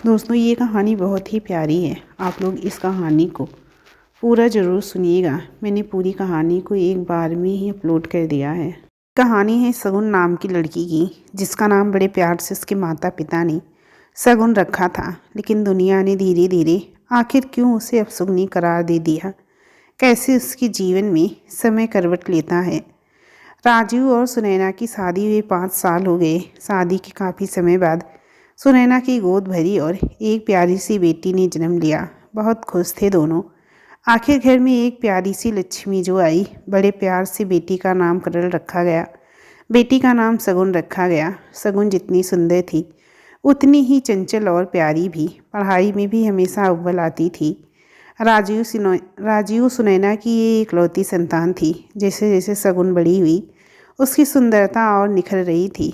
दोस्तों ये कहानी बहुत ही प्यारी है। आप लोग इस कहानी को पूरा ज़रूर सुनिएगा। मैंने पूरी कहानी को एक बार में ही अपलोड कर दिया है। कहानी है सगुन नाम की लड़की की, जिसका नाम बड़े प्यार से उसके माता पिता ने सगुन रखा था। लेकिन दुनिया ने धीरे धीरे आखिर क्यों उसे अपशगुनी करार दे दिया। कैसे उसके जीवन में समय करवट लेता है। राजू और सुनैना की शादी हुए 5 साल हो गए। शादी के काफ़ी समय बाद सुनैना की गोद भरी और एक प्यारी सी बेटी ने जन्म लिया। बहुत खुश थे दोनों। आखिर घर में एक प्यारी सी लक्ष्मी जो आई। बड़े प्यार से बेटी का नाम करल रखा गया। बेटी का नाम सगुन रखा गया। सगुन जितनी सुंदर थी उतनी ही चंचल और प्यारी भी। पढ़ाई में भी हमेशा अव्वल आती थी। राजीव सुनैना की ये इकलौती संतान थी। जैसे जैसे सगुन बड़ी हुई उसकी सुंदरता और निखर रही थी।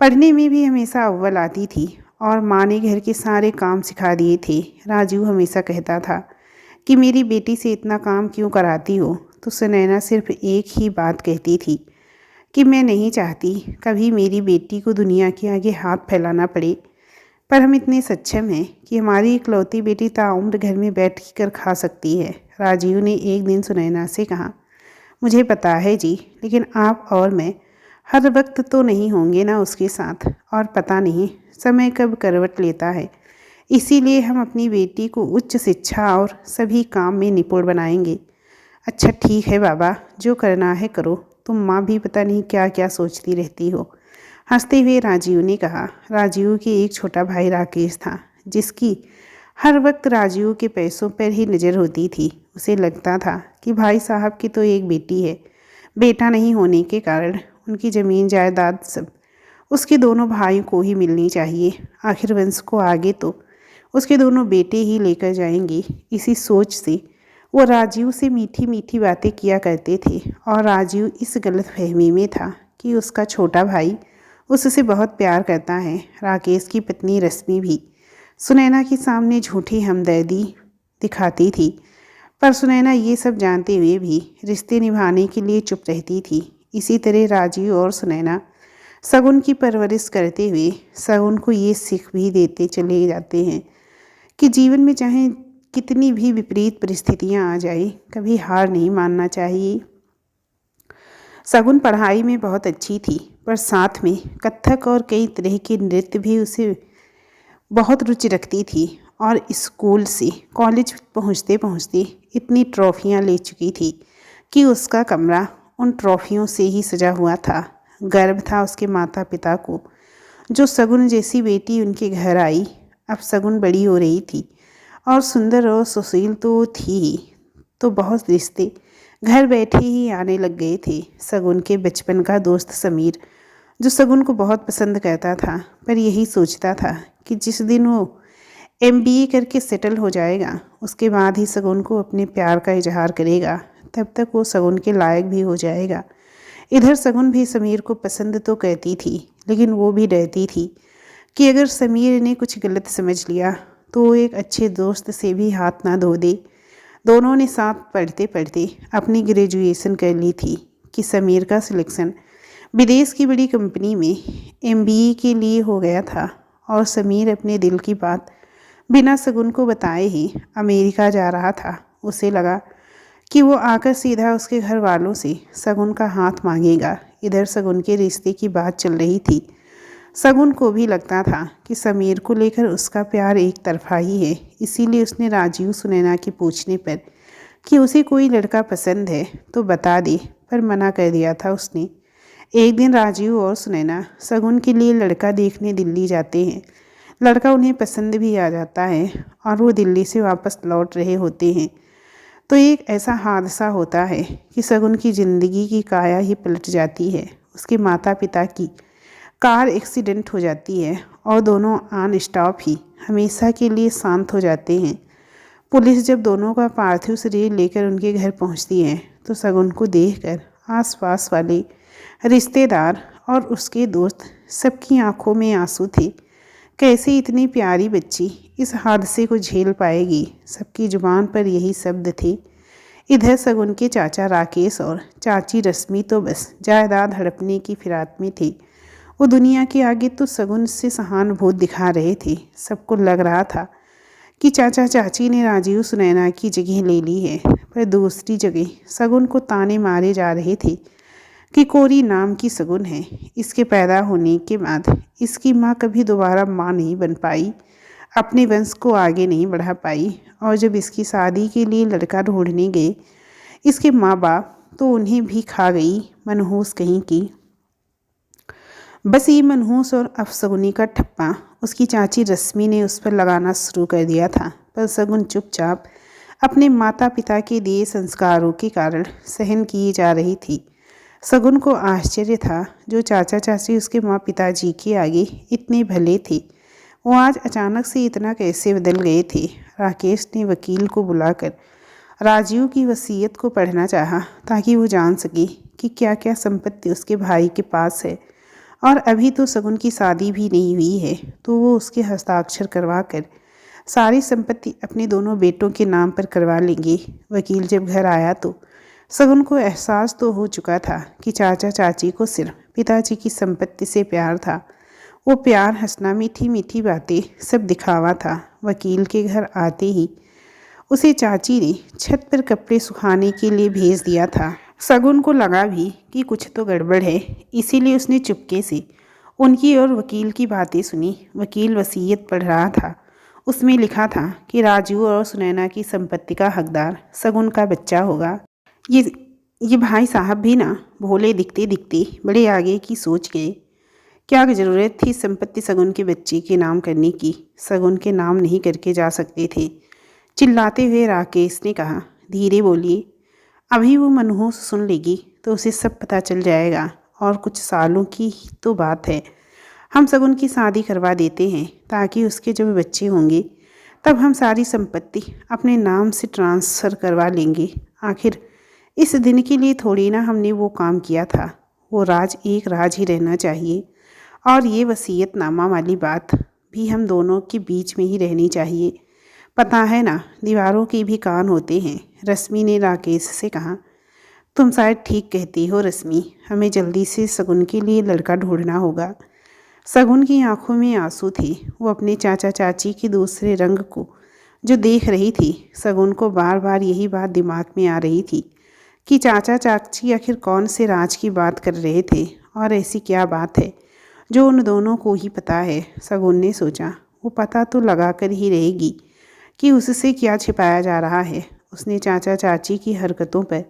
पढ़ने में भी हमेशा अव्वल आती थी और माँ ने घर के सारे काम सिखा दिए थे। राजू हमेशा कहता था कि मेरी बेटी से इतना काम क्यों कराती हो, तो सुनैना सिर्फ एक ही बात कहती थी कि मैं नहीं चाहती कभी मेरी बेटी को दुनिया के आगे हाथ फैलाना पड़े। पर हम इतने सक्षम हैं कि हमारी इकलौती बेटी ताउम्र घर में बैठ कर खा सकती है। राजीव ने एक दिन सुनैना से कहा, मुझे पता है जी, लेकिन आप और मैं हर वक्त तो नहीं होंगे ना उसके साथ, और पता नहीं समय कब करवट लेता है। इसीलिए हम अपनी बेटी को उच्च शिक्षा और सभी काम में निपुण बनाएंगे। अच्छा ठीक है बाबा, जो करना है करो। तुम माँ भी पता नहीं क्या क्या सोचती रहती हो, हंसते हुए राजीव ने कहा। राजीव के एक छोटा भाई राकेश था, जिसकी हर वक्त राजीव के पैसों पर ही नज़र होती थी। उसे लगता था कि भाई साहब की तो एक बेटी है, बेटा नहीं होने के कारण उनकी ज़मीन जायदाद सब उसके दोनों भाइयों को ही मिलनी चाहिए। आखिर वंश को आगे तो उसके दोनों बेटे ही लेकर जाएंगे। इसी सोच से वो राजीव से मीठी मीठी बातें किया करते थे, और राजीव इस गलत फहमी में था कि उसका छोटा भाई उससे बहुत प्यार करता है। राकेश की पत्नी रश्मि भी सुनैना के सामने झूठी हमदर्दी दिखाती थी, पर सुनैना ये सब जानते हुए भी रिश्ते निभाने के लिए चुप रहती थी। इसी तरह राजीव और सुनैना सगुन की परवरिश करते हुए सगुन को ये सीख भी देते चले जाते हैं कि जीवन में चाहे कितनी भी विपरीत परिस्थितियां आ जाए, कभी हार नहीं मानना चाहिए। सगुन पढ़ाई में बहुत अच्छी थी, पर साथ में कथक और कई तरह के नृत्य भी उसे बहुत रुचि रखती थी। और स्कूल से कॉलेज पहुंचते पहुंचते इतनी ट्रॉफियां ले चुकी थी कि उसका कमरा उन ट्रॉफियों से ही सजा हुआ था। गर्व था उसके माता पिता को, जो सगुन जैसी बेटी उनके घर आई। अब सगुन बड़ी हो रही थी और सुंदर और सुशील तो थी ही, तो बहुत रिश्ते घर बैठे ही आने लग गए थे। सगुन के बचपन का दोस्त समीर, जो सगुन को बहुत पसंद करता था, पर यही सोचता था कि जिस दिन वो MBA करके सेटल हो जाएगा, उसके बाद ही सगुन को अपने प्यार का इजहार करेगा। तब तक वो सगुन के लायक भी हो जाएगा। इधर सगुन भी समीर को पसंद तो करती थी, लेकिन वो भी डरती थी कि अगर समीर ने कुछ गलत समझ लिया तो वो एक अच्छे दोस्त से भी हाथ ना धो दे। दोनों ने साथ पढ़ते पढ़ते अपनी ग्रेजुएशन कर ली थी कि समीर का सिलेक्शन विदेश की बड़ी कंपनी में MBA के लिए हो गया था, और समीर अपने दिल की बात बिना सगुन को बताए ही अमेरिका जा रहा था। उसे लगा कि वो आकर सीधा उसके घर वालों से सगुन का हाथ मांगेगा। इधर सगुन के रिश्ते की बात चल रही थी। सगुन को भी लगता था कि समीर को लेकर उसका प्यार एक तरफा ही है। इसीलिए उसने राजीव सुनैना के पूछने पर कि उसे कोई लड़का पसंद है तो बता दे, पर मना कर दिया था उसने। एक दिन राजीव और सुनैना सगुन के लिए लड़का देखने दिल्ली जाते हैं। लड़का उन्हें पसंद भी आ जाता है और वो दिल्ली से वापस लौट रहे होते हैं तो एक ऐसा हादसा होता है कि सगुन की ज़िंदगी की काया ही पलट जाती है। उसके माता पिता की कार एक्सीडेंट हो जाती है और दोनों ऑन स्टॉप ही हमेशा के लिए शांत हो जाते हैं। पुलिस जब दोनों का पार्थिव शरीर लेकर उनके घर पहुंचती है तो सगुन को देखकर आसपास वाले रिश्तेदार और उसके दोस्त सबकी आंखों में आंसू थे। कैसे इतनी प्यारी बच्ची इस हादसे को झेल पाएगी, सबकी जुबान पर यही शब्द थे। इधर सगुन के चाचा राकेश और चाची रश्मि तो बस जायदाद हड़पने की फिराक में थे। वो दुनिया के आगे तो शगुन से सहानुभूति दिखा रहे थे। सबको लग रहा था कि चाचा चाची ने राजीव सुनैना की जगह ले ली है, पर दूसरी जगह शगुन को ताने मारे जा रहे थे कि कोरी नाम की शगुन है। इसके पैदा होने के बाद इसकी माँ कभी दोबारा माँ नहीं बन पाई, अपने वंश को आगे नहीं बढ़ा पाई। और जब इसकी शादी के लिए लड़का ढूंढने गए इसके माँ बाप, तो उन्हें भी खा गई मनहूस कहीं की। बस ये मनहूस और अफसगुनी का ठप्पा उसकी चाची रश्मि ने उस पर लगाना शुरू कर दिया था, पर शगुन चुपचाप अपने माता पिता के दिए संस्कारों के कारण सहन किए जा रही थी। शगुन को आश्चर्य था, जो चाचा चाची उसके माँ पिताजी के आगे इतने भले थे, वो आज अचानक से इतना कैसे बदल गए थे। राकेश ने वकील को बुलाकर राजीव की वसीयत को पढ़ना चाहा, ताकि वो जान सके कि क्या क्या संपत्ति उसके भाई के पास है। और अभी तो शगुन की शादी भी नहीं हुई है, तो वो उसके हस्ताक्षर करवा कर सारी संपत्ति अपने दोनों बेटों के नाम पर करवा लेंगे। वकील जब घर आया तो शगुन को एहसास तो हो चुका था कि चाचा चाची को सिर्फ पिताजी की संपत्ति से प्यार था। वो प्यार, हंसना, मीठी मीठी बातें सब दिखावा था। वकील के घर आते ही उसे चाची ने छत पर कपड़े सुखाने के लिए भेज दिया था। शगुन को लगा भी कि कुछ तो गड़बड़ है, इसीलिए उसने चुपके से उनकी और वकील की बातें सुनी। वकील वसीयत पढ़ रहा था। उसमें लिखा था कि राजू और सुनैना की संपत्ति का हकदार शगुन का बच्चा होगा। ये भाई साहब भी ना भोले दिखते दिखते बड़े आगे की सोच गए। क्या ज़रूरत थी संपत्ति शगुन के बच्चे के नाम करने की? शगुन के नाम नहीं करके जा सकते थे। चिल्लाते हुए राकेश ने कहा, धीरे बोलिए, अभी वो मनहूस सुन लेगी तो उसे सब पता चल जाएगा, और कुछ सालों की ही तो बात है। हम शगुन की शादी करवा देते हैं, ताकि उसके जब बच्चे होंगे तब हम सारी संपत्ति अपने नाम से ट्रांसफ़र करवा लेंगे। आखिर इस दिन के लिए थोड़ी ना हमने वो काम किया था। वो राज एक राज ही रहना चाहिए, और ये वसीयतनामा वाली बात भी हम दोनों के बीच में ही रहनी चाहिए। पता है ना, दीवारों के भी कान होते हैं। रश्मि ने राकेश से कहा, तुम शायद ठीक कहती हो रश्मि, हमें जल्दी से शगुन के लिए लड़का ढूंढना होगा। शगुन की आंखों में आंसू थे। वो अपने चाचा चाची के दूसरे रंग को जो देख रही थी। शगुन को बार बार यही बात दिमाग में आ रही थी कि चाचा चाची आखिर कौन से राज की बात कर रहे थे, और ऐसी क्या बात है जो उन दोनों को ही पता है। शगुन ने सोचा, वो पता तो लगा कर ही रहेगी कि उससे क्या छिपाया जा रहा है। उसने चाचा चाची की हरकतों पर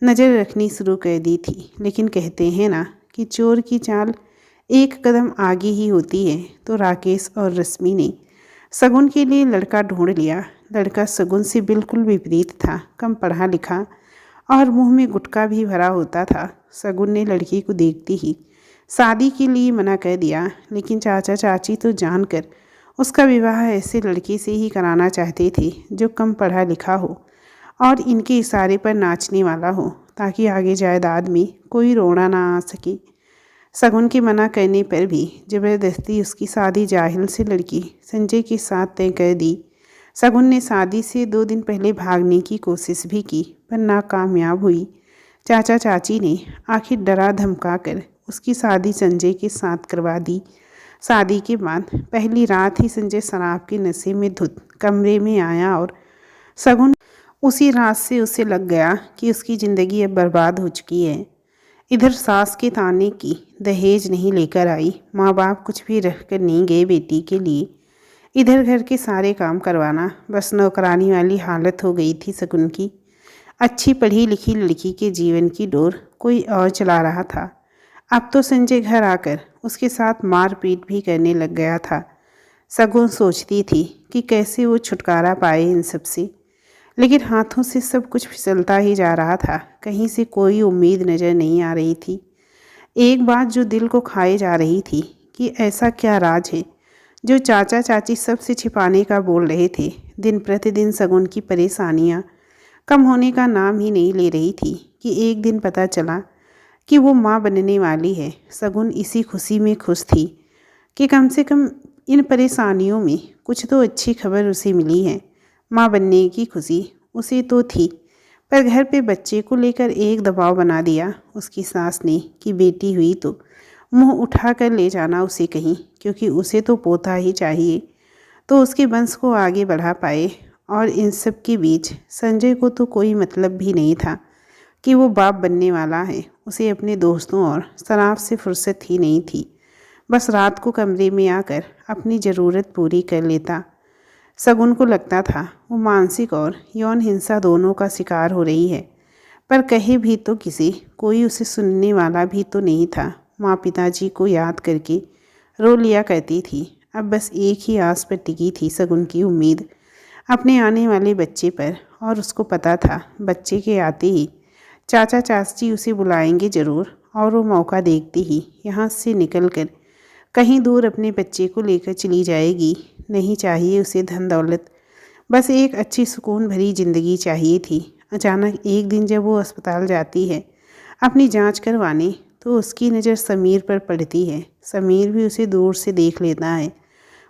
नज़र रखनी शुरू कर दी थी, लेकिन कहते हैं ना कि चोर की चाल एक कदम आगे ही होती है। तो राकेश और रश्मि ने शगुन के लिए लड़का ढूंढ लिया। लड़का शगुन से बिल्कुल विपरीत था, कम पढ़ा लिखा और मुंह में गुटखा भी भरा होता था। शगुन ने लड़की को देखते ही शादी के लिए मना कर दिया, लेकिन चाचा चाची तो जानकर उसका विवाह ऐसे लड़के से ही कराना चाहते थे जो कम पढ़ा लिखा हो और इनके इशारे पर नाचने वाला हो, ताकि आगे जायदाद में कोई रोना ना आ सके। शगुन के मना करने पर भी ज़बरदस्ती उसकी शादी जाहिल से लड़की संजय के साथ तय कर दी। शगुन ने शादी से 2 दिन पहले भागने की कोशिश भी की, पर नाकामयाब हुई। चाचा चाची ने आखिर डरा धमका कर उसकी शादी संजय के साथ करवा दी। शादी के बाद पहली रात ही संजय शराब के नशे में धुत कमरे में आया, और शगुन उसी रात से उसे लग गया कि उसकी ज़िंदगी अब बर्बाद हो चुकी है। इधर सास के ताने की दहेज नहीं लेकर आई, माँ बाप कुछ भी रख कर नहीं गए बेटी के लिए। इधर घर के सारे काम करवाना, बस नौकरानी वाली हालत हो गई थी शगुन की। अच्छी पढ़ी लिखी लड़की के जीवन की डोर कोई और चला रहा था। अब तो संजय घर आकर उसके साथ मारपीट भी करने लग गया था। शगुन सोचती थी कि कैसे वो छुटकारा पाए इन सब से, लेकिन हाथों से सब कुछ फिसलता ही जा रहा था। कहीं से कोई उम्मीद नज़र नहीं आ रही थी। एक बात जो दिल को खाए जा रही थी कि ऐसा क्या राज है जो चाचा चाची सबसे छिपाने का बोल रहे थे। दिन प्रतिदिन शगुन की परेशानियाँ कम होने का नाम ही नहीं ले रही थी कि एक दिन पता चला कि वो माँ बनने वाली है। शगुन इसी खुशी में खुश थी कि कम से कम इन परेशानियों में कुछ तो अच्छी खबर उसे मिली है। माँ बनने की खुशी उसे तो थी, पर घर पे बच्चे को लेकर एक दबाव बना दिया उसकी सास ने कि बेटी हुई तो मुंह उठा कर ले जाना उसे कहीं, क्योंकि उसे तो पोता ही चाहिए तो उसके वंश को आगे बढ़ा पाए। और इन सब के बीच संजय को तो कोई मतलब भी नहीं था कि वो बाप बनने वाला है। उसे अपने दोस्तों और शराब से फुर्सत ही नहीं थी। बस रात को कमरे में आकर अपनी ज़रूरत पूरी कर लेता। शगुन को लगता था वो मानसिक और यौन हिंसा दोनों का शिकार हो रही है, पर कहे भी तो किसी, कोई उसे सुनने वाला भी तो नहीं था। माँ पिताजी को याद करके रो लिया करती थी। अब बस एक ही आस पर टिकी थी शगुन की उम्मीद, अपने आने वाले बच्चे पर। और उसको पता था बच्चे के आते ही चाचा चाची उसे बुलाएंगे ज़रूर, और वो मौका देखते ही यहाँ से निकलकर कहीं दूर अपने बच्चे को लेकर चली जाएगी। नहीं चाहिए उसे धन दौलत, बस एक अच्छी सुकून भरी ज़िंदगी चाहिए थी। अचानक एक दिन जब वो अस्पताल जाती है अपनी जांच करवाने, तो उसकी नज़र समीर पर पड़ती है। समीर भी उसे दूर से देख लेता है।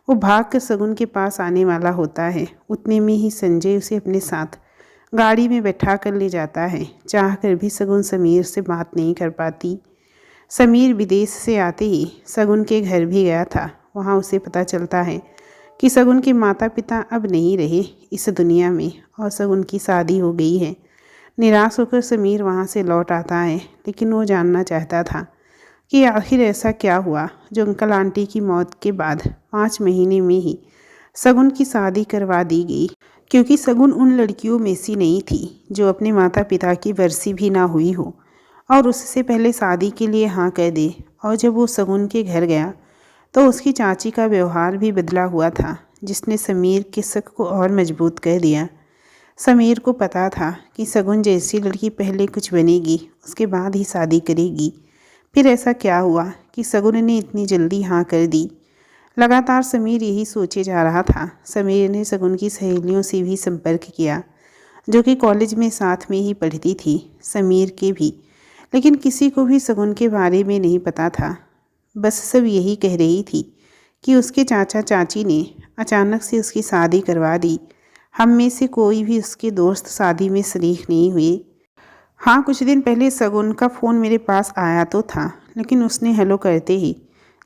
वो भाग कर शगुन के पास आने वाला होता है। उतने में ही संजय उसे अपने साथ गाड़ी में बैठा कर ले जाता है। चाह कर भी शगुन समीर से बात नहीं कर पाती। समीर विदेश से आते ही शगुन के घर भी गया था। वहाँ उसे पता चलता है कि शगुन के माता पिता अब नहीं रहे इस दुनिया में और शगुन की शादी हो गई है। निराश होकर समीर वहाँ से लौट आता है, लेकिन वो जानना चाहता था कि आखिर ऐसा क्या हुआ जो अंकल आंटी की मौत के बाद 5 महीने में ही शगुन की शादी करवा दी गई। क्योंकि शगुन उन लड़कियों में से नहीं थी जो अपने माता पिता की वर्षी भी ना हुई हो और उससे पहले शादी के लिए हाँ कह दे। और जब वो शगुन के घर गया तो उसकी चाची का व्यवहार भी बदला हुआ था, जिसने समीर के शक को और मजबूत कर दिया। समीर को पता था कि शगुन जैसी लड़की पहले कुछ बनेगी, उसके बाद ही शादी करेगी। फिर ऐसा क्या हुआ कि शगुन ने इतनी जल्दी हाँ कर दी? लगातार समीर यही सोचे जा रहा था। समीर ने शगुन की सहेलियों से भी संपर्क किया, जो कि कॉलेज में साथ में ही पढ़ती थी, समीर के भी, लेकिन किसी को भी शगुन के बारे में नहीं पता था। बस सब यही कह रही थी कि उसके चाचा चाची ने अचानक से उसकी शादी करवा दी। हम में से कोई भी उसके दोस्त शादी में शरीक नहीं हुए। हाँ, कुछ दिन पहले शगुन का फ़ोन मेरे पास आया तो था, लेकिन उसने हेलो करते ही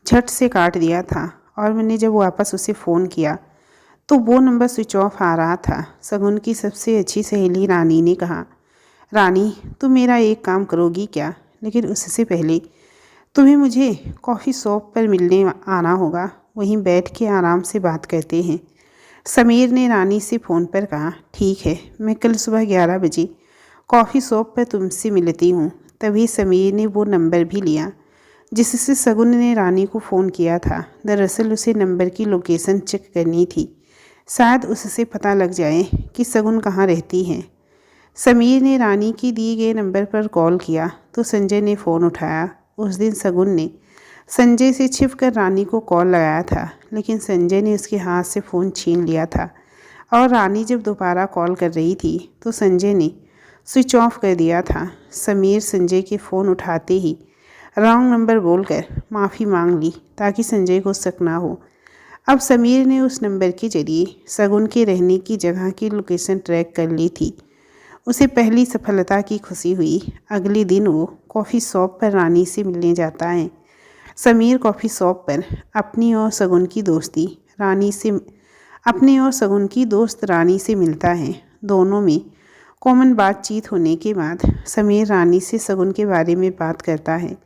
झट से काट दिया था। और मैंने जब वापस उसे फ़ोन किया तो वो नंबर स्विच ऑफ आ रहा था। शगुन की सबसे अच्छी सहेली रानी ने कहा, रानी तुम मेरा एक काम करोगी क्या? लेकिन उससे पहले तुम्हें मुझे कॉफ़ी शॉप पर मिलने आना होगा, वहीं बैठ के आराम से बात करते हैं। समीर ने रानी से फ़ोन पर कहा, ठीक है, मैं कल सुबह 11 बजे कॉफ़ी शॉप पर तुमसे मिलती हूँ। तभी समीर ने वो नंबर भी लिया जिससे शगुन ने रानी को फ़ोन किया था। दरअसल उसे नंबर की लोकेशन चेक करनी थी, शायद उससे पता लग जाए कि शगुन कहाँ रहती है। समीर ने रानी की दिए गए नंबर पर कॉल किया तो संजय ने फ़ोन उठाया। उस दिन शगुन ने संजय से छिपकर रानी को कॉल लगाया था, लेकिन संजय ने उसके हाथ से फ़ोन छीन लिया था। और रानी जब दोबारा कॉल कर रही थी तो संजय ने स्विच ऑफ कर दिया था। समीर संजय के फ़ोन उठाते ही रॉन्ग नंबर बोलकर माफ़ी मांग ली ताकि संजय को शक ना हो। अब समीर ने उस नंबर के जरिए शगुन के रहने की जगह की लोकेशन ट्रैक कर ली थी। उसे पहली सफलता की खुशी हुई। अगले दिन वो कॉफ़ी शॉप पर रानी से मिलने जाता है। समीर कॉफ़ी शॉप पर अपनी और शगुन की दोस्त रानी से मिलता है। दोनों में कॉमन बातचीत होने के बाद समीर रानी से शगुन के बारे में बात करता है।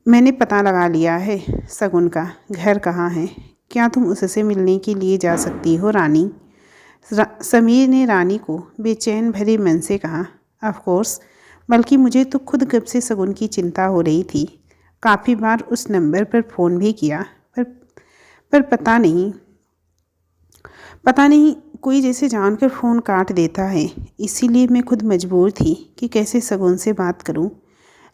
मैंने पता लगा लिया है शगुन का घर कहाँ है, क्या तुम उससे मिलने के लिए जा सकती हो रानी? समीर ने रानी को बेचैन भरे मन से कहा, ऑफ कोर्स, बल्कि मुझे तो खुद कब से शगुन की चिंता हो रही थी। काफ़ी बार उस नंबर पर फ़ोन भी किया, पर पता नहीं कोई जैसे जानकर फ़ोन काट देता है। इसीलिए मैं खुद मजबूर थी कि कैसे शगुन से बात करूं।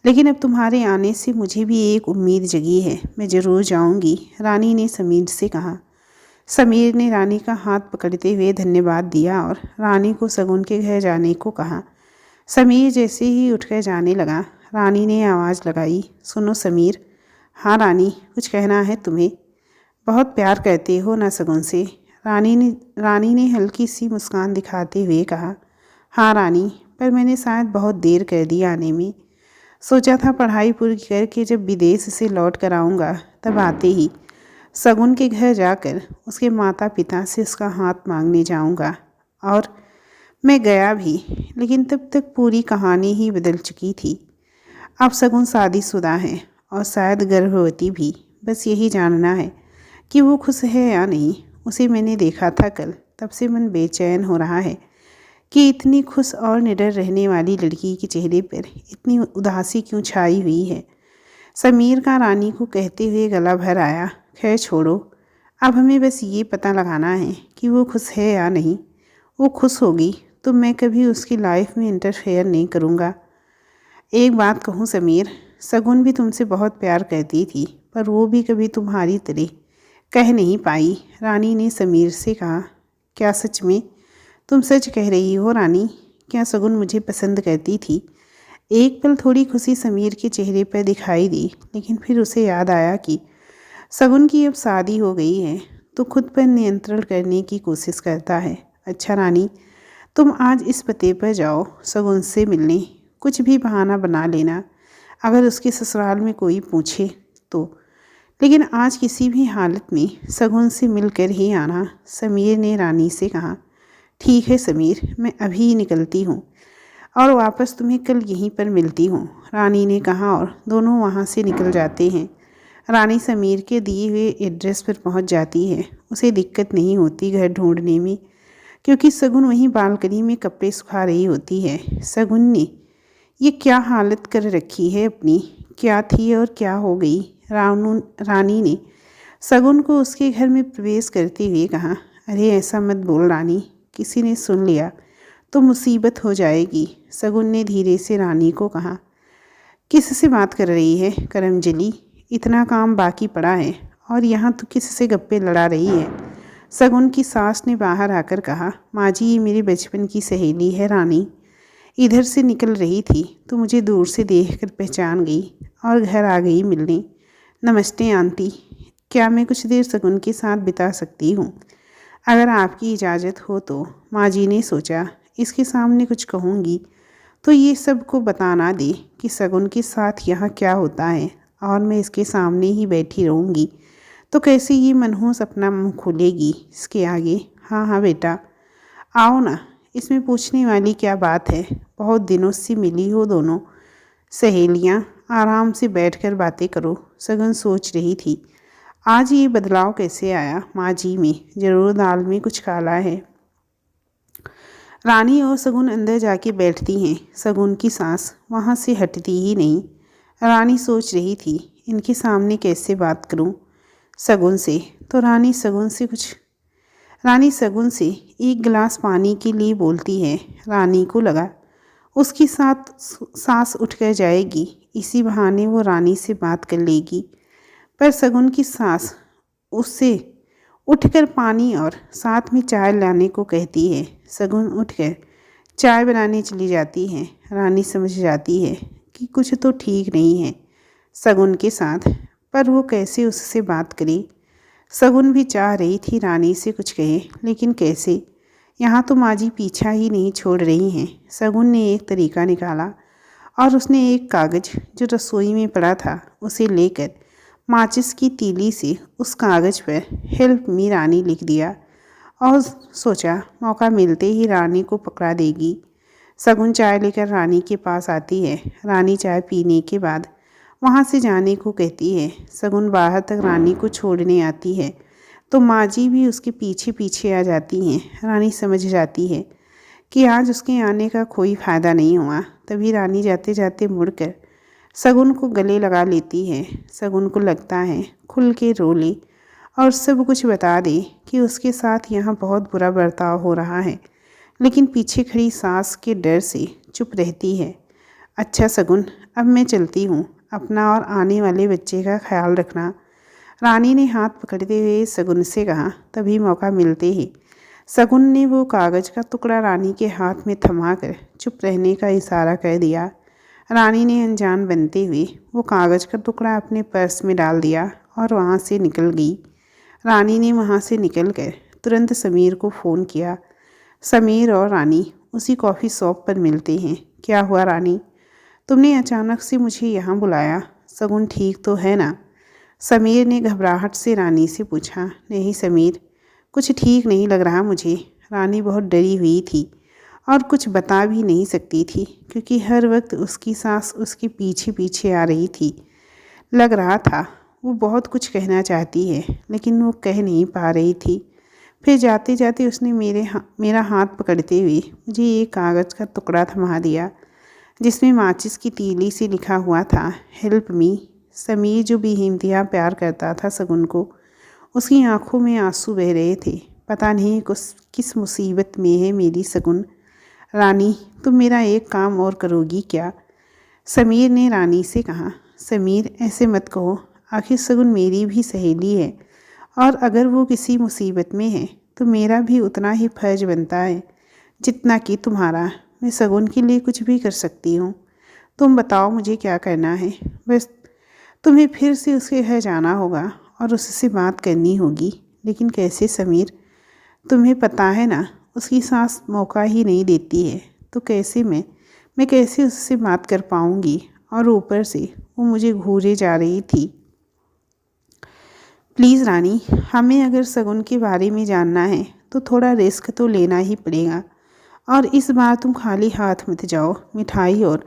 लेकिन अब तुम्हारे आने से मुझे भी एक उम्मीद जगी है, मैं ज़रूर जाऊंगी, रानी ने समीर से कहा। समीर ने रानी का हाथ पकड़ते हुए धन्यवाद दिया और रानी को शगुन के घर जाने को कहा। समीर जैसे ही उठकर जाने लगा, रानी ने आवाज़ लगाई, सुनो समीर। हाँ रानी, कुछ कहना है तुम्हें? बहुत प्यार करते हो ना शगुन से? रानी ने हल्की सी मुस्कान दिखाते हुए कहा। हाँ रानी, पर मैंने शायद बहुत देर कर दी आने में। सोचा था पढ़ाई पूरी करके जब विदेश से लौट कर आऊँगा तब आते ही शगुन के घर जाकर उसके माता पिता से उसका हाथ मांगने जाऊँगा। और मैं गया भी, लेकिन तब तक पूरी कहानी ही बदल चुकी थी। अब शगुन शादीशुदा है और शायद गर्भवती भी। बस यही जानना है कि वो खुश है या नहीं। उसे मैंने देखा था कल, तब से मन बेचैन हो रहा है कि इतनी खुश और निडर रहने वाली लड़की के चेहरे पर इतनी उदासी क्यों छाई हुई है। समीर का रानी को कहते हुए गला भर आया। खैर छोड़ो, अब हमें बस ये पता लगाना है कि वो खुश है या नहीं। वो खुश होगी तो मैं कभी उसकी लाइफ में इंटरफेयर नहीं करूँगा। एक बात कहूँ समीर, शगुन भी तुमसे बहुत प्यार करती थी, पर वो भी कभी तुम्हारी तरह कह नहीं पाई। रानी ने समीर से कहा। क्या सच में? तुम सच कह रही हो रानी? क्या शगुन मुझे पसंद करती थी? एक पल थोड़ी खुशी समीर के चेहरे पर दिखाई दी, लेकिन फिर उसे याद आया कि शगुन की अब शादी हो गई है तो खुद पर नियंत्रण करने की कोशिश करता है। अच्छा रानी, तुम आज इस पते पर जाओ शगुन से मिलने। कुछ भी बहाना बना लेना अगर उसके ससुराल में कोई पूछे तो, लेकिन आज किसी भी हालत में शगुन से मिलकर ही आना। समीर ने रानी से कहा। ठीक है समीर, मैं अभी निकलती हूँ और वापस तुम्हें कल यहीं पर मिलती हूँ, रानी ने कहा और दोनों वहाँ से निकल जाते हैं। रानी समीर के दिए हुए एड्रेस पर पहुँच जाती है। उसे दिक्कत नहीं होती घर ढूंढने में, क्योंकि शगुन वहीं बालकनी में कपड़े सुखा रही होती है। शगुन ने ये क्या हालत कर रखी है अपनी? क्या थी और क्या हो गई? रानी ने शगुन को उसके घर में प्रवेश करते हुए कहा। अरे ऐसा मत बोल रानी, किसी ने सुन लिया तो मुसीबत हो जाएगी। शगुन ने धीरे से रानी को कहा। किससे बात कर रही है करमजली? इतना काम बाकी पड़ा है और यहाँ तो किससे गप्पे लड़ा रही है? शगुन की सास ने बाहर आकर कहा। माँ जी, ये मेरी बचपन की सहेली है रानी। इधर से निकल रही थी तो मुझे दूर से देखकर पहचान गई और घर आ गई मिलने। नमस्ते आंटी, क्या मैं कुछ देर शगुन के साथ बिता सकती हूँ? अगर आपकी इजाज़त हो तो। माँ जी ने सोचा इसके सामने कुछ कहूँगी तो ये सबको बता ना दे कि शगुन के साथ यहाँ क्या होता है, और मैं इसके सामने ही बैठी रहूँगी तो कैसे ये मनहूस अपना मुँह खोलेगी इसके आगे। हाँ हाँ बेटा, आओ ना, इसमें पूछने वाली क्या बात है? बहुत दिनों से मिली हो दोनों सहेलियाँ, आराम से बैठकर बातें करो। शगुन सोच रही थी आज ये बदलाव कैसे आया माँ जी में। ज़रूर दाल में कुछ काला है। रानी और शगुन अंदर जाके बैठती हैं। शगुन की सांस वहाँ से हटती ही नहीं। रानी सोच रही थी इनके सामने कैसे बात करूँ शगुन से। तो रानी शगुन से एक गिलास पानी के लिए बोलती है। रानी को लगा उसकी साथ सांस उठकर जाएगी, इसी बहाने वो रानी से बात कर लेगी। पर शगुन की सास उससे उठकर पानी और साथ में चाय लाने को कहती है। शगुन उठकर चाय बनाने चली जाती है। रानी समझ जाती है कि कुछ तो ठीक नहीं है शगुन के साथ, पर वो कैसे उससे बात करे। शगुन भी चाह रही थी रानी से कुछ कहे, लेकिन कैसे? यहाँ तो माँ जी पीछा ही नहीं छोड़ रही हैं। शगुन ने एक तरीका निकाला और उसने एक कागज़ जो रसोई में पड़ा था उसे लेकर माचिस की तीली से उस कागज़ पर हेल्प मी रानी लिख दिया और सोचा मौका मिलते ही रानी को पकड़ा देगी। शगुन चाय लेकर रानी के पास आती है। रानी चाय पीने के बाद वहाँ से जाने को कहती है। शगुन बाहर तक रानी को छोड़ने आती है तो माँ जी भी उसके पीछे पीछे आ जाती हैं। रानी समझ जाती है कि आज उसके आने का कोई फ़ायदा नहीं हुआ। तभी रानी जाते जाते मुड़कर शगुन को गले लगा लेती है। शगुन को लगता है खुल के रो ले और सब कुछ बता दे कि उसके साथ यहाँ बहुत बुरा बर्ताव हो रहा है, लेकिन पीछे खड़ी सास के डर से चुप रहती है। अच्छा शगुन, अब मैं चलती हूँ, अपना और आने वाले बच्चे का ख्याल रखना, रानी ने हाथ पकड़ते हुए शगुन से कहा। तभी मौका मिलते ही शगुन ने वो कागज़ का टुकड़ा रानी के हाथ में थमाकर चुप रहने का इशारा कर दिया। रानी ने अनजान बनते हुए वो कागज़ का टुकड़ा अपने पर्स में डाल दिया और वहाँ से निकल गई। रानी ने वहाँ से निकलकर तुरंत समीर को फ़ोन किया। समीर और रानी उसी कॉफ़ी शॉप पर मिलते हैं। क्या हुआ रानी, तुमने अचानक से मुझे यहाँ बुलाया, शगुन ठीक तो है ना? समीर ने घबराहट से रानी से पूछा। नहीं समीर, कुछ ठीक नहीं लग रहा मुझे। रानी बहुत डरी हुई थी और कुछ बता भी नहीं सकती थी, क्योंकि हर वक्त उसकी सास उसके पीछे पीछे आ रही थी। लग रहा था वो बहुत कुछ कहना चाहती है, लेकिन वो कह नहीं पा रही थी। फिर जाते जाते उसने मेरा हाथ पकड़ते हुए मुझे एक कागज़ का टुकड़ा थमा दिया, जिसमें माचिस की तीली से लिखा हुआ था, हेल्प मी। समीर जो बेहिम्तिया प्यार करता था शगुन को, उसकी आंखों में आंसू बह रहे थे। पता नहीं किस मुसीबत में है मेरी शगुन। रानी, तुम मेरा एक काम और करोगी क्या? समीर ने रानी से कहा। समीर, ऐसे मत कहो, आखिर शगुन मेरी भी सहेली है, और अगर वो किसी मुसीबत में है तो मेरा भी उतना ही फर्ज बनता है जितना कि तुम्हारा। मैं शगुन के लिए कुछ भी कर सकती हूँ। तुम बताओ मुझे क्या करना है। बस तुम्हें फिर से उसके घर जाना होगा और उससे बात करनी होगी। लेकिन कैसे समीर? तुम्हें पता है ना, उसकी सास मौका ही नहीं देती है, तो कैसे मैं कैसे उससे बात कर पाऊँगी? और ऊपर से वो मुझे घूरे जा रही थी। प्लीज़ रानी, हमें अगर शगुन के बारे में जानना है तो थोड़ा रिस्क तो लेना ही पड़ेगा, और इस बार तुम खाली हाथ मत जाओ। मिठाई और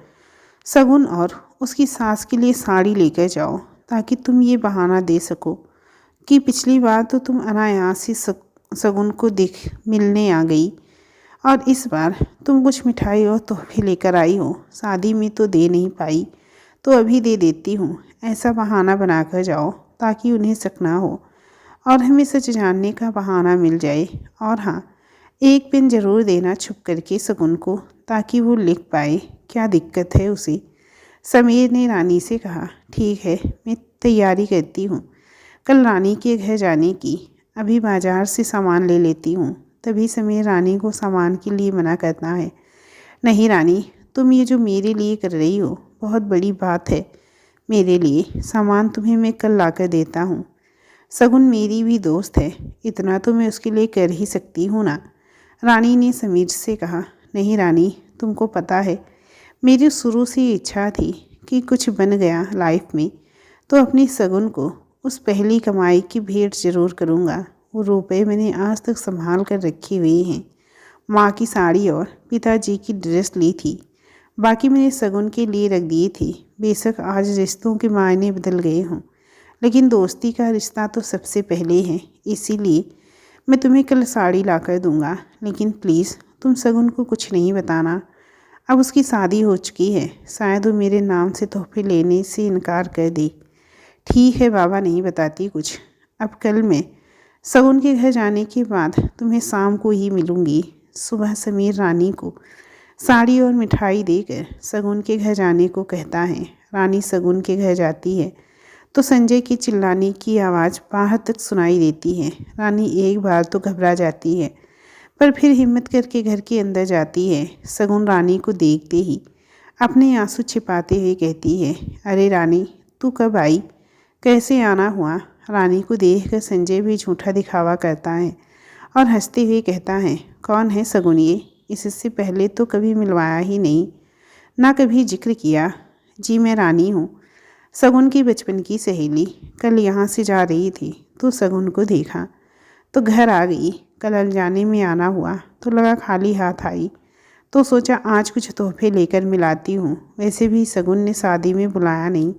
शगुन और उसकी सास के लिए साड़ी लेकर जाओ, ताकि तुम ये बहाना दे सको कि पिछली बार तो तुम अनायास ही शगुन को देख मिलने आ गई, और इस बार तुम कुछ मिठाई और तोहफे लेकर आई हो। शादी में तो दे नहीं पाई, तो अभी दे देती हूँ। ऐसा बहाना बनाकर जाओ ताकि उन्हें शक ना हो और हमें सच जानने का बहाना मिल जाए। और हाँ, एक पेन ज़रूर देना छुप करके शगुन को, ताकि वो लिख पाए। क्या दिक्कत है उसे? समीर ने रानी से कहा। ठीक है, मैं तैयारी करती हूँ कल रानी के घर जाने की। अभी बाजार से सामान ले लेती हूँ। तभी समीर रानी को सामान के लिए मना करता है। नहीं रानी, तुम ये जो मेरे लिए कर रही हो बहुत बड़ी बात है मेरे लिए। सामान तुम्हें मैं कल ला कर देता हूँ। शगुन मेरी भी दोस्त है, इतना तो मैं उसके लिए कर ही सकती हूँ ना? रानी ने समीर से कहा। नहीं रानी, तुमको पता है मेरी शुरू से इच्छा थी कि कुछ बन गया लाइफ में तो अपनी शगुन को उस पहली कमाई की भेंट ज़रूर करूँगा। वो रुपए मैंने आज तक संभाल कर रखे हुए हैं। माँ की साड़ी और पिताजी की ड्रेस ली थी, बाकी मैंने शगुन के लिए रख दिए थे। बेशक आज रिश्तों के मायने बदल गए हों, लेकिन दोस्ती का रिश्ता तो सबसे पहले है। इसीलिए मैं तुम्हें कल साड़ी ला कर दूँगा, लेकिन प्लीज़ तुम शगुन को कुछ नहीं बताना। अब उसकी शादी हो चुकी है, शायद वो मेरे नाम से तोहफे लेने से इनकार कर दे। ठीक है बाबा, नहीं बताती कुछ। अब कल मैं शगुन के घर जाने के बाद तुम्हें शाम को ही मिलूँगी। सुबह समीर रानी को साड़ी और मिठाई देकर शगुन के घर जाने को कहता है। रानी शगुन के घर जाती है तो संजय की चिल्लाने की आवाज़ बाहर तक सुनाई देती है। रानी एक बार तो घबरा जाती है, पर फिर हिम्मत करके घर के अंदर जाती है। शगुन रानी को देखते ही अपने आंसू छिपाते हुए कहती है, अरे रानी, तू कब आई? कैसे आना हुआ? रानी को देखकर संजय भी झूठा दिखावा करता है और हंसते हुए कहता है, कौन है शगुन ये? इससे पहले तो कभी मिलवाया ही नहीं, ना कभी जिक्र किया। जी मैं रानी हूँ, शगुन की बचपन की सहेली। कल यहाँ से जा रही थी तो शगुन को देखा तो घर आ गई। कल अनजाने में आना हुआ तो लगा खाली हाथ आई, तो सोचा आज कुछ तोहफे लेकर मिलाती हूँ। वैसे भी शगुन ने शादी में बुलाया नहीं,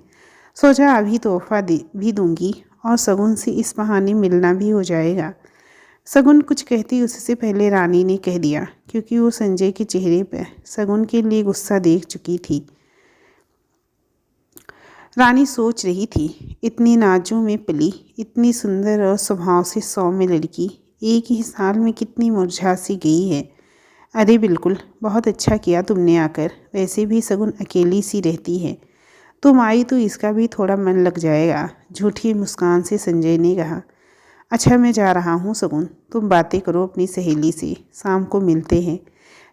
सोचा अभी तोहफा भी दूंगी और शगुन से इस बहाने मिलना भी हो जाएगा। शगुन कुछ कहती उससे पहले रानी ने कह दिया, क्योंकि वो संजय के चेहरे पर शगुन के लिए गुस्सा देख चुकी थी। रानी सोच रही थी, इतनी नाजों में पली, इतनी सुंदर और स्वभाव से सौम्य लड़की एक ही साल में कितनी मुरझा सी गई है। अरे बिल्कुल, बहुत अच्छा किया तुमने आकर। वैसे भी शगुन अकेली सी रहती है, तुम आई तो इसका भी थोड़ा मन लग जाएगा। झूठी मुस्कान से संजय ने कहा। अच्छा मैं जा रहा हूँ शगुन, तुम बातें करो अपनी सहेली से, शाम को मिलते हैं।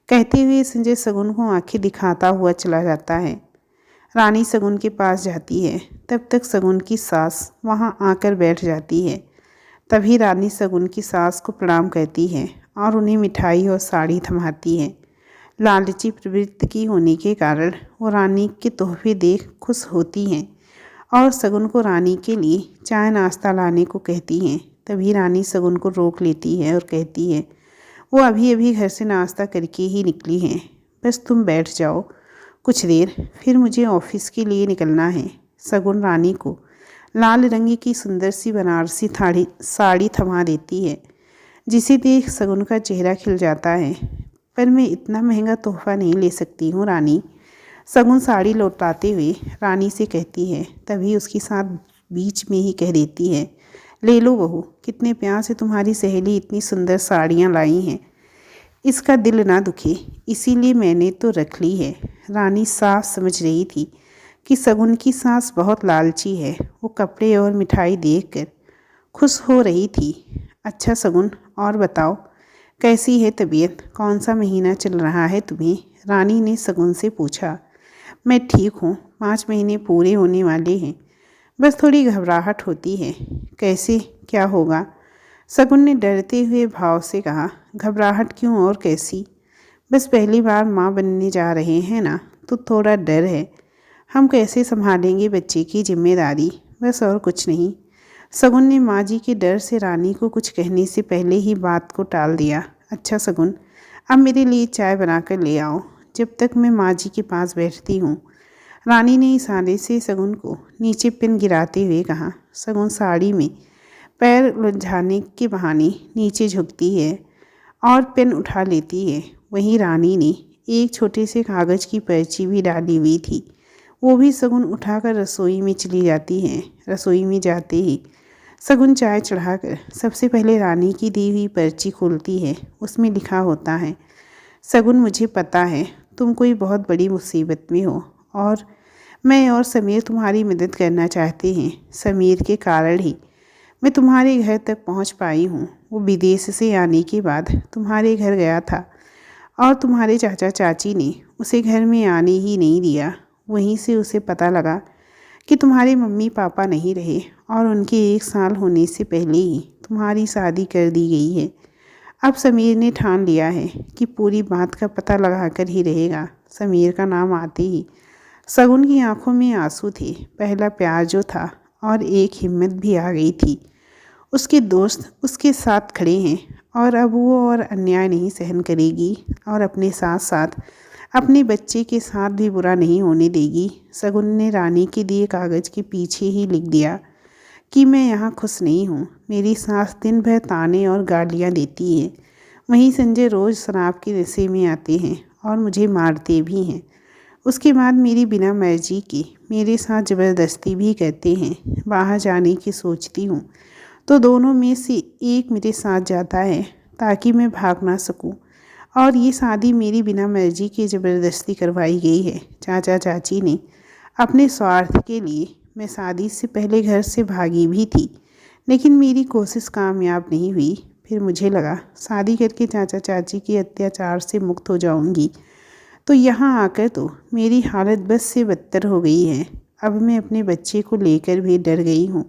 कहते हुए संजय शगुन को आंखें दिखाता हुआ चला जाता है। रानी शगुन के पास जाती है, तब तक शगुन की सास वहाँ आकर बैठ जाती है। तभी रानी शगुन की सास को प्रणाम करती है और उन्हें मिठाई और साड़ी थमाती है। लालची प्रवृत्ति की होने के कारण वो रानी के तोहफे देख खुश होती हैं और सगुन को रानी के लिए चाय नाश्ता लाने को कहती हैं। तभी रानी सगुन को रोक लेती है और कहती है, वो अभी अभी घर से नाश्ता करके ही निकली हैं, बस तुम बैठ जाओ कुछ देर, फिर मुझे ऑफिस के लिए निकलना है। सगुन रानी को लाल रंग की सुंदर सी बनारसी साड़ी थमा देती है, जिसे देख सगुन का चेहरा खिल जाता है। पर मैं इतना महंगा तोहफा नहीं ले सकती हूँ रानी, सगुन साड़ी लौटाते हुए रानी से कहती है। तभी उसकी साथ बीच में ही कह देती है, ले लो बहू, कितने प्यार से तुम्हारी सहेली इतनी सुंदर साड़ियाँ लाई हैं, इसका दिल ना दुखे इसीलिए मैंने तो रख ली है। रानी साफ समझ रही थी कि सगुन की सास बहुत लालची है। वो कपड़े और मिठाई देखकर खुश हो रही थी। अच्छा सगुन, और बताओ कैसी है तबीयत, कौन सा महीना चल रहा है तुम्हें? रानी ने सगुन से पूछा। मैं ठीक हूँ, 5 महीने पूरे होने वाले हैं, बस थोड़ी घबराहट होती है। कैसे, क्या होगा? सगुन ने डरते हुए भाव से कहा। घबराहट क्यों और कैसी, बस पहली बार माँ बनने जा रहे हैं ना, तो थोड़ा डर है। हम कैसे संभालेंगे बच्चे की जिम्मेदारी, बस और कुछ नहीं। सगुन ने माँ जी के डर से रानी को कुछ कहने से पहले ही बात को टाल दिया। अच्छा सगुन, अब मेरे लिए चाय बनाकर ले आओ, जब तक मैं माँ जी के पास बैठती हूँ। रानी ने इशारे से सगुन को नीचे पेन गिराते हुए कहा। सगुन साड़ी में पैर उलझाने के बहाने नीचे झुकती है और पेन उठा लेती है। वहीं रानी ने एक छोटे से कागज़ की पर्ची भी डाली हुई थी, वो भी सगुन उठाकर रसोई में चली जाती है। रसोई में जाते ही सगुन चाय चढ़ाकर सबसे पहले रानी की दी हुई पर्ची खोलती है। उसमें लिखा होता है, सगुन मुझे पता है तुम कोई बहुत बड़ी मुसीबत में हो और मैं और समीर तुम्हारी मदद करना चाहते हैं। समीर के कारण ही मैं तुम्हारे घर तक पहुंच पाई हूं। वो विदेश से आने के बाद तुम्हारे घर गया था और तुम्हारे चाचा चाची ने उसे घर में आने ही नहीं दिया। वहीं से उसे पता लगा कि तुम्हारे मम्मी पापा नहीं रहे और उनके 1 साल होने से पहले ही तुम्हारी शादी कर दी गई है। अब समीर ने ठान लिया है कि पूरी बात का पता लगाकर ही रहेगा। समीर का नाम आते ही सगुन की आंखों में आंसू थे। पहला प्यार जो था और एक हिम्मत भी आ गई थी। उसके दोस्त उसके साथ खड़े हैं और अब वो और अन्याय नहीं सहन करेगी और अपने साथ साथ अपने बच्चे के साथ भी बुरा नहीं होने देगी। सगुन ने रानी के दिए कागज़ के पीछे ही लिख दिया कि मैं यहाँ खुश नहीं हूँ। मेरी सास दिन भर ताने और गालियाँ देती है। वहीं संजय रोज़ शराब के नशे में आते हैं और मुझे मारते भी हैं। उसके बाद मेरी बिना मर्जी के मेरे साथ ज़बरदस्ती भी करते हैं। बाहर जाने की सोचती हूँ तो दोनों में से एक मेरे साथ जाता है ताकि मैं भाग ना सकूं, और ये शादी मेरी बिना मर्जी के ज़बरदस्ती करवाई गई है। चाचा चाची ने अपने स्वार्थ के लिए, मैं शादी से पहले घर से भागी भी थी, लेकिन मेरी कोशिश कामयाब नहीं हुई। फिर मुझे लगा शादी करके चाचा चाची के अत्याचार से मुक्त हो जाऊंगी, तो यहाँ आकर तो मेरी हालत बस से बदतर हो गई है। अब मैं अपने बच्चे को लेकर भी डर गई हूँ।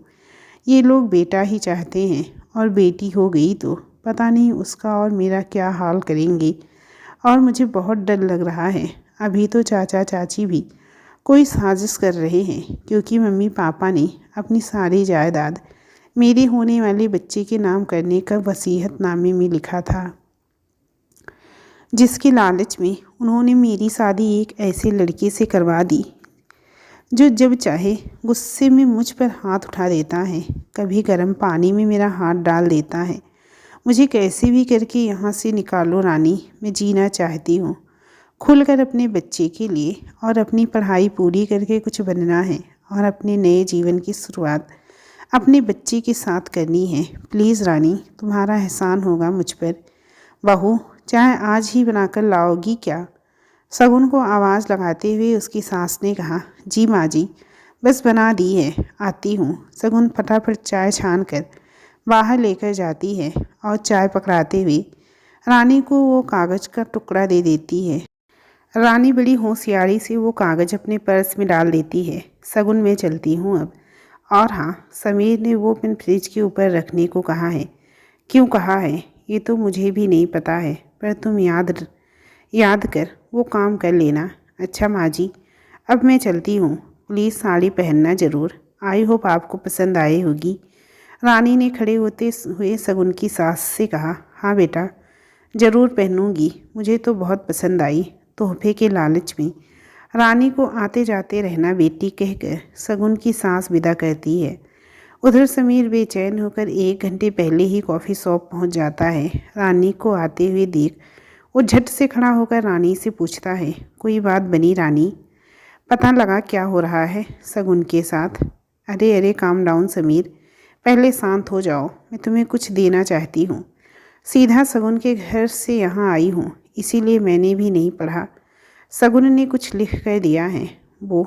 ये लोग बेटा ही चाहते हैं और बेटी हो गई तो पता नहीं उसका और मेरा क्या हाल करेंगे, और मुझे बहुत डर लग रहा है। अभी तो चाचा चाची भी कोई साजिश कर रहे हैं, क्योंकि मम्मी पापा ने अपनी सारी जायदाद मेरे होने वाले बच्चे के नाम करने का वसीयतनामे में लिखा था, जिसके लालच में उन्होंने मेरी शादी एक ऐसे लड़के से करवा दी जो जब चाहे गुस्से में मुझ पर हाथ उठा देता है, कभी गर्म पानी में मेरा हाथ डाल देता है। मुझे कैसे भी करके यहाँ से निकालो रानी, मैं जीना चाहती हूँ खुलकर अपने बच्चे के लिए, और अपनी पढ़ाई पूरी करके कुछ बनना है और अपने नए जीवन की शुरुआत अपने बच्चे के साथ करनी है। प्लीज़ रानी, तुम्हारा एहसान होगा मुझ पर। बहू, चाय आज ही बनाकर लाओगी क्या? सगुन को आवाज़ लगाते हुए उसकी सास ने कहा। जी माँ जी, बस बना दी है, आती हूँ। सगुन फटाफट चाय छान कर बाहर लेकर जाती है और चाय पकड़ाते हुए रानी को वो कागज़ का टुकड़ा दे देती है। रानी बड़ी होशियारी से वो कागज़ अपने पर्स में डाल देती है। सगुन, मैं चलती हूँ अब। और हाँ, समीर ने वो पेन फ्रिज के ऊपर रखने को कहा है। क्यों कहा है ये तो मुझे भी नहीं पता है, पर तुम याद कर वो काम कर लेना। अच्छा माँ जी, अब मैं चलती हूँ। प्लीज़ साड़ी पहनना ज़रूर। आई होप आपको पसंद आई होगी। रानी ने खड़े होते हुए शगुन की सास से कहा। हाँ बेटा, ज़रूर पहनूंगी, मुझे तो बहुत पसंद आई। तोहफे के लालच में रानी को आते जाते रहना बेटी कहकर शगुन की सास विदा करती है। उधर समीर बेचैन होकर 1 घंटे पहले ही कॉफ़ी शॉप पहुंच जाता है। रानी को आते हुए देख वो झट से खड़ा होकर रानी से पूछता है, कोई बात बनी रानी? पता लगा क्या हो रहा है शगुन के साथ? अरे अरे काम डाउन समीर, पहले शांत हो जाओ। मैं तुम्हें कुछ देना चाहती हूँ। सीधा शगुन के घर से यहाँ आई हूँ, इसीलिए मैंने भी नहीं पढ़ा। शगुन ने कुछ लिख कर दिया है वो।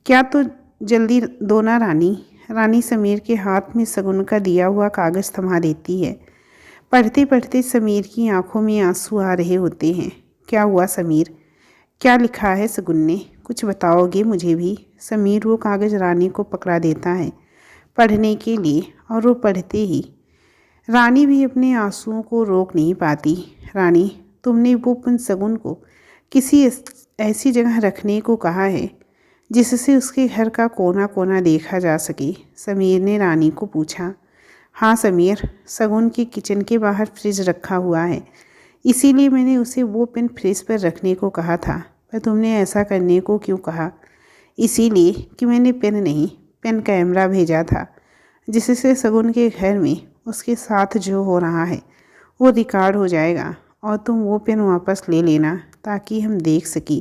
क्या? तो जल्दी दो ना रानी। रानी समीर के हाथ में शगुन का दिया हुआ कागज़ थमा देती है। पढ़ते पढ़ते समीर की आंखों में आंसू आ रहे होते हैं। क्या हुआ समीर? क्या लिखा है शगुन ने? कुछ बताओगे मुझे भी? समीर वो कागज़ रानी को पकड़ा देता है पढ़ने के लिए, और वो पढ़ते ही रानी भी अपने आंसुओं को रोक नहीं पाती। रानी, तुमने वो पुन शगुन को किसी ऐसी जगह रखने को कहा है जिससे उसके घर का कोना कोना देखा जा सके? समीर ने रानी को पूछा। हाँ समीर, शगुन के किचन के बाहर फ्रिज रखा हुआ है, इसीलिए मैंने उसे वो पेन फ्रिज पर रखने को कहा था। पर तुमने ऐसा करने को क्यों कहा? इसीलिए कि मैंने पेन नहीं, पेन कैमरा भेजा था, जिससे शगुन के घर में उसके साथ जो हो रहा है वो रिकॉर्ड हो जाएगा, और तुम वो पेन वापस ले लेना ताकि हम देख सकें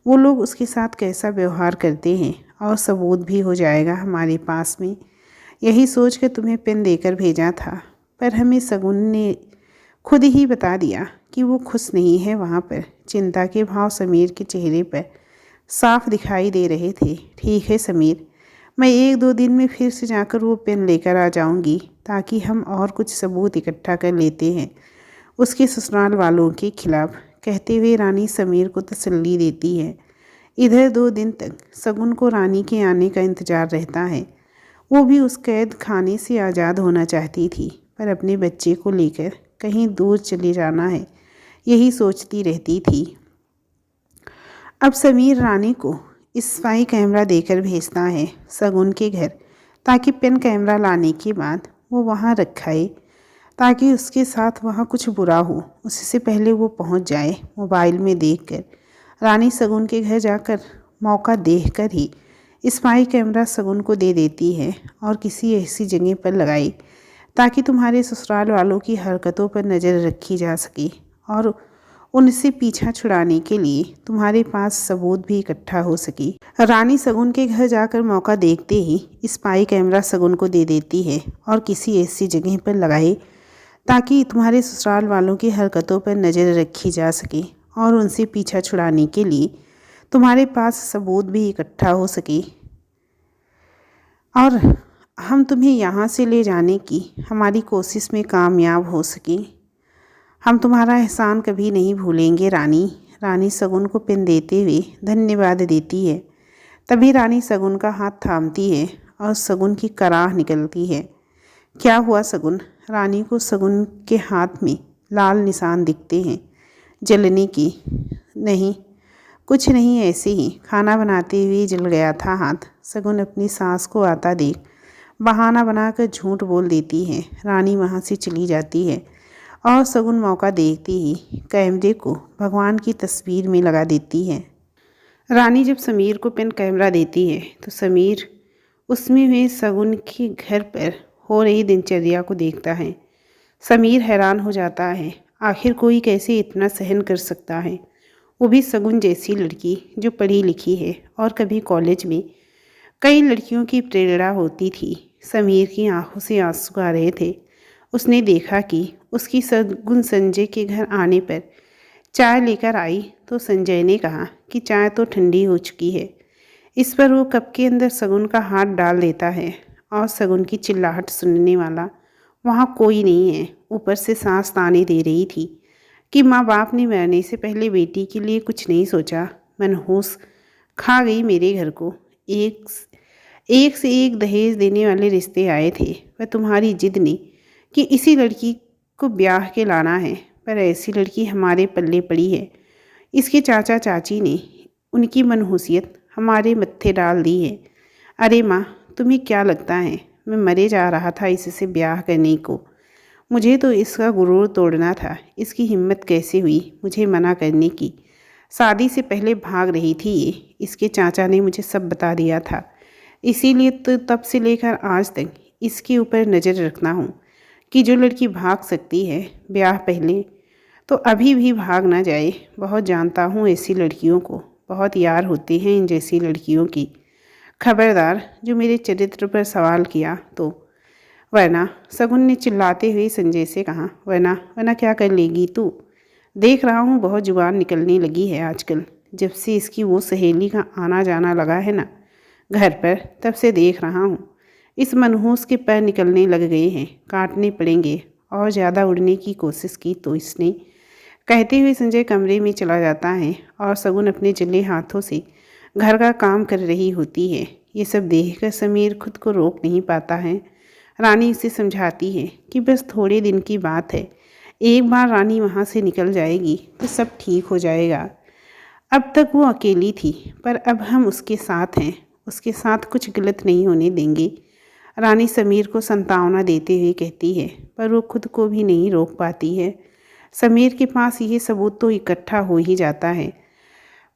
वो लोग उसके साथ कैसा व्यवहार करते हैं, और सबूत भी हो जाएगा हमारे पास में। यही सोच कर तुम्हें पेन देकर भेजा था, पर हमें शगुन ने खुद ही बता दिया कि वो खुश नहीं है वहाँ पर। चिंता के भाव समीर के चेहरे पर साफ दिखाई दे रहे थे। ठीक है समीर, मैं 1-2 दिन में फिर से जाकर वो पेन लेकर आ जाऊंगी, ताकि हम और कुछ सबूत इकट्ठा कर लेते हैं उसके ससुराल वालों के खिलाफ। कहते हुए रानी समीर को तसल्ली देती है। इधर 2 दिन तक शगुन को रानी के आने का इंतज़ार रहता है। वो भी उस कैद खाने से आज़ाद होना चाहती थी, पर अपने बच्चे को लेकर कहीं दूर चले जाना है, यही सोचती रहती थी। अब समीर रानी को स्पाई कैमरा देकर भेजता है शगुन के घर, ताकि पेन कैमरा लाने के बाद वो वहाँ रखाए, ताकि उसके साथ वहाँ कुछ बुरा हो उससे पहले वो पहुँच जाए। मोबाइल में देखकर रानी शगुन के घर जाकर मौका देखकर ही स्पाई कैमरा शगुन को दे देती है, और किसी ऐसी जगह पर लगाई ताकि तुम्हारे ससुराल वालों की हरकतों पर नज़र रखी जा सके, और उनसे पीछा छुड़ाने के लिए तुम्हारे पास सबूत भी इकट्ठा हो सके। रानी शगुन के घर जाकर मौका देखते ही स्पाई कैमरा शगुन को दे देती है, और किसी ऐसी जगह पर लगाए ताकि तुम्हारे ससुराल वालों की हरकतों पर नज़र रखी जा सके, और उनसे पीछा छुड़ाने के लिए तुम्हारे पास सबूत भी इकट्ठा हो सके, और हम तुम्हें यहाँ से ले जाने की हमारी कोशिश में कामयाब हो सके। हम तुम्हारा एहसान कभी नहीं भूलेंगे रानी। रानी शगुन को पेन देते हुए धन्यवाद देती है। तभी रानी शगुन का हाथ थामती है, और शगुन की कराह निकलती है। क्या हुआ शगुन? रानी को शगुन के हाथ में लाल निशान दिखते हैं जलने की। नहीं, कुछ नहीं, ऐसे ही खाना बनाते हुए जल गया था हाथ। शगुन अपनी सास को आता देख बहाना बनाकर झूठ बोल देती है। रानी वहाँ से चली जाती है, और शगुन मौका देखते ही कैमरे को भगवान की तस्वीर में लगा देती है। रानी जब समीर को पेन कैमरा देती है तो समीर उसमें हुए शगुन के घर पर हो रही दिनचर्या को देखता है। समीर हैरान हो जाता है, आखिर कोई कैसे इतना सहन कर सकता है, वो भी शगुन जैसी लड़की जो पढ़ी लिखी है, और कभी कॉलेज में कई लड़कियों की प्रेरणा होती थी। समीर की आंखों से आंसू आ रहे थे। उसने देखा कि उसकी शगुन संजय के घर आने पर चाय लेकर आई तो संजय ने कहा कि चाय तो ठंडी हो चुकी है। इस पर वो कप के अंदर शगुन का हाथ डाल देता है, और शगुन की चिल्लाहट सुनने वाला वहाँ कोई नहीं है। ऊपर से सांस ताने दे रही थी कि माँ बाप ने मरने से पहले बेटी के लिए कुछ नहीं सोचा। मनहूस खा गई मेरे घर को। एक से एक दहेज देने वाले रिश्ते आए थे, पर तुम्हारी जिद ने कि इसी लड़की को ब्याह के लाना है, पर ऐसी लड़की हमारे पल्ले पड़ी है इसके चाचा चाची ने उनकी मनहूसियत हमारे मत्थे डाल दी है। अरे माँ, तुम्हें क्या लगता है मैं मरे जा रहा था इससे ब्याह करने को? मुझे तो इसका गुरूर तोड़ना था। इसकी हिम्मत कैसे हुई मुझे मना करने की? शादी से पहले भाग रही थी ये। इसके चाचा ने मुझे सब बता दिया था। इसीलिए तो तब से लेकर आज तक इसके ऊपर नज़र रखना हूँ कि जो लड़की भाग सकती है ब्याह पहले, तो अभी भी भाग ना जाए। बहुत जानता हूँ ऐसी लड़कियों को, बहुत यार होते हैं इन जैसी लड़कियों की। खबरदार जो मेरे चरित्र पर सवाल किया तो। वरना, शगुन ने चिल्लाते हुए संजय से कहा। वरना वरना क्या कर लेगी तू? देख रहा हूँ बहुत जुबान निकलने लगी है आजकल। जब से इसकी वो सहेली का आना जाना लगा है ना घर पर, तब से देख रहा हूँ इस मनहूस के पैर निकलने लग गए हैं। काटने पड़ेंगे। और ज़्यादा उड़ने की कोशिश की तो इसने। कहते हुए संजय कमरे में चला जाता है और शगुन अपने जले हाथों से घर का काम कर रही होती है। ये सब देखकर समीर खुद को रोक नहीं पाता है। रानी उसे समझाती है कि बस थोड़े दिन की बात है। एक बार रानी वहाँ से निकल जाएगी तो सब ठीक हो जाएगा। अब तक वो अकेली थी, पर अब हम उसके साथ हैं। उसके साथ कुछ गलत नहीं होने देंगे। रानी समीर को संतावना देते हुए कहती है, पर वो खुद को भी नहीं रोक पाती है। समीर के पास ये सबूत तो इकट्ठा हो ही जाता है,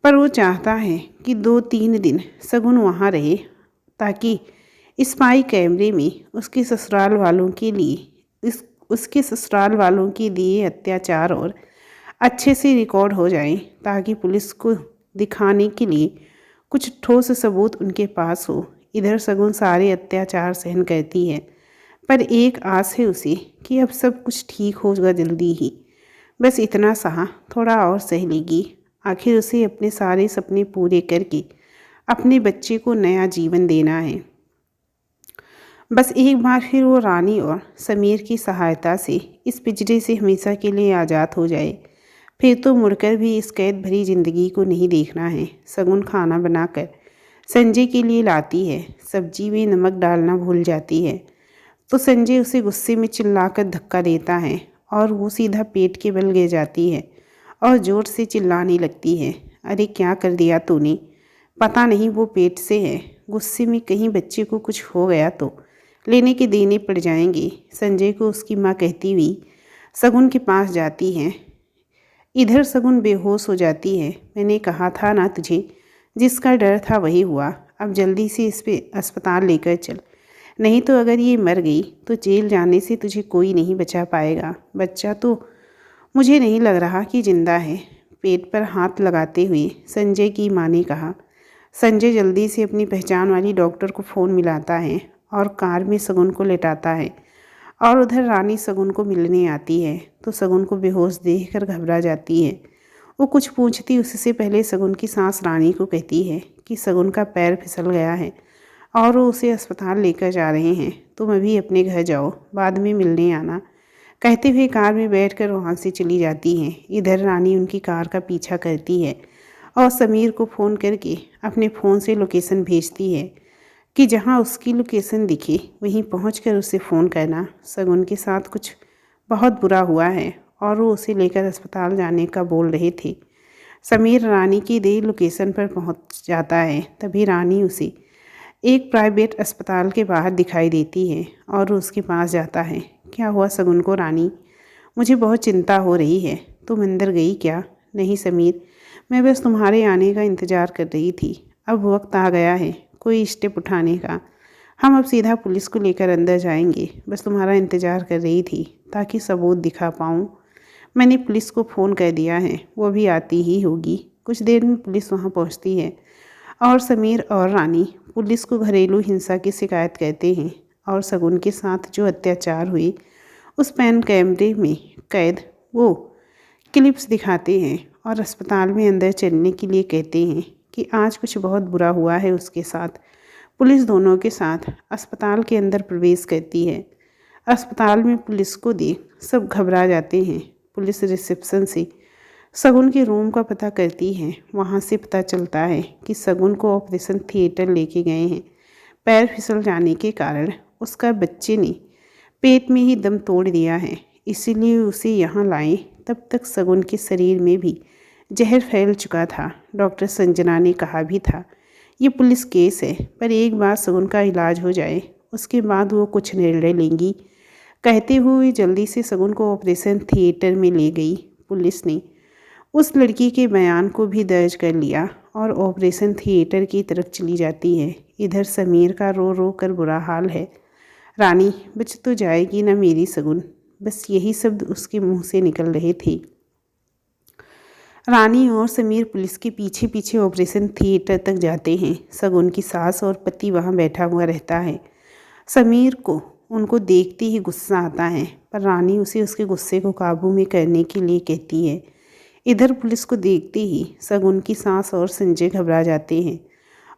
पर वो चाहता है कि 2-3 दिन शगुन वहाँ रहे, ताकि स्पाई कैमरे में उसके ससुराल वालों के लिए उसके ससुराल वालों के दिए अत्याचार और अच्छे से रिकॉर्ड हो जाए, ताकि पुलिस को दिखाने के लिए कुछ ठोस सबूत उनके पास हो। इधर शगुन सारे अत्याचार सहन करती है, पर एक आस है उसे कि अब सब कुछ ठीक होगा जल्दी ही। बस इतना सहा, थोड़ा और सह लेगी। आखिर उसे अपने सारे सपने पूरे करके अपने बच्चे को नया जीवन देना है। बस एक बार फिर वो रानी और समीर की सहायता से इस पिंजरे से हमेशा के लिए आज़ाद हो जाए। फिर तो मुड़कर भी इस कैद भरी ज़िंदगी को नहीं देखना है। शगुन खाना बनाकर संजय के लिए लाती है। सब्जी में नमक डालना भूल जाती है तो संजय उसे गुस्से में चिल्लाकर धक्का देता है और वो सीधा पेट के बल गिर जाती है और ज़ोर से चिल्लाने लगती है। अरे क्या कर दिया तूने? पता नहीं वो पेट से है। गुस्से में कहीं बच्चे को कुछ हो गया तो लेने के देने पड़ जाएंगे। संजय को उसकी माँ कहती हुई शगुन के पास जाती है। इधर शगुन बेहोश हो जाती है। मैंने कहा था ना तुझे, जिसका डर था वही हुआ। अब जल्दी से इस पे अस्पताल लेकर चल, नहीं तो अगर ये मर गई तो जेल जाने से तुझे कोई नहीं बचा पाएगा। बच्चा तो मुझे नहीं लग रहा कि जिंदा है। पेट पर हाथ लगाते हुए संजय की माँ ने कहा। संजय जल्दी से अपनी पहचान वाली डॉक्टर को फ़ोन मिलाता है और कार में शगुन को लेटाता है। और उधर रानी शगुन को मिलने आती है तो शगुन को बेहोश देखकर घबरा जाती है। वो कुछ पूछती उससे पहले शगुन की सास रानी को कहती है कि शगुन का पैर फिसल गया है और वो उसे अस्पताल लेकर जा रहे हैं। तुम अभी अपने घर जाओ, बाद में मिलने आना। कहते हुए कार में बैठकर वहाँ से चली जाती हैं। इधर रानी उनकी कार का पीछा करती है और समीर को फ़ोन करके अपने फ़ोन से लोकेशन भेजती है कि जहाँ उसकी लोकेशन दिखे वहीं पहुंचकर उसे फ़ोन करना। शगुन के साथ कुछ बहुत बुरा हुआ है और वो उसे लेकर अस्पताल जाने का बोल रहे थे। समीर रानी की दी लोकेशन पर पहुंच जाता है। तभी रानी उसे एक प्राइवेट अस्पताल के बाहर दिखाई देती है और उसके पास जाता है। क्या हुआ शगुन को रानी? मुझे बहुत चिंता हो रही है। तुम अंदर गई क्या? नहीं समीर, मैं बस तुम्हारे आने का इंतज़ार कर रही थी। अब वक्त आ गया है कोई स्टेप उठाने का। हम अब सीधा पुलिस को लेकर अंदर जाएंगे। बस तुम्हारा इंतज़ार कर रही थी ताकि सबूत दिखा पाऊँ। मैंने पुलिस को फ़ोन कर दिया है, वो भी आती ही होगी। कुछ देर में पुलिस वहाँ पहुँचती है और समीर और रानी पुलिस को घरेलू हिंसा की शिकायत करते हैं और शगुन के साथ जो अत्याचार हुए उस पैन कैमरे में कैद वो क्लिप्स दिखाते हैं और अस्पताल में अंदर चलने के लिए कहते हैं कि आज कुछ बहुत बुरा हुआ है उसके साथ। पुलिस दोनों के साथ अस्पताल के अंदर प्रवेश करती है। अस्पताल में पुलिस को देख सब घबरा जाते हैं। पुलिस रिसेप्शन से शगुन के रूम का पता करती है। वहाँ से पता चलता है कि शगुन को ऑपरेशन थिएटर लेके गए हैं। पैर फिसल जाने के कारण उसका बच्चे ने पेट में ही दम तोड़ दिया है, इसीलिए उसे यहाँ लाए। तब तक शगुन के शरीर में भी जहर फैल चुका था। डॉक्टर संजना ने कहा भी था, ये पुलिस केस है, पर एक बार सगुन का इलाज हो जाए, उसके बाद वो कुछ निर्णय लेंगी। कहते हुए जल्दी से सगुन को ऑपरेशन थिएटर में ले गई। पुलिस ने उस लड़की के बयान को भी दर्ज कर लिया और ऑपरेशन थिएटर की तरफ चली जाती है। इधर समीर का रो रो कर बुरा हाल है। रानी, बच तो जाएगी ना मेरी सगुन, बस यही शब्द उसके मुंह से निकल रहे थे। रानी और समीर पुलिस के पीछे पीछे ऑपरेशन थिएटर तक जाते हैं। सगुन की सास और पति वहां बैठा हुआ रहता है। समीर को उनको देखते ही गुस्सा आता है, पर रानी उसे उसके गुस्से को काबू में करने के लिए कहती है। इधर पुलिस को देखते ही सगुन की सास और संजय घबरा जाते हैं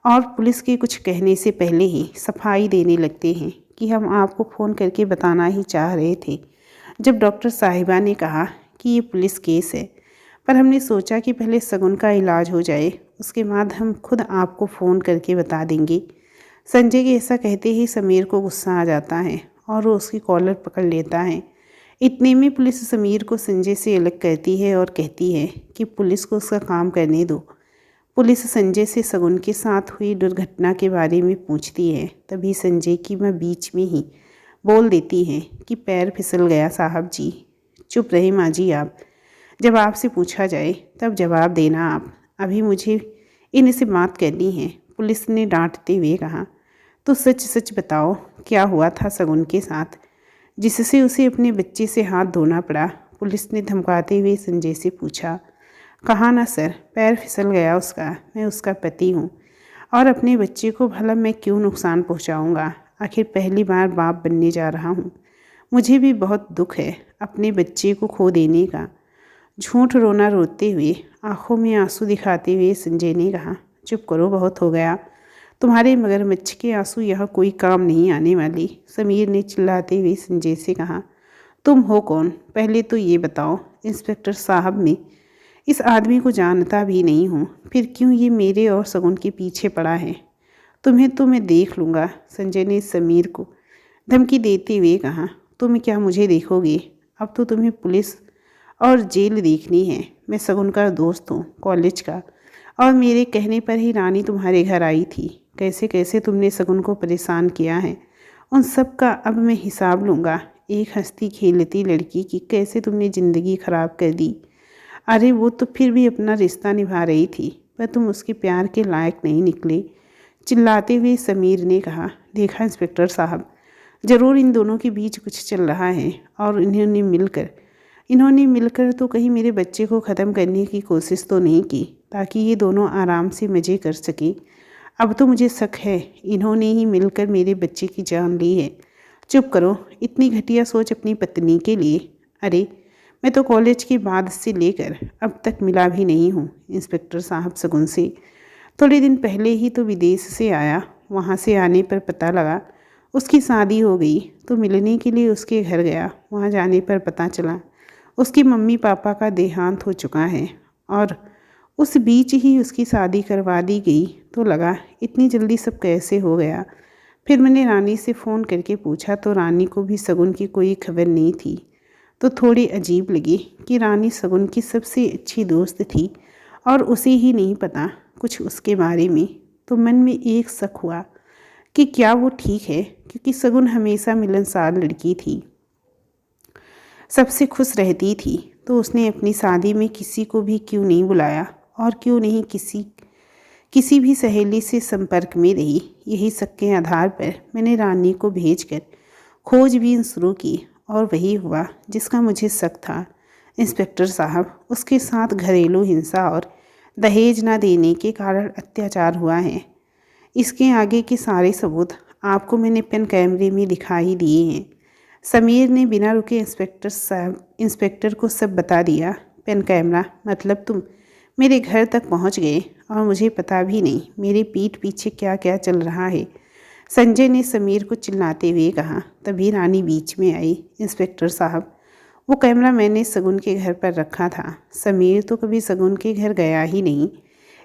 और पुलिस के कुछ कहने से पहले ही सफाई देने लगते हैं कि हम आपको फ़ोन करके बताना ही चाह रहे थे, जब डॉक्टर साहिबा ने कहा कि ये पुलिस केस है, पर हमने सोचा कि पहले सगुन का इलाज हो जाए, उसके बाद हम खुद आपको फ़ोन करके बता देंगे। संजय के ऐसा कहते ही समीर को गुस्सा आ जाता है और वो उसकी कॉलर पकड़ लेता है। इतने में पुलिस समीर को संजय से अलग करती है और कहती है कि पुलिस को उसका काम करने दो। पुलिस संजय से सगुन के साथ हुई दुर्घटना के बारे में पूछती है। तभी संजय की मां बीच में ही बोल देती है कि पैर फिसल गया साहब जी। चुप रहे माँ जी आप, जब आपसे पूछा जाए तब जवाब देना आप, अभी मुझे इनसे बात करनी है, पुलिस ने डांटते हुए कहा। तो सच सच बताओ, क्या हुआ था सगुन के साथ जिससे उसे अपने बच्चे से हाथ धोना पड़ा? पुलिस ने धमकाते हुए संजय से पूछा। कहा ना सर, पैर फिसल गया उसका, मैं उसका पति हूँ और अपने बच्चे को भला मैं क्यों नुकसान पहुँचाऊँगा? आखिर पहली बार बाप बनने जा रहा हूँ, मुझे भी बहुत दुख है अपने बच्चे को खो देने का। झूठ रोना रोते हुए, आंखों में आंसू दिखाते हुए संजय ने कहा। चुप करो, बहुत हो गया, तुम्हारे मगरमच्छ के आंसू यहाँ कोई काम नहीं आने वाली। समीर ने चिल्लाते हुए संजय से कहा। तुम हो कौन, पहले तो ये बताओ। इंस्पेक्टर साहब, मैं इस आदमी को जानता भी नहीं हूँ, फिर क्यों ये मेरे और सगुन के पीछे पड़ा है? तुम्हें तो मैं देख लूँगा, संजय ने समीर को धमकी देते हुए कहा। तुम क्या मुझे देखोगे? अब तो तुम्हें पुलिस और जेल देखनी है। मैं सगुन का दोस्त हूँ, कॉलेज का, और मेरे कहने पर ही रानी तुम्हारे घर आई थी। कैसे कैसे तुमने सगुन को परेशान किया है, उन सब का अब मैं हिसाब लूँगा। एक हंसती खेलती लड़की की कैसे तुमने ज़िंदगी ख़राब कर दी। अरे वो तो फिर भी अपना रिश्ता निभा रही थी, पर तुम उसके प्यार के लायक नहीं निकले, चिल्लाते हुए समीर ने कहा। देखा इंस्पेक्टर साहब, ज़रूर इन दोनों के बीच कुछ चल रहा है और इन्होंने मिलकर तो कहीं मेरे बच्चे को ख़त्म करने की कोशिश तो नहीं की, ताकि ये दोनों आराम से मज़े कर सके। अब तो मुझे शक है इन्होंने ही मिलकर मेरे बच्चे की जान ली है। चुप करो, इतनी घटिया सोच अपनी पत्नी के लिए। अरे मैं तो कॉलेज के बाद से लेकर अब तक मिला भी नहीं हूँ इंस्पेक्टर साहब सगुन से। थोड़े दिन पहले ही तो विदेश से आया, वहाँ से आने पर पता लगा उसकी शादी हो गई, तो मिलने के लिए उसके घर गया। वहाँ जाने पर पता चला उसकी मम्मी पापा का देहांत हो चुका है और उस बीच ही उसकी शादी करवा दी गई। तो लगा इतनी जल्दी सब कैसे हो गया। फिर मैंने रानी से फ़ोन करके पूछा तो रानी को भी सगुन की कोई खबर नहीं थी। तो थोड़ी अजीब लगी कि रानी सगुन की सबसे अच्छी दोस्त थी और उसे ही नहीं पता कुछ उसके बारे में। तो मन में एक शक हुआ कि क्या वो ठीक है, क्योंकि सगुन हमेशा मिलनसार लड़की थी, सबसे खुश रहती थी, तो उसने अपनी शादी में किसी को भी क्यों नहीं बुलाया और क्यों नहीं किसी भी सहेली से संपर्क में रही। यही शक के आधार पर मैंने रानी को भेजकर खोजबीन शुरू की और वही हुआ जिसका मुझे शक था। इंस्पेक्टर साहब, उसके साथ घरेलू हिंसा और दहेज न देने के कारण अत्याचार हुआ है। इसके आगे के सारे सबूत आपको मैंने पेन कैमरे में दिखा ही दिए हैं। समीर ने बिना रुके इंस्पेक्टर को सब बता दिया। पेन कैमरा मतलब तुम मेरे घर तक पहुंच गए और मुझे पता भी नहीं मेरे पीठ पीछे क्या क्या चल रहा है, संजय ने समीर को चिल्लाते हुए कहा। तभी रानी बीच में आई। इंस्पेक्टर साहब, वो कैमरा मैंने सगुन के घर पर रखा था। समीर तो कभी सगुन के घर गया ही नहीं।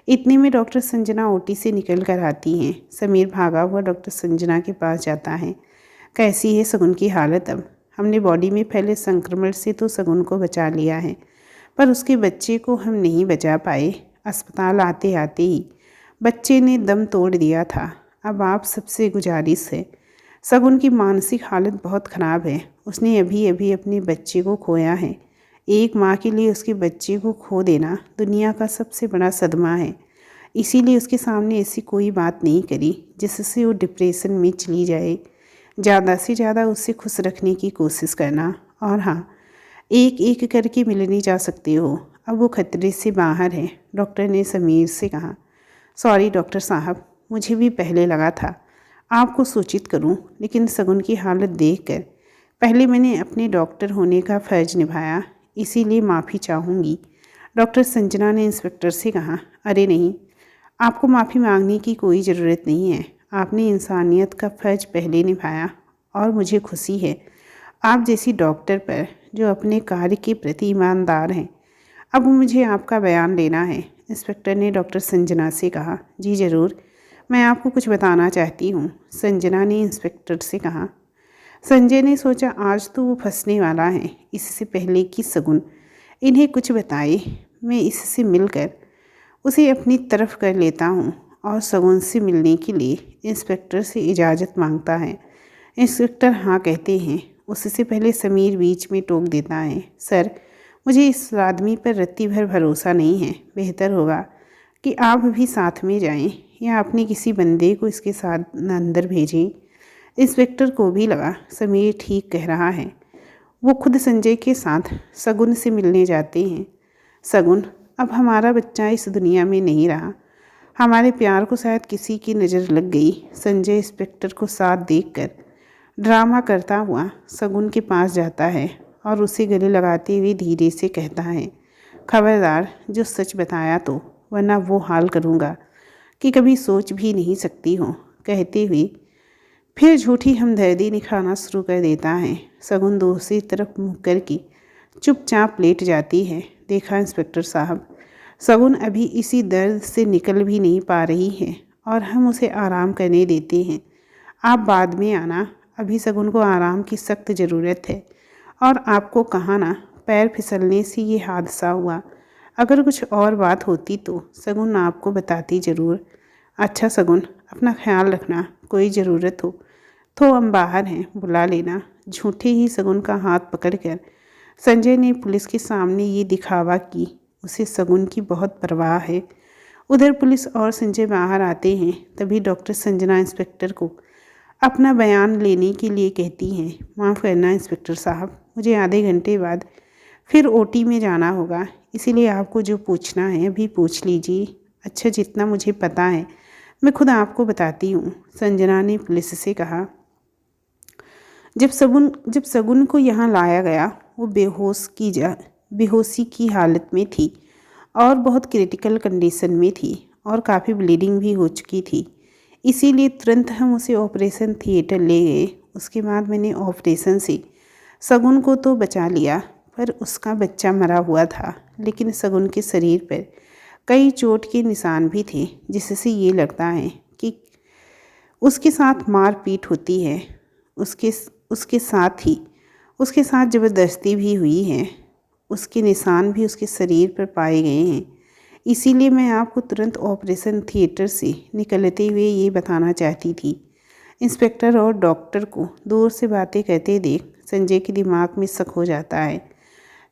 इतने में डॉक्टर संजना ओटी से निकल कर आती हैं। समीर भागा हुआ डॉक्टर संजना के पास जाता है। कैसी है सगुन की हालत अब? हमने बॉडी में फैले संक्रमण से तो सगुन को बचा लिया है, पर उसके बच्चे को हम नहीं बचा पाए। अस्पताल आते आते ही बच्चे ने दम तोड़ दिया था। अब आप सबसे गुजारिश है, शगुन की मानसिक हालत बहुत ख़राब है। उसने अभी अभी अपने बच्चे को खोया है। एक माँ के लिए उसके बच्चे को खो देना दुनिया का सबसे बड़ा सदमा है। इसीलिए उसके सामने ऐसी कोई बात नहीं करी जिससे वो डिप्रेशन में चली जाए। ज़्यादा से ज़्यादा उससे खुश रखने की कोशिश करना। और हाँ, एक एक करके मिलने जा सकते हो, अब वो खतरे से बाहर है, डॉक्टर ने समीर से कहा। सॉरी डॉक्टर साहब, मुझे भी पहले लगा था आपको सूचित करूं, लेकिन शगुन की हालत देखकर पहले मैंने अपने डॉक्टर होने का फ़र्ज निभाया, इसीलिए माफ़ी चाहूँगी। डॉक्टर संजना ने इंस्पेक्टर से कहा। अरे नहीं, आपको माफ़ी मांगने की कोई ज़रूरत नहीं है। आपने इंसानियत का फ़र्ज पहले निभाया और मुझे खुशी है आप जैसी डॉक्टर पर जो अपने कार्य के प्रति ईमानदार हैं। अब मुझे आपका बयान लेना है, इंस्पेक्टर ने डॉक्टर संजना से कहा। जी ज़रूर, मैं आपको कुछ बताना चाहती हूँ, संजना ने इंस्पेक्टर से कहा। संजय ने सोचा आज तो वो फंसने वाला है। इससे पहले कि शगुन इन्हें कुछ बताए, मैं इससे मिलकर उसे अपनी तरफ कर लेता हूँ और शगुन से मिलने के लिए इंस्पेक्टर से इजाज़त मांगता है। इंस्पेक्टर हाँ कहते हैं। उससे पहले समीर बीच में टोक देता है। सर, मुझे इस आदमी पर रत्ती भर भरोसा नहीं है। बेहतर होगा कि आप भी साथ में जाएं या अपने किसी बंदे को इसके साथ अंदर भेजें। इंस्पेक्टर को भी लगा समीर ठीक कह रहा है। वो खुद संजय के साथ शगुन से मिलने जाते हैं। शगुन, अब हमारा बच्चा इस दुनिया में नहीं रहा। हमारे प्यार को शायद किसी की नज़र लग गई। संजय इंस्पेक्टर को साथ देखकर ड्रामा करता हुआ शगुन के पास जाता है और उसे गले लगाते हुए धीरे से कहता है, खबरदार जो सच बताया तो, वरना वो हाल करूँगा कि कभी सोच भी नहीं सकती हो। कहते हुए फिर झूठी हमदर्दी निखारना शुरू कर देता है। शगुन दूसरी तरफ मुँह करके चुपचाप लेट जाती है। देखा इंस्पेक्टर साहब, शगुन अभी इसी दर्द से निकल भी नहीं पा रही है और हम उसे आराम करने देते हैं। आप बाद में आना, अभी शगुन को आराम की सख्त ज़रूरत है। और आपको कहा ना, पैर फिसलने से ये हादसा हुआ। अगर कुछ और बात होती तो शगुन आपको बताती ज़रूर। अच्छा शगुन, अपना ख्याल रखना, कोई ज़रूरत हो तो हम बाहर हैं, बुला लेना। झूठे ही शगुन का हाथ पकड़कर संजय ने पुलिस के सामने ये दिखावा कि उसे शगुन की बहुत परवाह है। उधर पुलिस और संजय बाहर आते हैं। तभी डॉक्टर संजना इंस्पेक्टर को अपना बयान लेने के लिए कहती हैं। माफ़ करना इंस्पेक्टर साहब, मुझे आधे घंटे बाद फिर ओटी में जाना होगा, इसीलिए आपको जो पूछना है अभी पूछ लीजिए। अच्छा, जितना मुझे पता है मैं खुद आपको बताती हूँ, संजना ने पुलिस से कहा। जब शगुन को यहाँ लाया गया, वो बेहोशी की हालत में थी और बहुत क्रिटिकल कंडीशन में थी और काफ़ी ब्लीडिंग भी हो चुकी थी। इसीलिए तुरंत हम उसे ऑपरेशन थिएटर ले गए। उसके बाद मैंने ऑपरेशन से शगुन को तो बचा लिया, पर उसका बच्चा मरा हुआ था। लेकिन शगुन के शरीर पर कई चोट के निशान भी थे, जिससे ये लगता है कि उसके साथ मारपीट होती है। उसके साथ ज़बरदस्ती भी हुई है। उसके निशान भी उसके शरीर पर पाए गए हैं। इसीलिए मैं आपको तुरंत ऑपरेशन थिएटर से निकलते हुए ये बताना चाहती थी। इंस्पेक्टर और डॉक्टर को दूर से बातें करते देख संजय के दिमाग में शक हो जाता है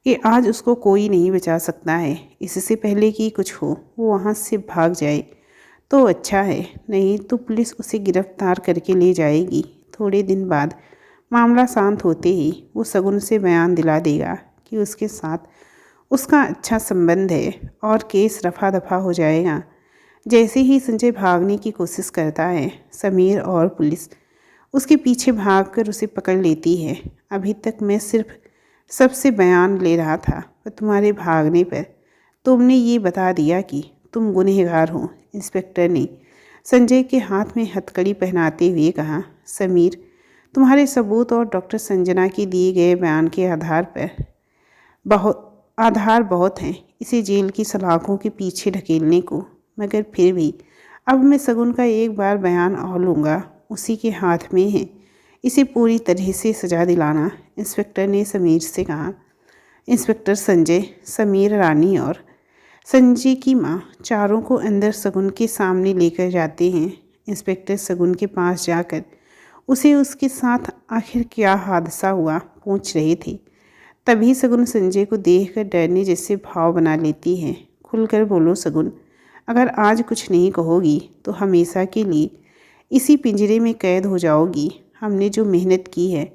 कि आज उसको कोई नहीं बचा सकता है। इससे पहले कि कुछ हो वो वहाँ से भाग जाए तो अच्छा है, नहीं तो पुलिस उसे गिरफ्तार करके ले जाएगी। थोड़े दिन बाद मामला शांत होते ही वो शगुन से बयान दिला देगा कि उसके साथ उसका अच्छा संबंध है और केस रफा दफा हो जाएगा। जैसे ही संजय भागने की कोशिश करता है, समीर और पुलिस उसके पीछे भागकर उसे पकड़ लेती है। अभी तक मैं सिर्फ सबसे बयान ले रहा था, पर तुम्हारे भागने पर तुमने ये बता दिया कि तुम गुनहगार हो, इंस्पेक्टर ने संजय के हाथ में हथकड़ी पहनाते हुए कहा। समीर, तुम्हारे सबूत और डॉक्टर संजना के दिए गए बयान के आधार बहुत हैं इसे जेल की सलाखों के पीछे ढकेलने को, मगर फिर भी अब मैं शगुन का एक बार बयान और लूँगा, उसी के हाथ में है इसे पूरी तरह से सजा दिलाना, इंस्पेक्टर ने समीर से कहा। इंस्पेक्टर संजय, समीर, रानी और संजय की माँ चारों को अंदर शगुन के सामने लेकर जाते हैं। इंस्पेक्टर शगुन के पास जाकर उसे उसके साथ आखिर क्या हादसा हुआ पूछ रहे थे। तभी शगुन संजय को देखकर डरने जैसे भाव बना लेती है। खुलकर बोलो शगुन, अगर आज कुछ नहीं कहोगी तो हमेशा के लिए इसी पिंजरे में कैद हो जाओगी। हमने जो मेहनत की है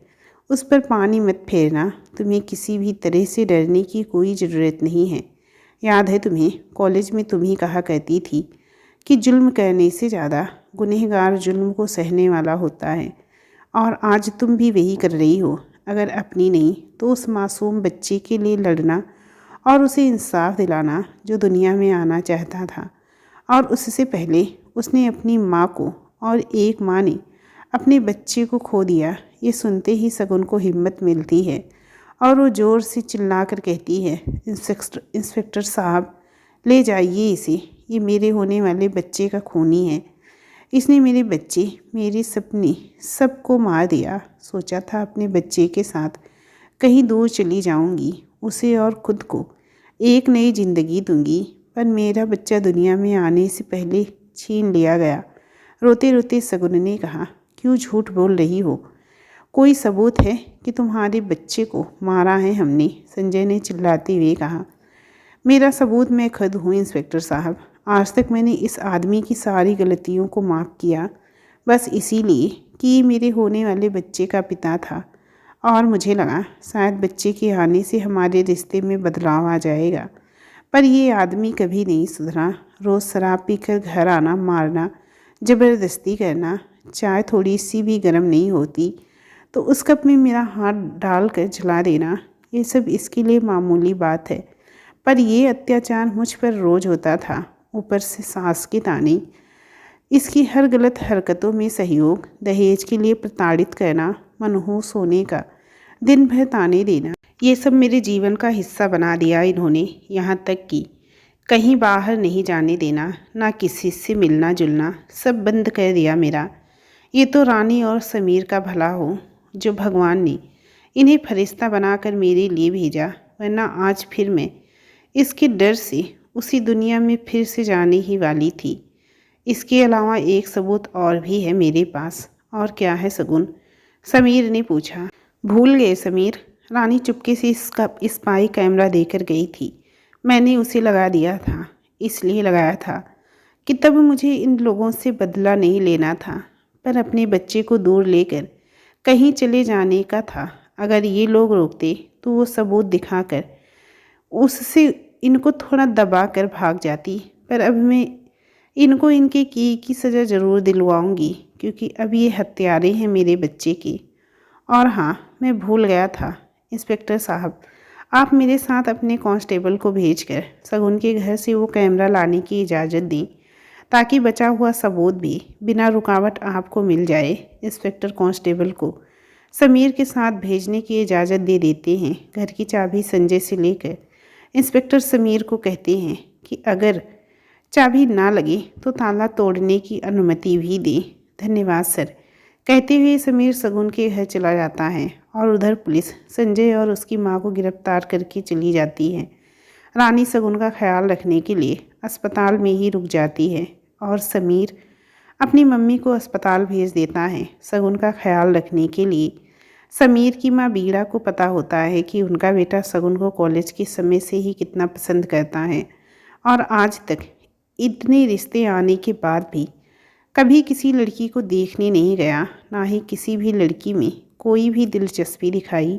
उस पर पानी मत फेरना। तुम्हें किसी भी तरह से डरने की कोई ज़रूरत नहीं है। याद है तुम्हें, कॉलेज में तुम ही कहा करती थी कि जुल्म करने से ज़्यादा गुनहगार जुल्म को सहने वाला होता है, और आज तुम भी वही कर रही हो। अगर अपनी नहीं तो उस मासूम बच्चे के लिए लड़ना और उसे इंसाफ दिलाना जो दुनिया में आना चाहता था, और उससे पहले उसने अपनी माँ को और एक माँ ने अपने बच्चे को खो दिया। ये सुनते ही शगुन को हिम्मत मिलती है और वो ज़ोर से चिल्लाकर कहती है, इंस्पेक्टर साहब, ले जाइए इसे। ये मेरे होने वाले बच्चे का खूनी है। इसने मेरे बच्चे, मेरे सपने सबको मार दिया। सोचा था अपने बच्चे के साथ कहीं दूर चली जाऊंगी, उसे और खुद को एक नई ज़िंदगी दूंगी, पर मेरा बच्चा दुनिया में आने से पहले छीन लिया गया। रोते रोते शगुन ने कहा, क्यों झूठ बोल रही हो? कोई सबूत है कि तुम्हारे बच्चे को मारा है हमने? संजय ने चिल्लाते हुए कहा। मेरा सबूत मैं खुद हूँ इंस्पेक्टर साहब। आज तक मैंने इस आदमी की सारी गलतियों को माफ़ किया, बस इसीलिए कि ये मेरे होने वाले बच्चे का पिता था, और मुझे लगा शायद बच्चे के आने से हमारे रिश्ते में बदलाव आ जाएगा। पर ये आदमी कभी नहीं सुधरा। रोज़ शराब पीकर घर आना, मारना, ज़बरदस्ती करना, चाय थोड़ी सी भी गर्म नहीं होती तो उस कप में मेरा हाथ डालकर जला देना, ये सब इसके लिए मामूली बात है। पर ये अत्याचार मुझ पर रोज़ होता था। ऊपर से सास के ताने, इसकी हर गलत हरकतों में सहयोग, दहेज के लिए प्रताड़ित करना, मनहूस होने का, दिन भर ताने देना, ये सब मेरे जीवन का हिस्सा बना दिया इन्होंने। यहाँ तक कि कहीं बाहर नहीं जाने देना, ना किसी से मिलना जुलना, सब बंद कर दिया मेरा। ये तो रानी और समीर का भला हो जो भगवान ने इन्हें फरिश्ता बनाकर मेरे लिए भेजा, वरना आज फिर मैं इसके डर से उसी दुनिया में फिर से जाने ही वाली थी। इसके अलावा एक सबूत और भी है मेरे पास। और क्या है शगुन? समीर ने पूछा। भूल गए समीर? रानी चुपके से इसका स्पाई कैमरा देकर गई थी। मैंने उसे लगा दिया था, इसलिए लगाया था कि तब मुझे इन लोगों से बदला नहीं लेना था, पर अपने बच्चे को दूर लेकर कहीं चले जाने का था। अगर ये लोग रोकते तो वो सबूत दिखाकर उससे इनको थोड़ा दबा कर भाग जाती, पर अब मैं इनको इनके की सज़ा ज़रूर दिलवाऊंगी, क्योंकि अब ये हत्यारे हैं मेरे बच्चे के। और हाँ, मैं भूल गया था इंस्पेक्टर साहब, आप मेरे साथ अपने कांस्टेबल को भेजकर शगुन के घर से वो कैमरा लाने की इजाज़त दें, ताकि बचा हुआ सबूत भी बिना रुकावट आपको मिल जाए। इंस्पेक्टर कांस्टेबल को समीर के साथ भेजने की इजाज़त दे देते हैं। घर की चाबी संजय से लेकर इंस्पेक्टर समीर को कहते हैं कि अगर चाबी ना लगे तो ताला तोड़ने की अनुमति भी दें। धन्यवाद सर, कहते हुए समीर शगुन के घर चला जाता है, और उधर पुलिस संजय और उसकी मां को गिरफ्तार करके चली जाती है। रानी शगुन का ख्याल रखने के लिए अस्पताल में ही रुक जाती है, और समीर अपनी मम्मी को अस्पताल भेज देता है शगुन का ख्याल रखने के लिए। समीर की माँ बीड़ा को पता होता है कि उनका बेटा शगुन को कॉलेज के समय से ही कितना पसंद करता है, और आज तक इतने रिश्ते आने के बाद भी कभी किसी लड़की को देखने नहीं गया, ना ही किसी भी लड़की में कोई भी दिलचस्पी दिखाई।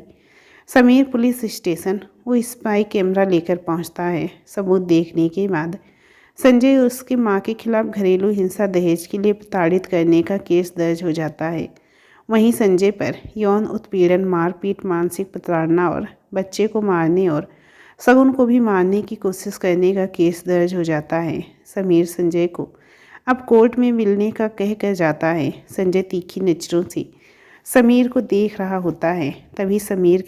समीर पुलिस स्टेशन वो स्पाई कैमरा लेकर पहुंचता है। सबूत देखने के बाद संजय और उसकी मां के खिलाफ घरेलू हिंसा, दहेज के लिए प्रताड़ित करने का केस दर्ज हो जाता है। वहीं संजय पर यौन उत्पीड़न, मारपीट, मानसिक प्रताड़ना और बच्चे को मारने और शगुन को भी मारने की कोशिश करने का केस दर्ज हो जाता है। समीर संजय को अब कोर्ट में मिलने का कह कर जाता है। संजय तीखी नज़रों से समीर को देख रहा होता है। तभी समीर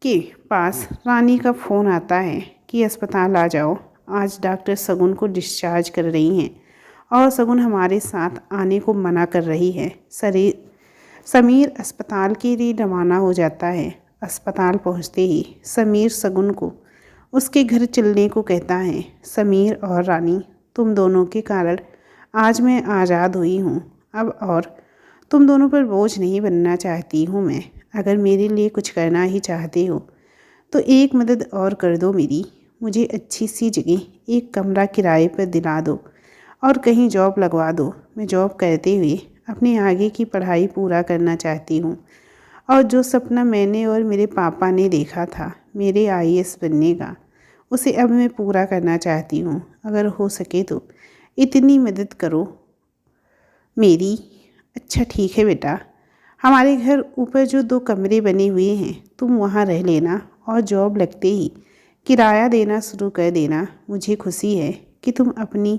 के पास रानी का फ़ोन आता है कि अस्पताल आ जाओ, आज डॉक्टर शगुन को डिस्चार्ज कर रही हैं और शगुन हमारे साथ आने को मना कर रही है। समीर अस्पताल के लिए रवाना हो जाता है। अस्पताल पहुंचते ही समीर शगुन को उसके घर चलने को कहता है। समीर और रानी, तुम दोनों के कारण आज मैं आज़ाद हुई हूँ अब, और तुम दोनों पर बोझ नहीं बनना चाहती हूँ मैं। अगर मेरे लिए कुछ करना ही चाहते हो तो एक मदद और कर दो मेरी। मुझे अच्छी सी जगह एक कमरा किराए पर दिला दो और कहीं जॉब लगवा दो। मैं जॉब करते हुए अपने आगे की पढ़ाई पूरा करना चाहती हूँ, और जो सपना मैंने और मेरे पापा ने देखा था मेरे आईएएस बनने का, उसे अब मैं पूरा करना चाहती हूँ। अगर हो सके तो इतनी मदद करो मेरी। अच्छा ठीक है बेटा, हमारे घर ऊपर जो 2 कमरे बने हुए हैं तुम वहाँ रह लेना, और जॉब लगते ही किराया देना शुरू कर देना। मुझे खुशी है कि तुम अपनी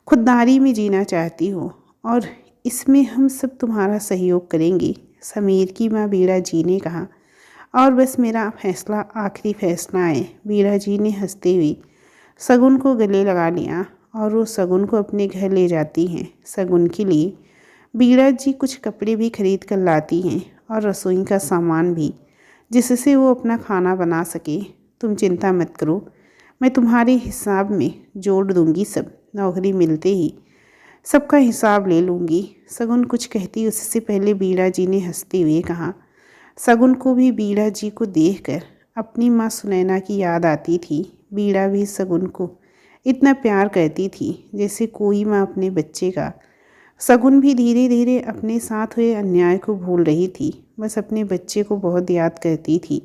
खुददारी में जीना चाहती हो, और इसमें हम सब तुम्हारा सहयोग करेंगे। समीर की माँ बीड़ा जी ने कहा। और बस मेरा फैसला आखिरी फैसला है। बीड़ा जी ने हंसते हुए शगुन को गले लगा लिया और वो शगुन को अपने घर ले जाती हैं। शगुन के लिए बीड़ा जी कुछ कपड़े भी खरीद कर लाती हैं और रसोई का सामान भी, जिससे वो अपना खाना बना सके। तुम चिंता मत करो, मैं तुम्हारे हिसाब में जोड़ दूंगी सब। नौकरी मिलते ही सबका हिसाब ले लूँगी। शगुन कुछ कहती उससे पहले बीड़ा जी ने हंसते हुए कहा। शगुन को भी बीड़ा जी को देखकर अपनी माँ सुनैना की याद आती थी। बीड़ा भी शगुन को इतना प्यार करती थी जैसे कोई माँ अपने बच्चे का। शगुन भी धीरे धीरे अपने साथ हुए अन्याय को भूल रही थी, बस अपने बच्चे को बहुत याद करती थी।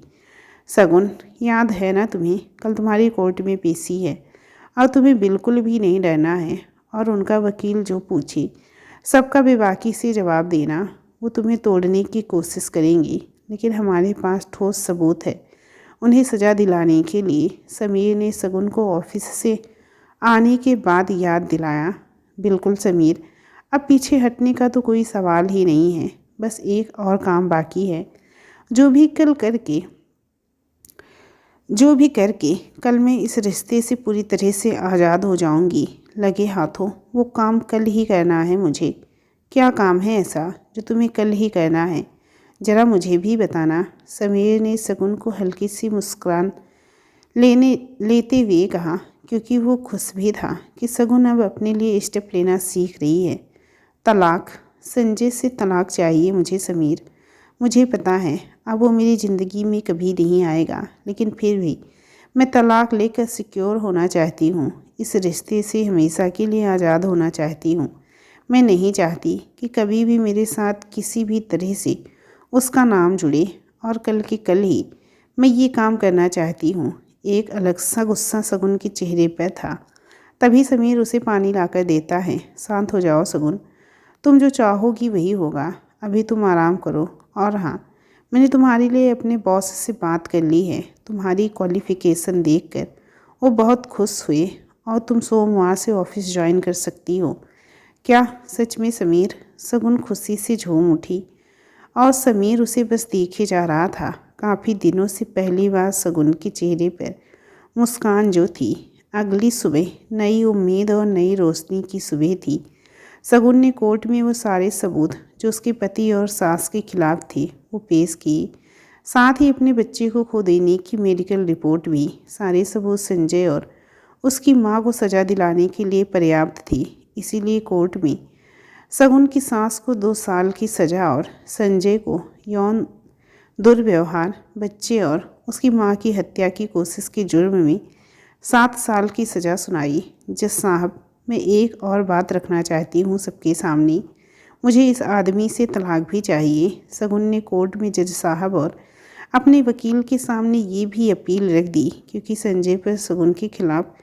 शगुन, याद है ना तुम्हें, कल तुम्हारी कोर्ट में पेशी है और तुम्हें बिल्कुल भी नहीं डरना है। और उनका वकील जो पूछे सबका बेबाकी से जवाब देना। वो तुम्हें तोड़ने की कोशिश करेंगी, लेकिन हमारे पास ठोस सबूत है उन्हें सज़ा दिलाने के लिए। समीर ने शगुन को ऑफिस से आने के बाद याद दिलाया। बिल्कुल समीर, अब पीछे हटने का तो कोई सवाल ही नहीं है। बस एक और काम बाकी है, जो भी करके कल मैं इस रिश्ते से पूरी तरह से आज़ाद हो जाऊंगी। लगे हाथों वो काम कल ही करना है मुझे। क्या काम है ऐसा जो तुम्हें कल ही करना है, ज़रा मुझे भी बताना। समीर ने शगुन को हल्की सी मुस्कुरान लेते हुए कहा, क्योंकि वो खुश भी था कि शगुन अब अपने लिए स्टेप लेना सीख रही है। तलाक, संजय से तलाक चाहिए मुझे समीर। मुझे पता है अब वो मेरी ज़िंदगी में कभी नहीं आएगा, लेकिन फिर भी मैं तलाक लेकर सिक्योर होना चाहती हूँ। इस रिश्ते से हमेशा के लिए आज़ाद होना चाहती हूँ। मैं नहीं चाहती कि कभी भी मेरे साथ किसी भी तरह से उसका नाम जुड़े, और कल के कल ही मैं ये काम करना चाहती हूँ। एक अलग सा गुस्सा शगुन के चेहरे पर था। तभी समीर उसे पानी लाकर देता है। शांत हो जाओ शगुन, तुम जो चाहोगी वही होगा। अभी तुम आराम करो। और हाँ, मैंने तुम्हारे लिए अपने बॉस से बात कर ली है। तुम्हारी क्वालिफ़िकेशन देखकर वो बहुत खुश हुए और तुम सोमवार से ऑफिस ज्वाइन कर सकती हो। क्या सच में समीर? शगुन खुशी से झूम उठी और समीर उसे बस देखे जा रहा था। काफ़ी दिनों से पहली बार शगुन के चेहरे पर मुस्कान जो थी। अगली सुबह नई उम्मीद और नई रोशनी की सुबह थी। शगुन ने कोर्ट में वो सारे सबूत जो उसके पति और सास के खिलाफ थे वो पेश किए, साथ ही अपने बच्चे को खो देने की मेडिकल रिपोर्ट भी। सारे सबूत संजय और उसकी मां को सज़ा दिलाने के लिए पर्याप्त थी। इसीलिए कोर्ट में शगुन की सास को 2 साल की सज़ा और संजय को यौन दुर्व्यवहार, बच्चे और उसकी मां की हत्या की कोशिश के जुर्म में 7 साल की सज़ा सुनाई। जज साहब, मैं एक और बात रखना चाहती हूँ सबके सामने। मुझे इस आदमी से तलाक भी चाहिए। शगुन ने कोर्ट में जज साहब और अपने वकील के सामने ये भी अपील रख दी। क्योंकि संजय पर शगुन के खिलाफ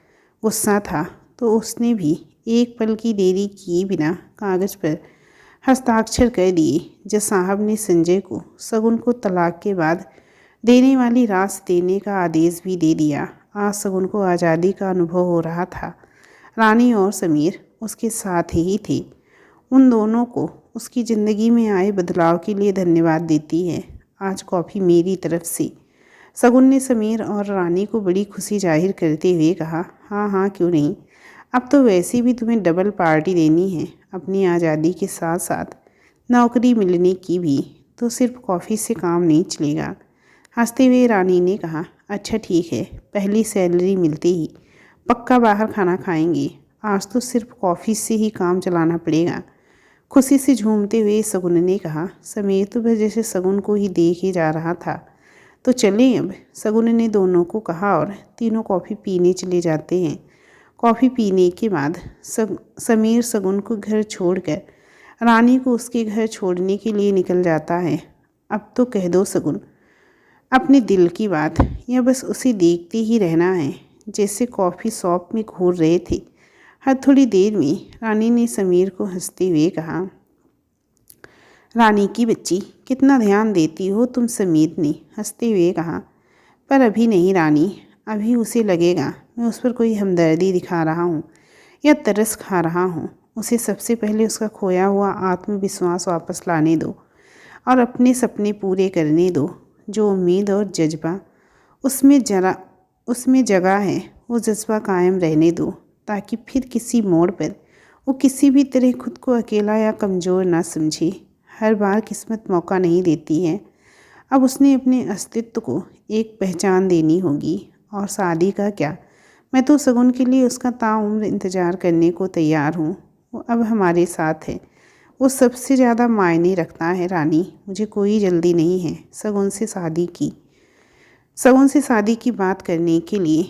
गुस्सा था तो उसने भी एक पल की देरी किए बिना कागज़ पर हस्ताक्षर कर दिए। जज साहब ने संजय को शगुन को तलाक के बाद देने वाली राशि देने का आदेश भी दे दिया। आज शगुन को आज़ादी का अनुभव हो रहा था। रानी और समीर उसके साथ ही थे। उन दोनों को उसकी ज़िंदगी में आए बदलाव के लिए धन्यवाद देती है। आज कॉफ़ी मेरी तरफ से। शगुन ने समीर और रानी को बड़ी खुशी जाहिर करते हुए कहा। हाँ हाँ, क्यों नहीं। अब तो वैसे भी तुम्हें डबल पार्टी देनी है। अपनी आज़ादी के साथ साथ नौकरी मिलने की भी। तो सिर्फ कॉफ़ी से काम नहीं चलेगा, हंसते हुए रानी ने कहा, अच्छा ठीक है, पहली सैलरी मिलते ही पक्का बाहर खाना खाएंगे। आज तो सिर्फ कॉफ़ी से ही काम चलाना पड़ेगा। खुशी से झूमते हुए सगुन ने कहा। समीर तो वह जैसे सगुन को ही देख ही जा रहा था। तो चलें अब, सगुन ने दोनों को कहा और तीनों कॉफ़ी पीने चले जाते हैं। कॉफ़ी पीने के बाद समीर सगुन को घर छोड़कर रानी को उसके घर छोड़ने के लिए निकल जाता है। अब तो कह दो सगुन अपने दिल की बात, या बस उसे देखते ही रहना है। जैसे कॉफ़ी शॉप में घूर रहे थे। हर थोड़ी देर में रानी ने समीर को हंसते हुए कहा, रानी की बच्ची कितना ध्यान देती हो तुम, समीर ने हंसते हुए कहा। पर अभी नहीं रानी, अभी उसे लगेगा मैं उस पर कोई हमदर्दी दिखा रहा हूँ या तरस खा रहा हूँ। उसे सबसे पहले उसका खोया हुआ आत्मविश्वास वापस लाने दो और अपने सपने पूरे करने दो। जो उम्मीद और जज्बा उसमें जगह है, वो जज्बा कायम रहने दो, ताकि फिर किसी मोड़ पर वो किसी भी तरह खुद को अकेला या कमज़ोर ना समझे। हर बार किस्मत मौका नहीं देती है। अब उसने अपने अस्तित्व को एक पहचान देनी होगी। और शादी का क्या, मैं तो सगुन के लिए उसका ताउम्र इंतज़ार करने को तैयार हूँ। वो अब हमारे साथ है, वो सबसे ज़्यादा मायने रखता है रानी। मुझे कोई जल्दी नहीं है सगुन से शादी की बात करने के लिए।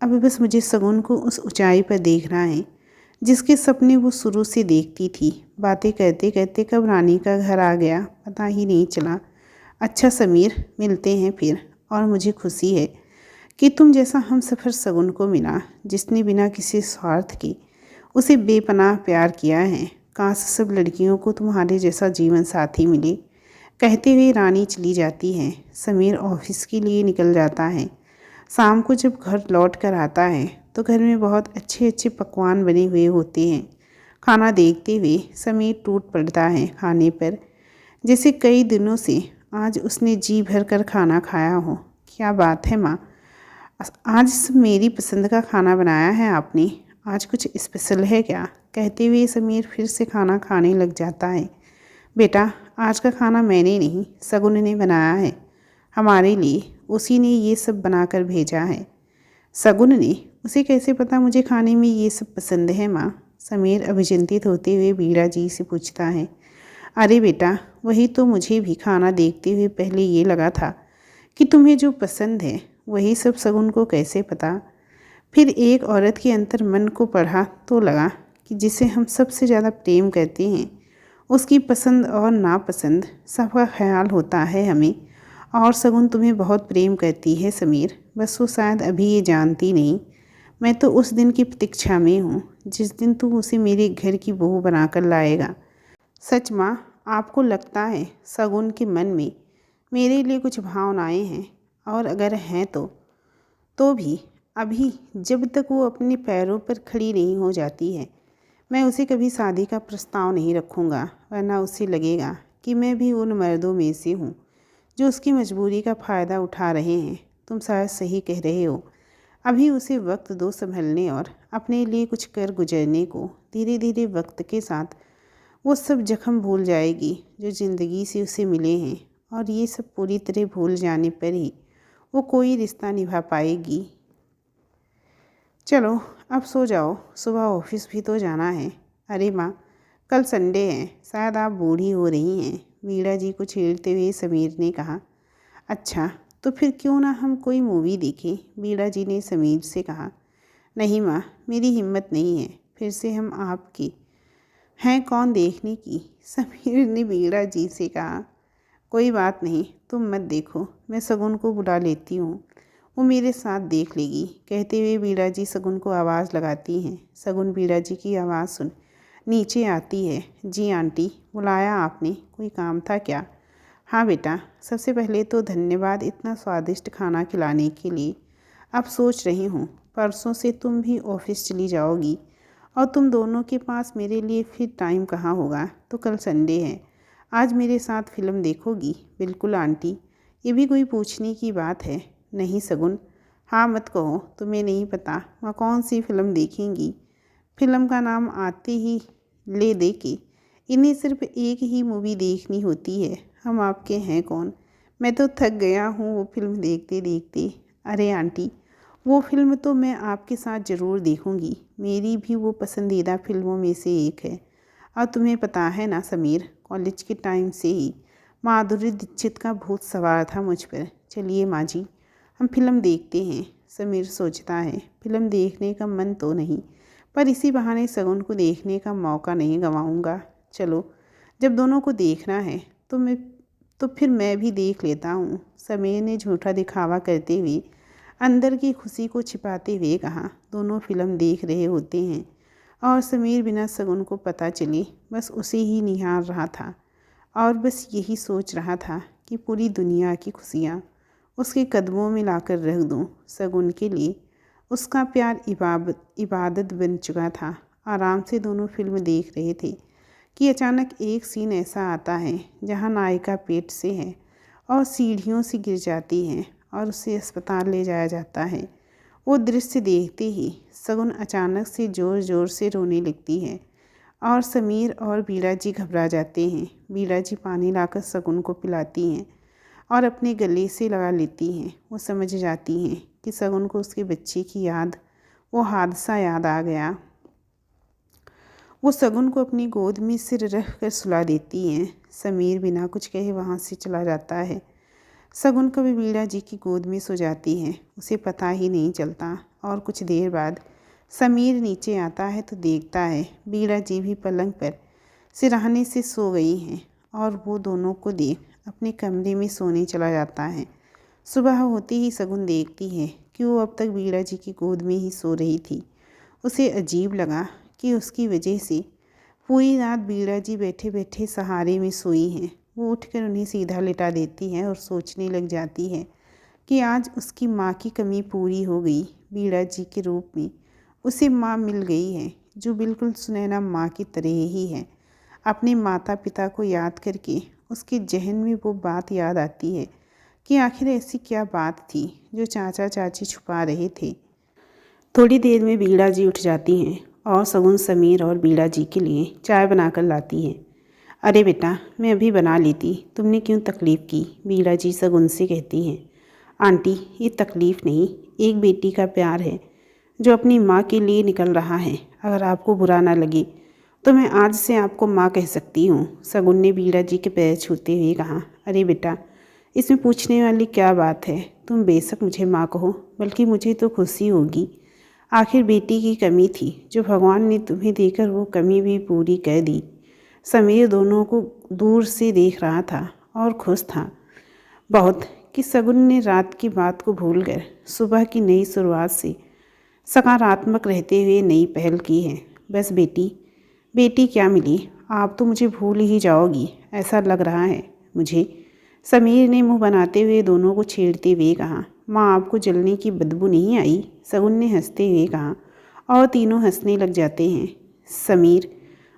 अब बस मुझे सगुन को उस ऊंचाई पर देखना है जिसके सपने वो शुरू से देखती थी। बातें करते करते कब रानी का घर आ गया पता ही नहीं चला। अच्छा समीर, मिलते हैं फिर। और मुझे खुशी है कि तुम जैसा हम सफ़र सगुन को मिला, जिसने बिना किसी स्वार्थ के उसे बेपनाह प्यार किया है। काश सब लड़कियों को तुम्हारे जैसा जीवन साथी मिले। कहते हुए रानी चली जाती है। समीर ऑफिस के लिए निकल जाता है। शाम को जब घर लौट कर आता है तो घर में बहुत अच्छे अच्छे पकवान बने हुए होते हैं। खाना देखते हुए समीर टूट पड़ता है खाने पर, जैसे कई दिनों से आज उसने जी भर कर खाना खाया हो। क्या बात है माँ, आज सब मेरी पसंद का खाना बनाया है आपने, आज कुछ स्पेशल है क्या? कहते हुए समीर फिर से खाना खाने लग जाता है। बेटा, आज का खाना मैंने नहीं सगुन ने बनाया है हमारे लिए, उसी ने ये सब बनाकर भेजा है। सगुन ने? उसे कैसे पता मुझे खाने में ये सब पसंद है माँ? समीर अभिचिंतित होते हुए बीड़ा जी से पूछता है। अरे बेटा, वही तो मुझे भी खाना देखते हुए पहले ये लगा था कि तुम्हें जो पसंद है वही सब सगुन को कैसे पता। फिर एक औरत के अंतर मन को पढ़ा तो लगा कि जिसे हम सबसे ज़्यादा प्रेम करते हैं उसकी पसंद और नापसंद सबका ख्याल होता है हमें। और सगुन तुम्हें बहुत प्रेम करती है समीर, बस वो शायद अभी ये जानती नहीं। मैं तो उस दिन की प्रतीक्षा में हूँ जिस दिन तू उसे मेरे घर की बहू बनाकर लाएगा। सच माँ, आपको लगता है सगुन के मन में मेरे लिए कुछ भावनाएं हैं? और अगर हैं तो भी अभी जब तक वो अपने पैरों पर खड़ी नहीं हो जाती है मैं उसे कभी शादी का प्रस्ताव नहीं रखूँगा। वरना उसे लगेगा कि मैं भी उन मर्दों में से हूँ जो उसकी मजबूरी का फ़ायदा उठा रहे हैं। तुम शायद सही कह रहे हो। अभी उसे वक्त दो संभलने और अपने लिए कुछ कर गुजरने को। धीरे धीरे वक्त के साथ वो सब जख्म भूल जाएगी जो ज़िंदगी से उसे मिले हैं। और ये सब पूरी तरह भूल जाने पर ही वो कोई रिश्ता निभा पाएगी। चलो अब सो जाओ, सुबह ऑफिस भी तो जाना है। अरे माँ, कल संडे है, शायद आप बूढ़ी हो रही हैं, वीणा जी को छेड़ते हुए समीर ने कहा। अच्छा, तो फिर क्यों ना हम कोई मूवी देखें, वीणा जी ने समीर से कहा। नहीं माँ, मेरी हिम्मत नहीं है, फिर से हम आपकी हैं कौन देखने की, समीर ने वीणा जी से कहा। कोई बात नहीं, तुम मत देखो, मैं सगुन को बुला लेती हूँ, वो मेरे साथ देख लेगी। कहते हुए वीणा जी सगुन को आवाज़ लगाती हैं। सगुन वीणा जी की आवाज़ सुन नीचे आती है। जी आंटी, बुलाया आपने, कोई काम था क्या? हाँ बेटा, सबसे पहले तो धन्यवाद इतना स्वादिष्ट खाना खिलाने के लिए। अब सोच रही हूँ परसों से तुम भी ऑफिस चली जाओगी और तुम दोनों के पास मेरे लिए फिर टाइम कहाँ होगा। तो कल संडे है, आज मेरे साथ फिल्म देखोगी? बिल्कुल आंटी, ये भी कोई पूछने की बात है? नहीं सगुन, हाँ मत कहो, तुम्हें नहीं पता वह कौन सी फिल्म देखेंगी। फिल्म का नाम आते ही ले दे के इन्हें सिर्फ एक ही मूवी देखनी होती है। हम आपके हैं कौन, मैं तो थक गया हूँ वो फिल्म देखते देखते। अरे आंटी, वो फिल्म तो मैं आपके साथ ज़रूर देखूँगी, मेरी भी वो पसंदीदा फिल्मों में से एक है। और तुम्हें पता है ना समीर, कॉलेज के टाइम से ही माधुरी दीक्षित का भूत सवार था मुझ पर। चलिए माँ जी, हम फिल्म देखते हैं। समीर सोचता है, फिल्म देखने का मन तो नहीं, पर इसी बहाने सगुन को देखने का मौका नहीं गंवाऊँगा। चलो, जब दोनों को देखना है तो फिर मैं भी देख लेता हूँ। समीर ने झूठा दिखावा करते हुए अंदर की खुशी को छिपाते हुए कहा। दोनों फिल्म देख रहे होते हैं और समीर बिना सगुन को पता चले बस उसे ही निहार रहा था और बस यही सोच रहा था कि पूरी दुनिया की खुशियाँ उसके कदमों में लाकर रख दूँ। सगुन के लिए उसका प्यार इबादत बन चुका था। आराम से दोनों फिल्म देख रहे थे कि अचानक एक सीन ऐसा आता है जहाँ नायिका पेट से है और सीढ़ियों से गिर जाती है और उसे अस्पताल ले जाया जाता है। वो दृश्य देखते ही सगुन अचानक से ज़ोर ज़ोर से रोने लगती है और समीर और बीड़ा जी घबरा जाते हैं। बीड़ा जी पानी लाकर सगुन को पिलाती हैं और अपने गले से लगा लेती हैं। वो समझ जाती हैं कि सगुन को उसके बच्चे की याद, वो हादसा याद आ गया। वो सगुन को अपनी गोद में सिर रख कर सुला देती हैं। समीर बिना कुछ कहे वहाँ से चला जाता है। सगुन कभी बीड़ा जी की गोद में सो जाती है, उसे पता ही नहीं चलता। और कुछ देर बाद समीर नीचे आता है तो देखता है बीड़ा जी भी पलंग पर सिरहाने से सो गई हैं और वो दोनों को देख अपने कमरे में सोने चला जाता है। सुबह होते ही सगुन देखती है कि वो अब तक बीड़ा जी की गोद में ही सो रही थी। उसे अजीब लगा कि उसकी वजह से पूरी रात बीड़ा जी बैठे बैठे सहारे में सोई हैं। वो उठकर उन्हें सीधा लिटा देती है और सोचने लग जाती है कि आज उसकी माँ की कमी पूरी हो गई। बीड़ा जी के रूप में उसे माँ मिल गई है जो बिल्कुल सुनैना माँ की तरह ही है। अपने माता पिता को याद करके उसके जहन में वो बात याद आती है कि आखिर ऐसी क्या बात थी जो चाचा चाची छुपा रहे थे। थोड़ी देर में बीड़ा जी उठ जाती हैं और सगुन समीर और बीड़ा जी के लिए चाय बनाकर लाती हैं। अरे बेटा, मैं अभी बना लेती, तुमने क्यों तकलीफ़ की? बीड़ा जी सगुन से कहती हैं। आंटी, ये तकलीफ़ नहीं, एक बेटी का प्यार है जो अपनी माँ के लिए निकल रहा है। अगर आपको बुरा ना लगे तो मैं आज से आपको माँ कह सकती हूँ। सगुन ने बीड़ा जी के पैर छूते हुए कहा। अरे बेटा, इसमें पूछने वाली क्या बात है? तुम बेशक मुझे माँ कहो, बल्कि मुझे तो खुशी होगी। आखिर बेटी की कमी थी जो भगवान ने तुम्हें देकर वो कमी भी पूरी कर दी। समीर दोनों को दूर से देख रहा था और खुश था बहुत कि सगुन ने रात की बात को भूलकर सुबह की नई शुरुआत से सकारात्मक रहते हुए नई पहल की है। बस बेटी क्या मिली, आप तो मुझे भूल ही जाओगी, ऐसा लग रहा है मुझे। समीर ने मुंह बनाते हुए दोनों को छेड़ते हुए कहा। माँ, आपको जलने की बदबू नहीं आई? सगुन ने हंसते हुए कहा और तीनों हंसने लग जाते हैं। समीर,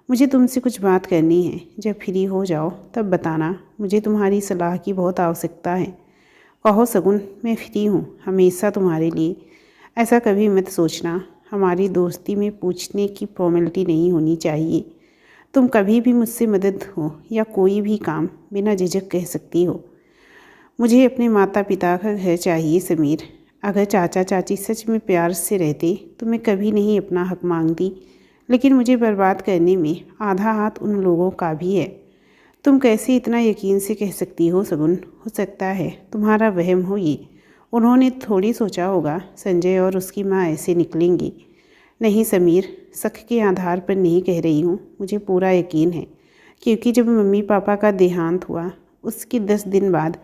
मुझे तुमसे कुछ बात करनी है, जब फ्री हो जाओ तब बताना, मुझे तुम्हारी सलाह की बहुत आवश्यकता है। कहो सगुन, मैं फ्री हूँ हमेशा तुम्हारे लिए। ऐसा कभी मत सोचना, हमारी दोस्ती में पूछने की फॉर्मेलिटी नहीं होनी चाहिए। तुम कभी भी मुझसे मदद हो या कोई भी काम बिना झिझक कह सकती हो। मुझे अपने माता पिता का घर चाहिए समीर। अगर चाचा चाची सच में प्यार से रहते तो मैं कभी नहीं अपना हक मांगती, लेकिन मुझे बर्बाद करने में आधा हाथ उन लोगों का भी है। तुम कैसे इतना यकीन से कह सकती हो सगुन? हो सकता है तुम्हारा वहम हो ये। उन्होंने थोड़ी सोचा होगा संजय और उसकी माँ ऐसे निकलेंगी। नहीं समीर, शक के आधार पर नहीं कह रही हूँ, मुझे पूरा यकीन है, क्योंकि जब मम्मी पापा का देहांत हुआ उसके 10 दिन बाद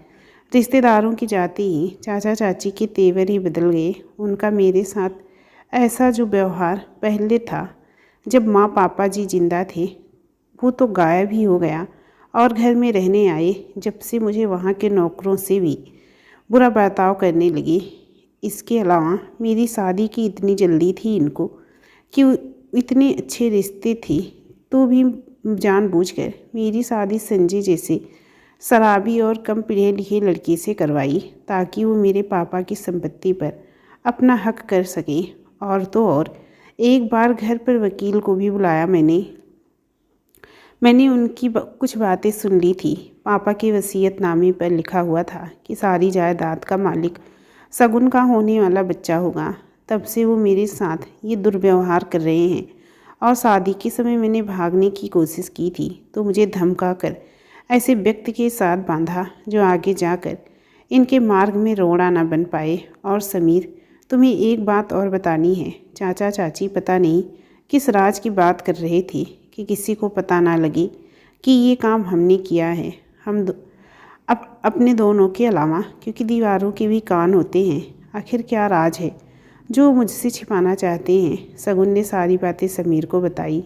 रिश्तेदारों की जाते ही चाचा चाची के तेवर ही बदल गए। उनका मेरे साथ ऐसा जो व्यवहार पहले था जब माँ पापा जी जिंदा थे, वो तो गायब ही हो गया और घर में रहने आए जब से मुझे वहाँ के नौकरों से भी बुरा बर्ताव करने लगे। इसके अलावा मेरी शादी की इतनी जल्दी थी इनको कि इतने अच्छे रिश्ते थे तो भी जानबूझकर मेरी शादी संजय जैसे शराबी और कम पढ़े लिखे लड़के से करवाई ताकि वो मेरे पापा की संपत्ति पर अपना हक कर सके। और तो और एक बार घर पर वकील को भी बुलाया मैंने। मैंने उनकी कुछ बातें सुन ली थी। पापा के वसीयतनामे पर लिखा हुआ था कि सारी जायदाद का मालिक शगुन का होने वाला बच्चा होगा। तब से वो मेरे साथ ये दुर्व्यवहार कर रहे हैं और शादी के समय मैंने भागने की कोशिश की थी तो मुझे धमका कर ऐसे व्यक्ति के साथ बांधा जो आगे जाकर इनके मार्ग में रोड़ा न बन पाए। और समीर, तुम्हें एक बात और बतानी है। चाचा चाची पता नहीं किस राज की बात कर रहे थे कि किसी को पता ना लगे कि ये काम हमने किया है। अपने दोनों के अलावा, क्योंकि दीवारों के भी कान होते हैं। आखिर क्या राज है जो मुझसे छिपाना चाहते हैं? शगुन ने सारी बातें समीर को बताई।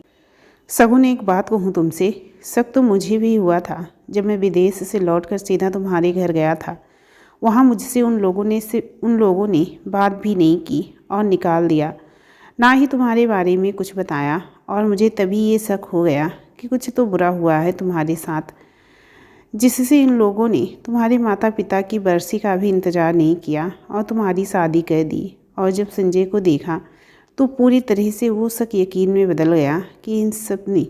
शगुन, एक बात कहूँ तुमसे, शक तो मुझे भी हुआ था जब मैं विदेश से लौटकर सीधा तुम्हारे घर गया था। वहाँ मुझसे उन लोगों ने बात भी नहीं की और निकाल दिया, ना ही तुम्हारे बारे में कुछ बताया। और मुझे तभी ये शक हो गया कि कुछ तो बुरा हुआ है तुम्हारे साथ, जिससे इन लोगों ने तुम्हारे माता पिता की बरसी का भी इंतज़ार नहीं किया और तुम्हारी शादी कर दी। और जब संजय को देखा तो पूरी तरह से वो शक यकीन में बदल गया कि इन सब ने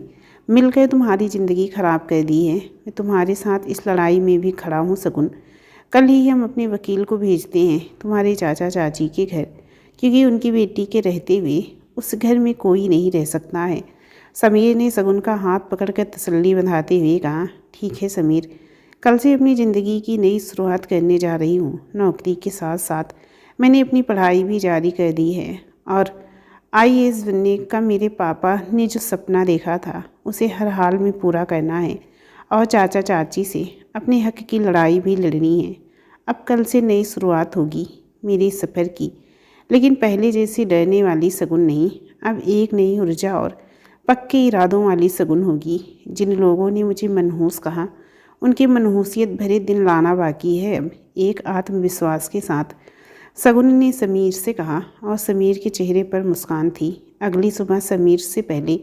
मिलकर तुम्हारी ज़िंदगी ख़राब कर दी है। मैं तुम्हारे साथ इस लड़ाई में भी खड़ा हूँ शगुन। कल ही हम अपने वकील को भेजते हैं तुम्हारे चाचा चाची के घर, क्योंकि उनकी बेटी के रहते हुए उस घर में कोई नहीं रह सकता है। समीर ने शगुन का हाथ पकड़कर तसल्ली बंधाते हुए कहा, ठीक है समीर, कल से अपनी ज़िंदगी की नई शुरुआत करने जा रही हूँ। नौकरी के साथ साथ मैंने अपनी पढ़ाई भी जारी कर दी है और आईएएस बनने का मेरे पापा ने जो सपना देखा था उसे हर हाल में पूरा करना है और चाचा चाची से अपने हक की लड़ाई भी लड़नी है। अब कल से नई शुरुआत होगी मेरे सफ़र की, लेकिन पहले जैसी डरने वाली शगुन नहीं। अब एक नई ऊर्जा और पक्के इरादों वाली शगुन होगी। जिन लोगों ने मुझे मनहूस कहा, उनके मनहूसियत भरे दिन लाना बाकी है। अब एक आत्मविश्वास के साथ शगुन ने समीर से कहा और समीर के चेहरे पर मुस्कान थी। अगली सुबह समीर से पहले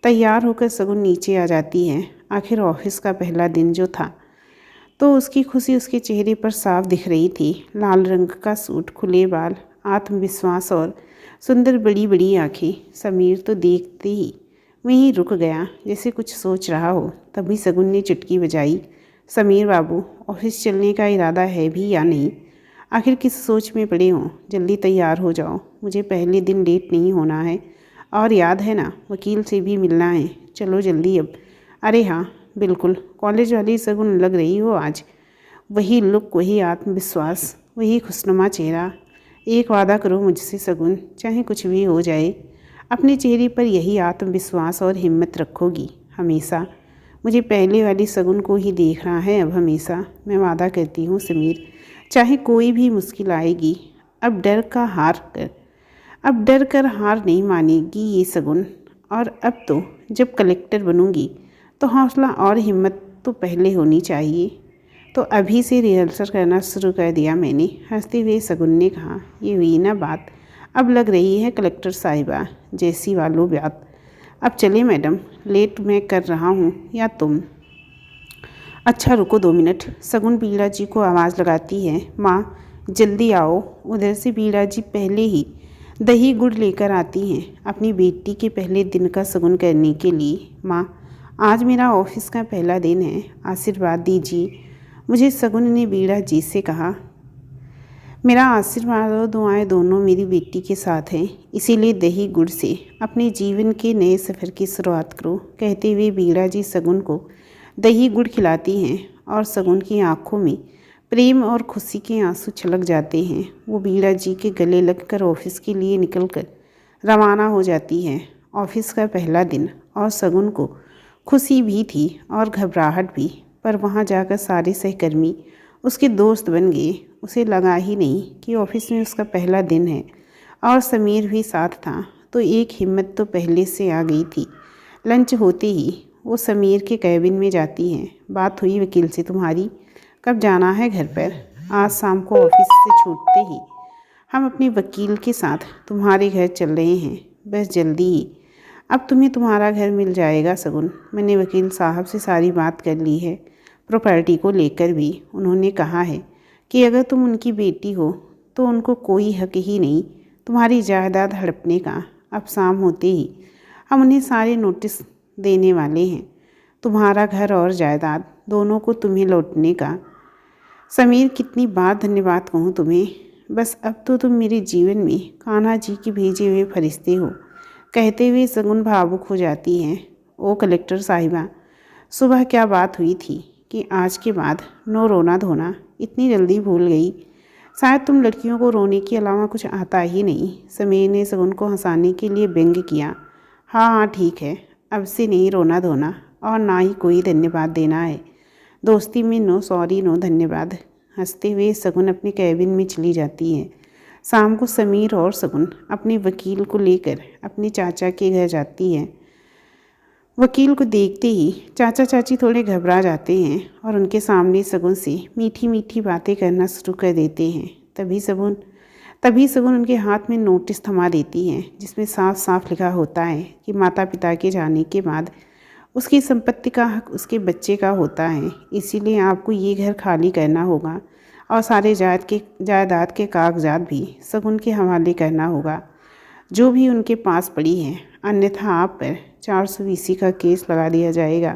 तैयार होकर शगुन नीचे आ जाती है। आखिर ऑफिस का पहला दिन जो था तो उसकी खुशी उसके चेहरे पर साफ दिख रही थी। लाल रंग का सूट, खुले बाल, आत्मविश्वास और सुंदर बड़ी बड़ी आँखें। समीर तो देखते ही वहीं रुक गया जैसे कुछ सोच रहा हो। तभी शगुन ने चुटकी बजाई, समीर बाबू, ऑफिस चलने का इरादा है भी या नहीं? आखिर किस सोच में पड़े हो? जल्दी तैयार हो जाओ, मुझे पहले दिन लेट नहीं होना है। और याद है ना, वकील से भी मिलना है। चलो जल्दी अब। अरे हाँ बिल्कुल, कॉलेज वाली शगुन लग रही हो आज। वही लुक, वही आत्मविश्वास, वही खुशनुमा चेहरा। एक वादा करो मुझसे शगुन, चाहे कुछ भी हो जाए, अपने चेहरे पर यही आत्मविश्वास और हिम्मत रखोगी हमेशा। मुझे पहले वाली शगुन को ही देखना है अब हमेशा। मैं वादा करती हूँ समीर, चाहे कोई भी मुश्किल आएगी, अब डर कर हार नहीं मानेगी ये शगुन। और अब तो जब कलेक्टर बनूंगी तो हौसला और हिम्मत तो पहले होनी चाहिए। तो अभी से रिहर्सल करना शुरू कर दिया मैंने, हंसते हुए शगुन ने कहा। ये हुई ना बात, अब लग रही है कलेक्टर साहिबा जैसी वालों बात। अब चले मैडम, लेट मैं कर रहा हूँ या तुम? अच्छा रुको 2 मिनट। शगुन बीड़ा जी को आवाज़ लगाती है, माँ जल्दी आओ। उधर से बीड़ा जी पहले ही दही गुड़ लेकर आती हैं अपनी बेटी के पहले दिन का शगुन करने के लिए। माँ, आज मेरा ऑफिस का पहला दिन है, आशीर्वाद दीजिए मुझे, शगुन ने बीड़ा जी से कहा। मेरा आशीर्वाद और दुआएं दोनों मेरी बेटी के साथ हैं, इसीलिए दही गुड़ से अपने जीवन के नए सफ़र की शुरुआत करो। कहते हुए बीड़ा जी शगुन को दही गुड़ खिलाती हैं और शगुन की आंखों में प्रेम और खुशी के आंसू छलक जाते हैं। वो बीड़ा जी के गले लगकर ऑफिस के लिए निकलकर रवाना हो जाती है। ऑफिस का पहला दिन, और शगुन को खुशी भी थी और घबराहट भी, पर वहाँ जाकर सारे सहकर्मी उसके दोस्त बन गए। उसे लगा ही नहीं कि ऑफिस में उसका पहला दिन है और समीर भी साथ था, तो एक हिम्मत तो पहले से आ गई थी। लंच होते ही वो समीर के कैबिन में जाती हैं। बात हुई वकील से तुम्हारी? कब जाना है घर पर? आज शाम को ऑफिस से छूटते ही हम अपने वकील के साथ तुम्हारे घर चल रहे हैं, बस जल्दी ही। अब तुम्हें तुम्हारा घर मिल जाएगा शगुन। मैंने वकील साहब से सारी बात कर ली है, प्रॉपर्टी को लेकर भी। उन्होंने कहा है कि अगर तुम उनकी बेटी हो तो उनको कोई हक ही नहीं तुम्हारी जायदाद हड़पने का। अब शाम होते ही हम उन्हें सारे नोटिस देने वाले हैं। तुम्हारा घर और जायदाद दोनों को तुम्हें लौटने का। समीर, कितनी बार धन्यवाद कहूँ तुम्हें। बस अब तो तुम मेरे जीवन में कान्हा जी के भेजे हुए फरिश्ते हो। कहते हुए सगुन भावुक हो जाती हैं। ओ कलेक्टर साहिबा, सुबह क्या बात हुई थी कि आज के बाद नो रोना धोना इतनी जल्दी भूल गई। शायद तुम लड़कियों को रोने के अलावा कुछ आता ही नहीं। समीर ने सगुन को हंसाने के लिए व्यंग किया। हाँ हाँ ठीक है, अब से नहीं रोना धोना और ना ही कोई धन्यवाद देना है। दोस्ती में नो सॉरी नो धन्यवाद। हंसते हुए सगुन अपने कैबिन में चली जाती है। शाम को समीर और सगुन अपने वकील को लेकर अपने चाचा के घर जाती है। वकील को देखते ही चाचा चाची थोड़े घबरा जाते हैं और उनके सामने सगुन से मीठी मीठी बातें करना शुरू कर देते हैं। तभी सगुन उनके हाथ में नोटिस थमा देती है, जिसमें साफ साफ लिखा होता है कि माता पिता के जाने के बाद उसकी संपत्ति का हक उसके बच्चे का होता है। इसीलिए आपको ये घर खाली करना होगा और सारे जायदाद के कागजात भी सगुन के हवाले करना होगा, जो भी उनके पास पड़ी है। अन्यथा आप पर 420 का केस लगा दिया जाएगा।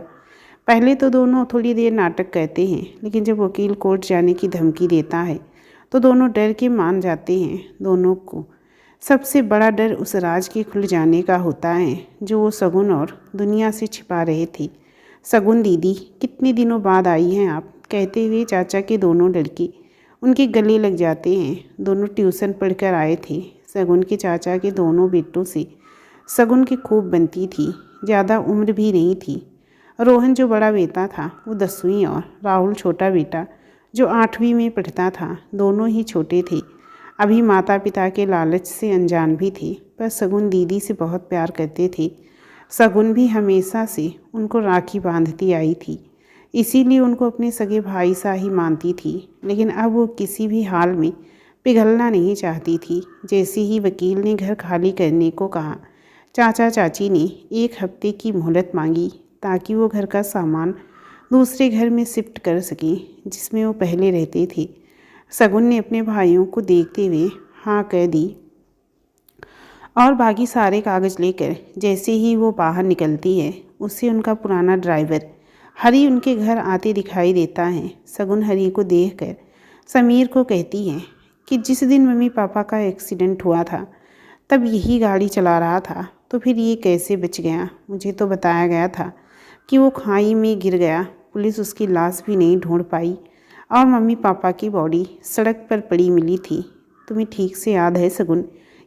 पहले तो दोनों थोड़ी देर नाटक करते हैं, लेकिन जब वकील कोर्ट जाने की धमकी देता है तो दोनों डर के मान जाते हैं। दोनों को सबसे बड़ा डर उस राज के खुल जाने का होता है जो वो सगुन और दुनिया से छिपा रहे थे। सगुन दीदी, कितने दिनों बाद आई हैं आप, कहते हुए चाचा के दोनों लड़के उनके गले लग जाते हैं। दोनों ट्यूशन पढ़कर आए थे। सगुन के चाचा के दोनों बेटों से सगुन की खूब बनती थी। ज़्यादा उम्र भी नहीं थी। रोहन जो बड़ा बेटा था वो 10वीं और राहुल छोटा बेटा जो 8वीं में पढ़ता था। दोनों ही छोटे थे, अभी माता पिता के लालच से अनजान भी थे, पर सगुन दीदी से बहुत प्यार करते थे। सगुन भी हमेशा से उनको राखी बांधती आई थी, इसीलिए उनको अपने सगे भाई सा ही मानती थी। लेकिन अब वो किसी भी हाल में पिघलना नहीं चाहती थी। जैसे ही वकील ने घर खाली करने को कहा, चाचा चाची ने 1 हफ्ते की मोहलत मांगी ताकि वो घर का सामान दूसरे घर में शिफ्ट कर सकें जिसमें वो पहले रहते थे। सगुन ने अपने भाइयों को देखते हुए हाँ कह दी और बाकी सारे कागज़ लेकर जैसे ही वो बाहर निकलती है, उससे उनका पुराना ड्राइवर हरी उनके घर आते दिखाई देता है। सगुन हरी को देखकर समीर को कहती है कि जिस दिन मम्मी पापा का एक्सीडेंट हुआ था तब यही गाड़ी चला रहा था, तो फिर ये कैसे बच गया? मुझे तो बताया गया था कि वो खाई में गिर गया। पुलिस उसकी लाश भी नहीं ढूंढ पाई और मम्मी पापा की बॉडी सड़क पर पड़ी मिली थी। तुम्हें ठीक से याद है सगुन,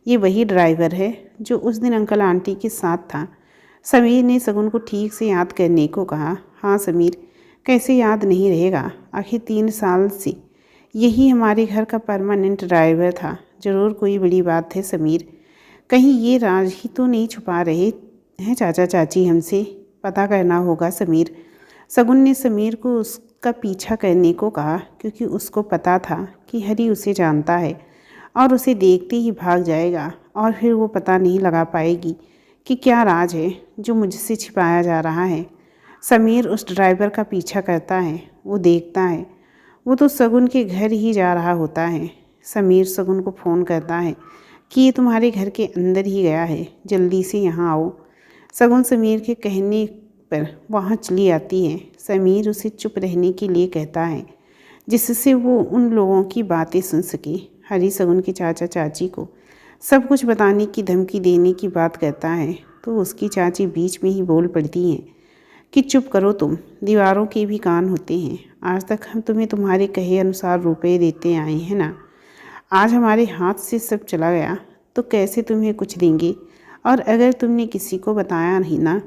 ये वही ड्राइवर है जो उस दिन अंकल आंटी के साथ था। समीर ने सगुन को ठीक से याद करने को कहा। हाँ समीर, कैसे याद नहीं रहेगा, आखिर 3 साल से यही हमारे घर का परमानेंट ड्राइवर था। ज़रूर कोई बड़ी बात है समीर, कहीं ये राज ही तो नहीं छुपा रहे हैं चाचा चाची हमसे? पता करना होगा समीर। सगुन ने समीर को उसका पीछा करने को कहा, क्योंकि उसको पता था कि हरी उसे जानता है और उसे देखते ही भाग जाएगा और फिर वो पता नहीं लगा पाएगी कि क्या राज है जो मुझसे छिपाया जा रहा है। समीर उस ड्राइवर का पीछा करता है। वो देखता है वो तो सगुन के घर ही जा रहा होता है। समीर सगुन को फ़ोन करता है कि ये तुम्हारे घर के अंदर ही गया है, जल्दी से यहाँ आओ। सगुन समीर के कहने पर वहाँ चली आती है। समीर उसे चुप रहने के लिए कहता है जिससे वो उन लोगों की बातें सुन सके। हरी सगुन के चाचा चाची को सब कुछ बताने की धमकी देने की बात करता है तो उसकी चाची बीच में ही बोल पड़ती हैं कि चुप करो तुम, दीवारों के भी कान होते हैं। आज तक हम तुम्हें तुम्हारे कहे अनुसार रुपए देते आए हैं ना, आज हमारे हाथ से सब चला गया तो कैसे तुम्हें कुछ देंगे? और अगर तुमने किसी को बताया नहीं ना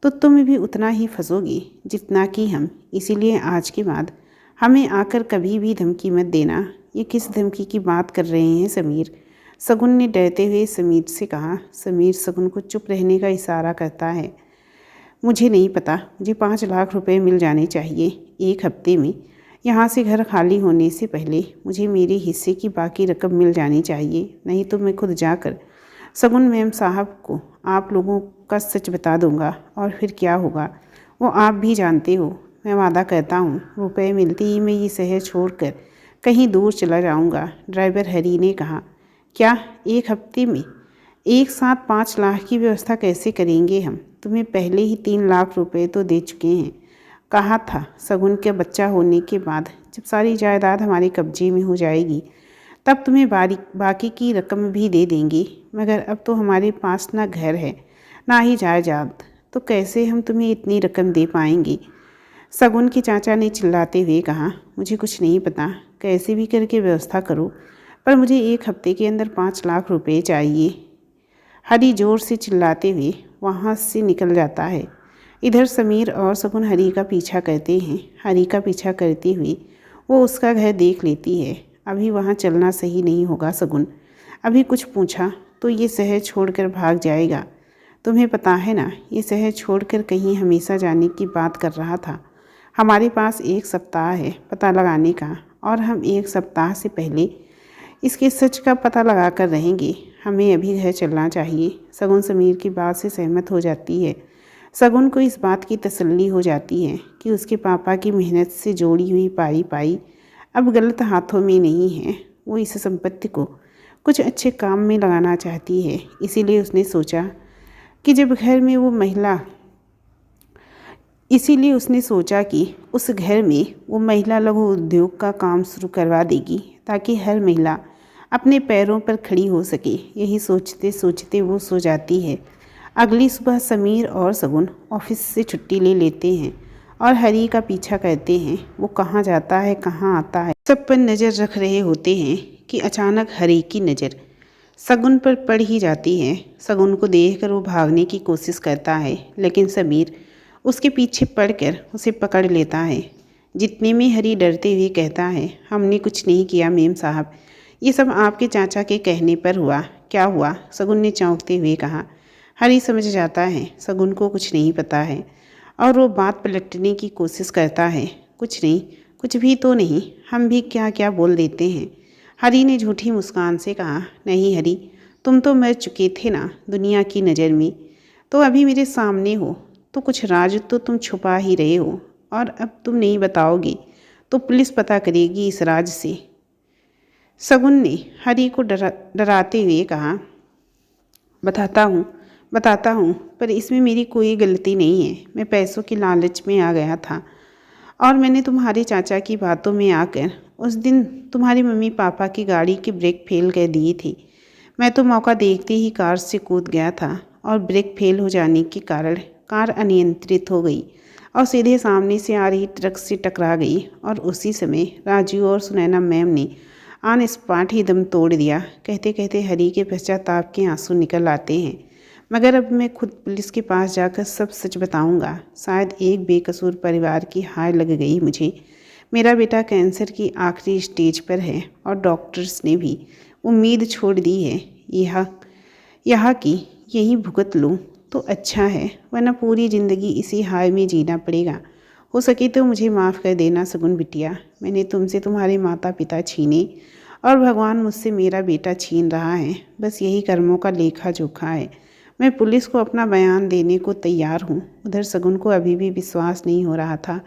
तो तुम भी उतना ही फंसोगे जितना कि हम। इसीलिए आज के बाद हमें आकर कभी भी धमकी मत देना। ये किस धमकी की बात कर रहे हैं समीर? सगुन ने डरते हुए समीर से कहा। समीर सगुन को चुप रहने का इशारा करता है। मुझे नहीं पता, मुझे 5 लाख रुपए मिल जाने चाहिए 1 हफ्ते में। यहाँ से घर खाली होने से पहले मुझे मेरे हिस्से की बाकी रकम मिल जानी चाहिए, नहीं तो मैं खुद जाकर सगुन मैम साहब को आप लोगों का सच बता दूंगा और फिर क्या होगा वो आप भी जानते हो। मैं वादा करता हूँ रुपए मिलते ही मैं ये शहर छोड़कर कहीं दूर चला जाऊँगा। ड्राइवर हरी ने कहा। क्या 1 हफ्ते में एक साथ 5 लाख की व्यवस्था कैसे करेंगे हम? तुम्हें पहले ही 3 लाख रुपए तो दे चुके हैं। कहा था शगुन के बच्चा होने के बाद जब सारी जायदाद हमारे कब्जे में हो जाएगी तब तुम्हें बाकी की रकम भी दे देंगे, मगर अब तो हमारे पास ना घर है ना ही जायदाद, तो कैसे हम तुम्हें इतनी रकम दे पाएंगे। शगुन के चाचा ने चिल्लाते हुए कहा, मुझे कुछ नहीं पता, कैसे भी करके व्यवस्था करो, पर मुझे 1 हफ्ते के अंदर 5 लाख रुपए चाहिए। हरी जोर से चिल्लाते हुए वहाँ से निकल जाता है। इधर समीर और शगुन हरी का पीछा करते हैं। हरी का पीछा करते हुए वो उसका घर देख लेती है। अभी वहाँ चलना सही नहीं होगा शगुन, अभी कुछ पूछा तो ये शहर छोड़कर भाग जाएगा। तुम्हें पता है ना, ये शहर छोड़कर कहीं हमेशा जाने की बात कर रहा था। हमारे पास 1 सप्ताह है पता लगाने का, और हम 1 सप्ताह से पहले इसके सच का पता लगा कर रहेंगे। हमें अभी घर चलना चाहिए। शगुन समीर की बात से सहमत हो जाती है। शगुन को इस बात की तसल्ली हो जाती है कि उसके पापा की मेहनत से जोड़ी हुई पाई अब गलत हाथों में नहीं है। वो इस संपत्ति को कुछ अच्छे काम में लगाना चाहती है। इसीलिए उसने सोचा कि उस घर में वो महिला लघु उद्योग का काम शुरू करवा देगी, ताकि हर महिला अपने पैरों पर खड़ी हो सके। यही सोचते सोचते वो सो जाती है। अगली सुबह समीर और शगुन ऑफिस से छुट्टी ले लेते हैं और हरी का पीछा करते हैं। वो कहाँ जाता है कहाँ आता है, सब पर नज़र रख रहे होते हैं कि अचानक हरी की नज़र शगुन पर पड़ ही जाती है। शगुन को देखकर वो भागने की कोशिश करता है, लेकिन समीर उसके पीछे पड़कर उसे पकड़ लेता है। जितने में हरी डरते हुए कहता है, हमने कुछ नहीं किया मेम साहब, ये सब आपके चाचा के कहने पर हुआ। क्या हुआ? शगुन ने चौंकते हुए कहा। हरी समझ जाता है शगुन को कुछ नहीं पता है और वो बात पलटने की कोशिश करता है। कुछ नहीं, कुछ भी तो नहीं, हम भी क्या क्या बोल देते हैं। हरी ने झूठी मुस्कान से कहा, नहीं हरी, तुम तो मर चुके थे ना दुनिया की नज़र में, तो अभी मेरे सामने हो तो कुछ राज तो तुम छुपा ही रहे हो, और अब तुम नहीं बताओगे तो पुलिस पता करेगी इस राज से। शगुन ने हरी को डराते हुए कहा, बताता हूँ, पर इसमें मेरी कोई गलती नहीं है। मैं पैसों के लालच में आ गया था और मैंने तुम्हारे चाचा की बातों में आकर उस दिन तुम्हारे मम्मी पापा की गाड़ी की ब्रेक फेल कर दी थी। मैं तो मौका देखते ही कार से कूद गया था और ब्रेक फेल हो जाने के कारण कार अनियंत्रित हो गई और सीधे सामने से आ रही ट्रक से टकरा गई, और उसी समय राजू और सुनैना मैम ने ऑन स्पॉट ही दम तोड़ दिया। कहते कहते हरी के पश्चाताप के आंसू निकल आते हैं। मगर अब मैं खुद पुलिस के पास जाकर सब सच बताऊंगा। शायद एक बेकसूर परिवार की हाय लग गई मुझे। मेरा बेटा कैंसर की आखिरी स्टेज पर है और डॉक्टर्स ने भी उम्मीद छोड़ दी है। यहाँ की यही भुगत लूँ तो अच्छा है, वरना पूरी ज़िंदगी इसी हाय में जीना पड़ेगा। हो सके तो मुझे माफ़ कर देना शगुन बिटिया। मैंने तुमसे तुम्हारे माता पिता छीने और भगवान मुझसे मेरा बेटा छीन रहा है। बस यही कर्मों का लेखा जोखा है। मैं पुलिस को अपना बयान देने को तैयार हूँ। उधर शगुन को अभी भी विश्वास नहीं हो रहा था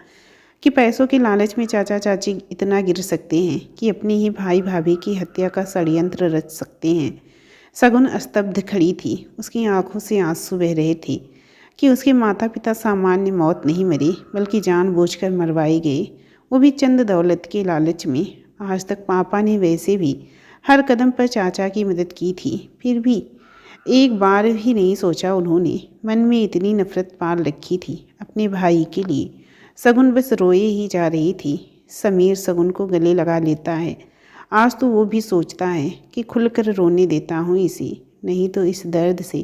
कि पैसों के लालच में चाचा चाची इतना गिर सकते हैं कि अपने ही भाई भाभी की हत्या का षड्यंत्र रच सकते हैं। शगुन स्तब्ध खड़ी थी। उसकी आंखों से आंसू बह रहे थे कि उसके माता पिता सामान्य मौत नहीं मरे, बल्कि जानबूझकर मरवाए गए, वो भी चंद दौलत के लालच में। आज तक पापा ने वैसे भी हर कदम पर चाचा की मदद की थी, फिर भी एक बार भी नहीं सोचा उन्होंने। मन में इतनी नफरत पाल रखी थी अपने भाई के लिए। शगुन बस रोए ही जा रही थी। समीर शगुन को गले लगा लेता है। आज तो वो भी सोचता है कि खुलकर रोने देता हूँ इसे, नहीं तो इस दर्द से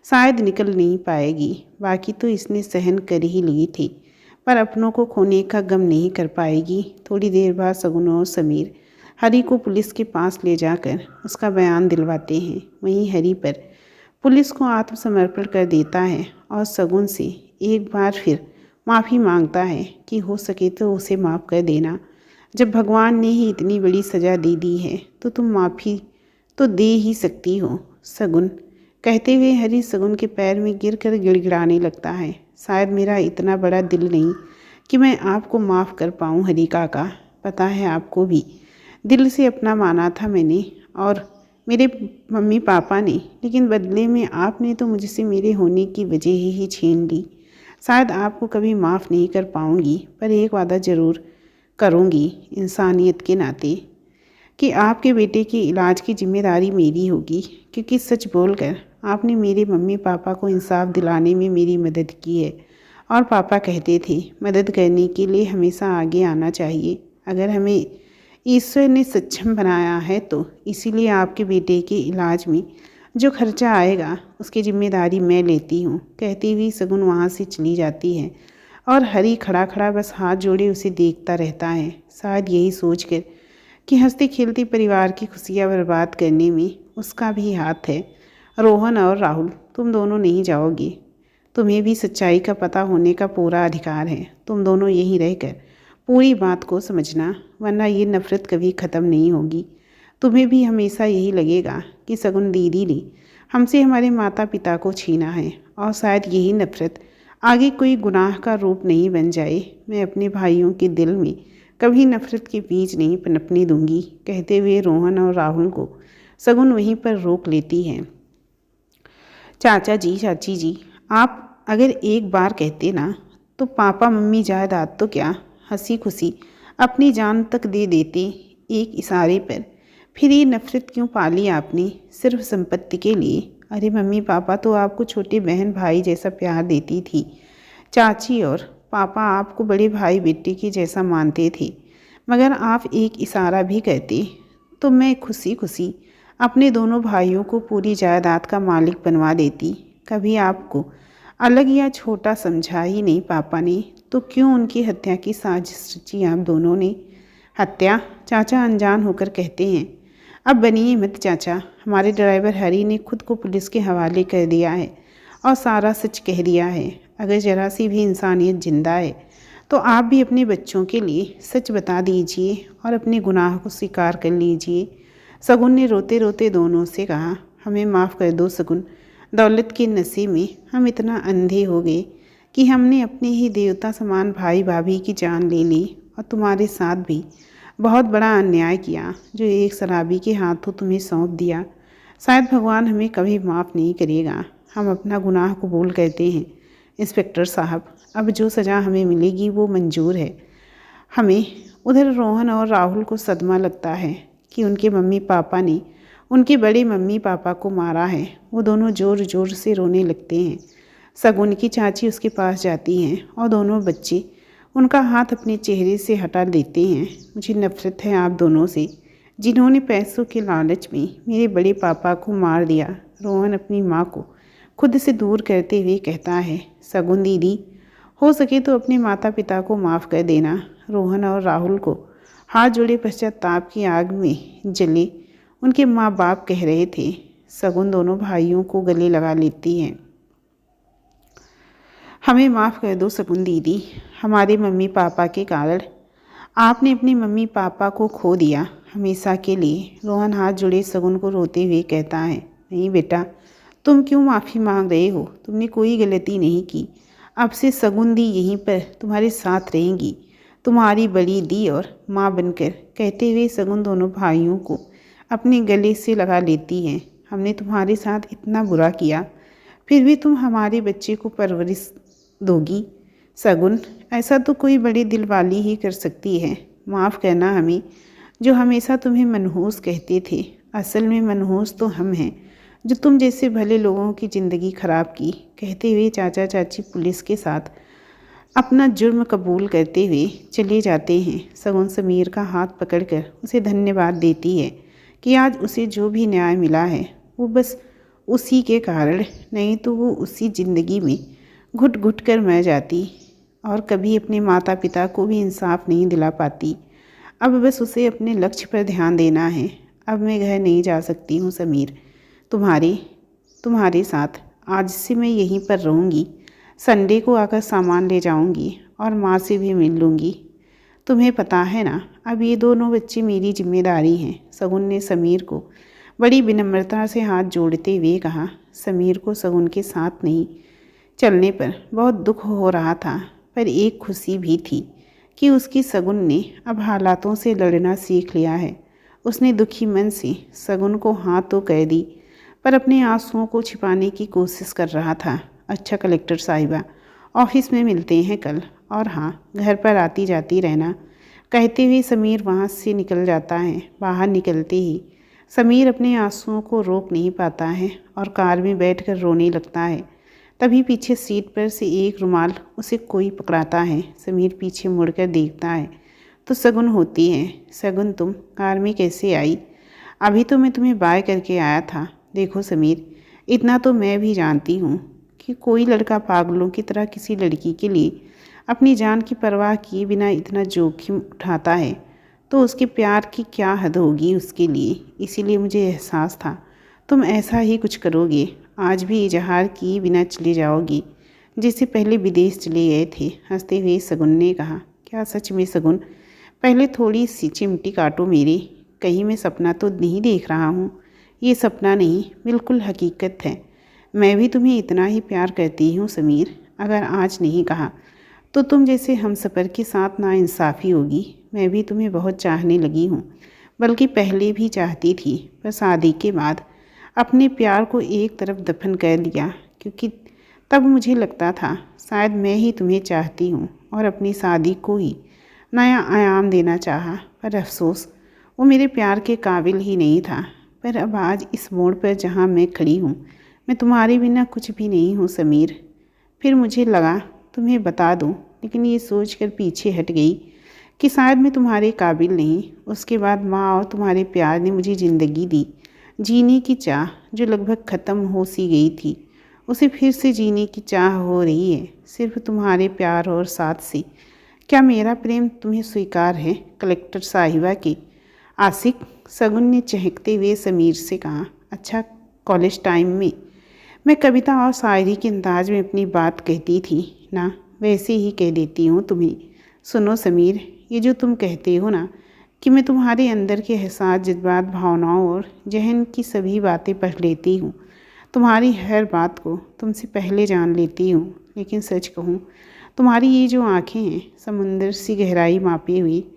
शायद निकल नहीं पाएगी। बाकी तो इसने सहन कर ही ली थी, पर अपनों को खोने का गम नहीं कर पाएगी। थोड़ी देर बाद शगुन और समीर हरी को पुलिस के पास ले जाकर उसका बयान दिलवाते हैं। वहीं हरी पर पुलिस को आत्मसमर्पण कर देता है और शगुन से एक बार फिर माफ़ी मांगता है कि हो सके तो उसे माफ़ कर देना। जब भगवान ने ही इतनी बड़ी सज़ा दे दी है तो तुम माफ़ी तो दे ही सकती हो शगुन। कहते हुए हरी शगुन के पैर में गिरकर गिड़गिड़ाने लगता है। शायद मेरा इतना बड़ा दिल नहीं कि मैं आपको माफ़ कर पाऊँ हरी काका। पता है आपको भी दिल से अपना माना था मैंने, और मेरे मम्मी पापा ने, लेकिन बदले में आपने तो मुझसे मेरे होने की वजह ही छीन ली। शायद आपको कभी माफ़ नहीं कर पाऊँगी, पर एक वादा ज़रूर करूँगी इंसानियत के नाते, कि आपके बेटे के इलाज की जिम्मेदारी मेरी होगी, क्योंकि सच बोलकर आपने मेरे मम्मी पापा को इंसाफ दिलाने में मेरी मदद की है। और पापा कहते थे, मदद करने के लिए हमेशा आगे आना चाहिए। अगर हमें ईश्वर ने सक्षम बनाया है तो इसीलिए आपके बेटे के इलाज में जो खर्चा आएगा उसकी जिम्मेदारी मैं लेती हूँ, कहती हुई सगुन वहाँ से चली जाती है। और हरी खड़ा खड़ा बस हाथ जोड़े उसे देखता रहता है, शायद यही सोचकर कि हंसते खेलते परिवार की खुशियाँ बर्बाद करने में उसका भी हाथ है। रोहन और राहुल, तुम दोनों नहीं जाओगे। तुम्हें भी सच्चाई का पता होने का पूरा अधिकार है। तुम दोनों यहीं रहकर पूरी बात को समझना, वरना ये नफ़रत कभी ख़त्म नहीं होगी। तुम्हें भी हमेशा यही लगेगा कि सगुन दीदी ने हमसे हमारे माता पिता को छीना है, और शायद यही नफ़रत आगे कोई गुनाह का रूप नहीं बन जाए। मैं अपने भाइयों के दिल में कभी नफ़रत के बीज नहीं पनपने दूंगी, कहते हुए रोहन और राहुल को सगुन वहीं पर रोक लेती है। चाचा जी, चाची जी, आप अगर एक बार कहते ना तो पापा मम्मी जायदाद तो क्या, हंसी खुशी अपनी जान तक दे देते एक इशारे पर। फिर ये नफ़रत क्यों पाली आपने, सिर्फ संपत्ति के लिए? अरे मम्मी पापा तो आपको छोटे बहन भाई जैसा प्यार देती थी। चाची और पापा आपको बड़े भाई बेटे के जैसा मानते थे, मगर आप एक इशारा भी करते तो मैं खुशी खुशी अपने दोनों भाइयों को पूरी जायदाद का मालिक बनवा देती। कभी आपको अलग या छोटा समझा ही नहीं पापा ने, तो क्यों उनकी हत्या की साजिश रची आप दोनों ने? हत्या? चाचा अनजान होकर कहते हैं। अब बनिए मत चाचा, हमारे ड्राइवर हरी ने खुद को पुलिस के हवाले कर दिया है और सारा सच कह दिया है। अगर जरा सी भी इंसानियत जिंदा है तो आप भी अपने बच्चों के लिए सच बता दीजिए और अपने गुनाह को स्वीकार कर लीजिए। सगुन ने रोते रोते दोनों से कहा, हमें माफ़ कर दो सगुन, दौलत के नशे में हम इतना अंधे हो गए कि हमने अपने ही देवता समान भाई भाभी की जान ले ली, और तुम्हारे साथ भी बहुत बड़ा अन्याय किया जो एक शराबी के हाथों तुम्हें सौंप दिया। शायद भगवान हमें कभी माफ़ नहीं करेगा। हम अपना गुनाह कबूल करते हैं इंस्पेक्टर साहब, अब जो सज़ा हमें मिलेगी वो मंजूर है हमें। उधर रोहन और राहुल को सदमा लगता है कि उनके मम्मी पापा ने उनके बड़े मम्मी पापा को मारा है। वो दोनों ज़ोर ज़ोर से रोने लगते हैं। सगुन की चाची उसके पास जाती हैं और दोनों बच्चे उनका हाथ अपने चेहरे से हटा देते हैं। मुझे नफ़रत है आप दोनों से, जिन्होंने पैसों के लालच में मेरे बड़े पापा को मार दिया। रोहन अपनी माँ को खुद से दूर करते हुए कहता है, सगुन दीदी, हो सके तो अपने माता पिता को माफ़ कर देना। रोहन और राहुल को हाथ जोड़े पश्चाताप की आग में जले उनके माँ बाप कह रहे थे। सगुन दोनों भाइयों को गले लगा लेती हैं। हमें माफ़ कर दो सगुन दीदी, हमारे मम्मी पापा के कारण आपने अपने मम्मी पापा को खो दिया हमेशा के लिए। रोहन हाथ जुड़े सगुन को रोते हुए कहता है, नहीं बेटा, तुम क्यों माफ़ी मांग रहे हो? तुमने कोई गलती नहीं की। अब से सगुन दी यहीं पर तुम्हारे साथ रहेंगी, तुम्हारी बड़ी दी और माँ बनकर, कहते हुए सगुन दोनों भाइयों को अपने गले से लगा लेती हैं। हमने तुम्हारे साथ इतना बुरा किया, फिर भी तुम हमारे बच्चे को परवरिश दोगी। सगुन, ऐसा तो कोई बड़े दिल वाली ही कर सकती है। माफ़ करना हमें, जो हमेशा तुम्हें मनहूस कहते थे। असल में मनहूस तो हम हैं, जो तुम जैसे भले लोगों की ज़िंदगी ख़राब की। कहते हुए चाचा चाची पुलिस के साथ अपना जुर्म कबूल करते हुए चले जाते हैं। सगुन समीर का हाथ पकड़कर उसे धन्यवाद देती है कि आज उसे जो भी न्याय मिला है वो बस उसी के कारण, नहीं तो वो उसी ज़िंदगी में घुट घुट कर मर जाती और कभी अपने माता पिता को भी इंसाफ नहीं दिला पाती। अब बस उसे अपने लक्ष्य पर ध्यान देना है। अब मैं घर नहीं जा सकती हूँ समीर, तुम्हारे साथ आज से मैं यहीं पर रहूँगी। संडे को आकर सामान ले जाऊँगी और माँ से भी मिल लूँगी। तुम्हें पता है ना, अब ये दोनों बच्चे मेरी जिम्मेदारी हैं। सगुन ने समीर को बड़ी विनम्रता से हाथ जोड़ते हुए कहा। समीर को सगुन के साथ नहीं चलने पर बहुत दुख हो रहा था, पर एक खुशी भी थी कि उसकी सगुन ने अब हालातों से लड़ना सीख लिया है। उसने दुखी मन से सगुन को हाँ तो कह दी, पर अपने आंसुओं को छिपाने की कोशिश कर रहा था। अच्छा कलेक्टर साहिबा, ऑफिस में मिलते हैं कल, और हाँ, घर पर आती जाती रहना, कहते हुए समीर वहाँ से निकल जाता है। बाहर निकलते ही समीर अपने आंसुओं को रोक नहीं पाता है और कार में बैठकर रोने लगता है। तभी पीछे सीट पर से एक रुमाल उसे कोई पकड़ाता है। समीर पीछे मुड़कर देखता है तो सगुन होती है। सगुन, तुम कार में कैसे आई? अभी तो मैं तुम्हें बाय करके आया था। देखो समीर, इतना तो मैं भी जानती हूँ कि कोई लड़का पागलों की तरह किसी लड़की के लिए अपनी जान की परवाह किए बिना इतना जोखिम उठाता है तो उसके प्यार की क्या हद होगी उसके लिए। इसीलिए मुझे एहसास था तुम ऐसा ही कुछ करोगे। आज भी इजहार किए बिना चले जाओगी जिससे पहले विदेश चले गए थे। हंसते हुए सगुन ने कहा, क्या सच में सगुन? पहले थोड़ी सी चिमटी काटो मेरी, कहीं मैं सपना तो नहीं देख रहा हूँ। ये सपना नहीं, बिल्कुल हकीकत है। मैं भी तुम्हें इतना ही प्यार करती हूँ समीर। अगर आज नहीं कहा तो तुम जैसे हमसफ़र के साथ नाइंसाफ़ी होगी। मैं भी तुम्हें बहुत चाहने लगी हूँ, बल्कि पहले भी चाहती थी, पर शादी के बाद अपने प्यार को एक तरफ दफन कर दिया, क्योंकि तब मुझे लगता था शायद मैं ही तुम्हें चाहती हूँ और अपनी शादी को ही नया आयाम देना चाहा। पर अफसोस, वो मेरे प्यार के काबिल ही नहीं था। पर अब आज इस मोड़ पर जहाँ मैं खड़ी हूँ, मैं तुम्हारे बिना कुछ भी नहीं हूँ समीर। फिर मुझे लगा तुम्हें बता दूँ, लेकिन ये सोचकर पीछे हट गई कि शायद मैं तुम्हारे काबिल नहीं। उसके बाद माँ और तुम्हारे प्यार ने मुझे ज़िंदगी दी। जीने की चाह जो लगभग ख़त्म हो सी गई थी, उसे फिर से जीने की चाह हो रही है, सिर्फ तुम्हारे प्यार और साथ से। क्या मेरा प्रेम तुम्हें स्वीकार है कलेक्टर साहिबा के आशिक? सगुन ने चहकते हुए समीर से कहा। अच्छा, कॉलेज टाइम में मैं कविता और शायरी के अंदाज में अपनी बात कहती थी ना, वैसे ही कह देती हूँ तुम्हें। सुनो समीर, ये जो तुम कहते हो ना कि मैं तुम्हारे अंदर के एहसास, जज्बात, भावनाओं और जहन की सभी बातें पढ़ लेती हूँ, तुम्हारी हर बात को तुमसे पहले जान लेती हूँ। लेकिन सच कहूँ, तुम्हारी ये जो आँखें हैं, समुंदर सी गहराई मापी हुई,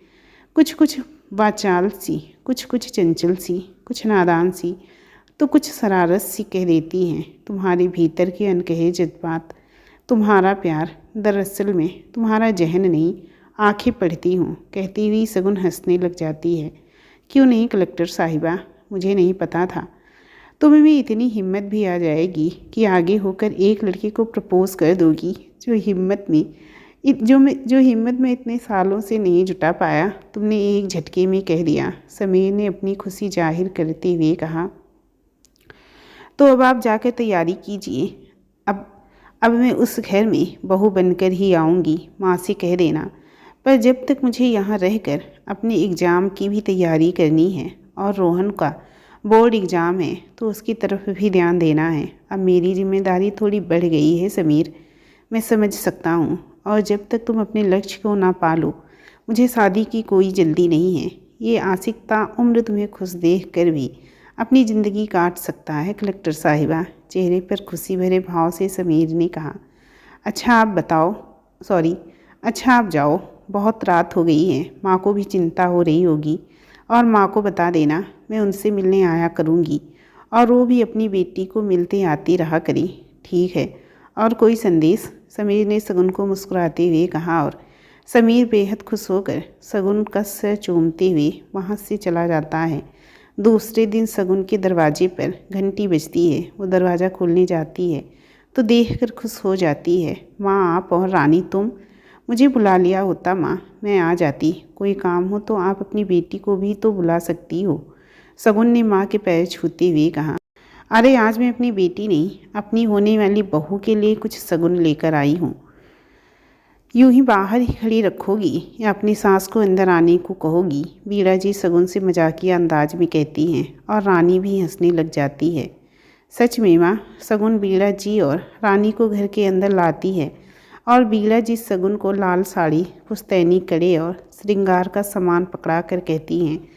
कुछ कुछ वाचाल सी, कुछ कुछ चंचल सी, कुछ नादान सी, तो कुछ शरारत सी कह देती हैं। तुम्हारे भीतर के अनकहे जज्बात, तुम्हारा प्यार, दरअसल में तुम्हारा जहन नहीं, आंखें पढ़ती हूँ। कहती हुई सगुन हंसने लग जाती है। क्यों नहीं कलेक्टर साहिबा, मुझे नहीं पता था तुम्हें में इतनी हिम्मत भी आ जाएगी कि आगे होकर एक लड़के को प्रपोज कर दोगी। जो हिम्मत में इतने सालों से नहीं जुटा पाया, तुमने एक झटके में कह दिया। समीर ने अपनी खुशी जाहिर करते हुए कहा, तो अब आप जाकर तैयारी कीजिए। अब मैं उस घर में बहू बनकर ही आऊँगी, माँ से कह देना। पर जब तक मुझे यहाँ रहकर अपने एग्ज़ाम की भी तैयारी करनी है और रोहन का बोर्ड एग्ज़ाम है तो उसकी तरफ भी ध्यान देना है। अब मेरी जिम्मेदारी थोड़ी बढ़ गई है समीर, मैं समझ सकता हूँ। और जब तक तुम अपने लक्ष्य को ना पालो, मुझे शादी की कोई जल्दी नहीं है। ये आशिक उम्र तुम्हें खुश देख कर भी अपनी ज़िंदगी काट सकता है कलेक्टर साहिबा। चेहरे पर खुशी भरे भाव से समीर ने कहा। अच्छा आप जाओ, बहुत रात हो गई है, माँ को भी चिंता हो रही होगी। और माँ को बता देना मैं उनसे मिलने आया करूँगी और वो भी अपनी बेटी को मिलते आती रहा करी। ठीक है, और कोई संदेश? समीर ने सगुन को मुस्कुराते हुए कहा। और समीर बेहद खुश होकर सगुन का सर चूमते हुए वहाँ से चला जाता है। दूसरे दिन सगुन के दरवाजे पर घंटी बजती है। वो दरवाज़ा खोलने जाती है तो देखकर खुश हो जाती है। माँ आप और रानी तुम? मुझे बुला लिया होता माँ, मैं आ जाती। कोई काम हो तो आप अपनी बेटी को भी तो बुला सकती हो, सगुन ने माँ के पैर छूते हुए कहा। अरे आज मैं अपनी बेटी नहीं, अपनी होने वाली बहू के लिए कुछ सगुन लेकर आई हूँ। यूं ही बाहर ही खड़ी रखोगी या अपनी सास को अंदर आने को कहोगी? बीड़ा जी सगुन से मजाकिया अंदाज में कहती हैं और रानी भी हंसने लग जाती है। सच में माँ, सगुन बीड़ा जी और रानी को घर के अंदर लाती है और बीड़ा जी सगुन को लाल साड़ी, पुश्तैनी, कड़े और श्रृंगार का सामान पकड़ा कर कहती हैं,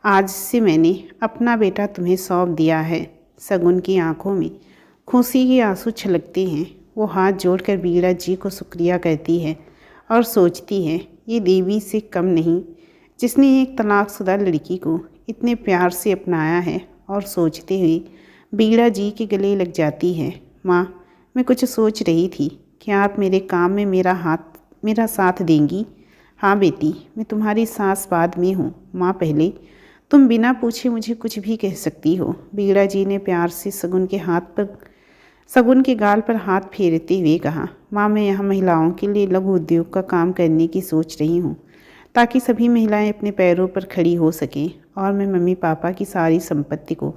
आज से मैंने अपना बेटा तुम्हें सौंप दिया है। सगुन की आंखों में खुशी के आंसू छलकते हैं। वो हाथ जोड़कर बीड़ा जी को शुक्रिया कहती है और सोचती है, ये देवी से कम नहीं जिसने एक तलाकशुदा लड़की को इतने प्यार से अपनाया है। और सोचते हुए बीड़ा जी के गले लग जाती है। माँ, मैं कुछ सोच रही थी, क्या आप मेरे काम में मेरा साथ देंगी? हाँ बेटी, मैं तुम्हारी सास बाद में हूँ, माँ पहले। तुम बिना पूछे मुझे कुछ भी कह सकती हो। बीड़ा जी ने प्यार से सगुन के गाल पर हाथ फेरते हुए कहा। माँ, मैं यहाँ महिलाओं के लिए लघु उद्योग का काम करने की सोच रही हूँ, ताकि सभी महिलाएं अपने पैरों पर खड़ी हो सकें। और मैं मम्मी पापा की सारी संपत्ति को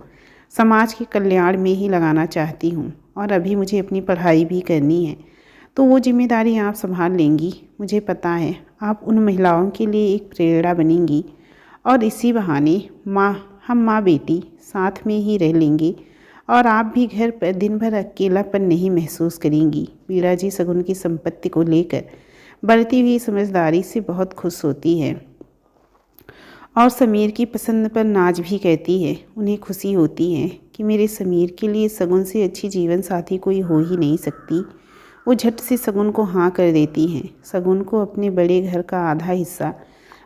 समाज के कल्याण में ही लगाना चाहती हूँ। और अभी मुझे अपनी पढ़ाई भी करनी है, तो वो जिम्मेदारी आप संभाल लेंगी। मुझे पता है आप उन महिलाओं के लिए एक प्रेरणा बनेंगी, और इसी बहाने हम माँ बेटी साथ में ही रह लेंगे, और आप भी घर पर दिन भर अकेलापन नहीं महसूस करेंगी। बीड़ा जी सगुन की संपत्ति को लेकर बढ़ती हुई समझदारी से बहुत खुश होती है, और समीर की पसंद पर नाज भी कहती है। उन्हें खुशी होती है कि मेरे समीर के लिए सगुन से अच्छी जीवन साथी कोई हो ही नहीं सकती। वो झट से सगुन को हाँ कर देती हैं। सगुन को अपने बड़े घर का आधा हिस्सा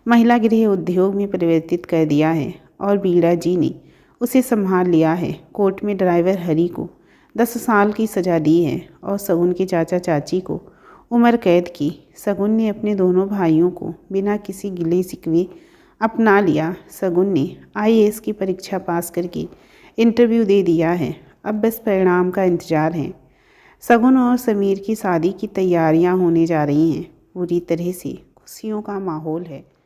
महिला गृह उद्योग में परिवर्तित कर दिया है, और बीड़ा जी ने उसे संभाल लिया है। कोर्ट में ड्राइवर हरी को 10 साल की सज़ा दी है, और सगुन के चाचा चाची को उम्र कैद की। सगुन ने अपने दोनों भाइयों को बिना किसी गिले शिकवे अपना लिया। सगुन ने आईएएस की परीक्षा पास करके इंटरव्यू दे दिया है। अब बस परिणाम का इंतज़ार है। सगुन और समीर की शादी की तैयारियां होने जा रही हैं। पूरी तरह से खुशियों का माहौल है।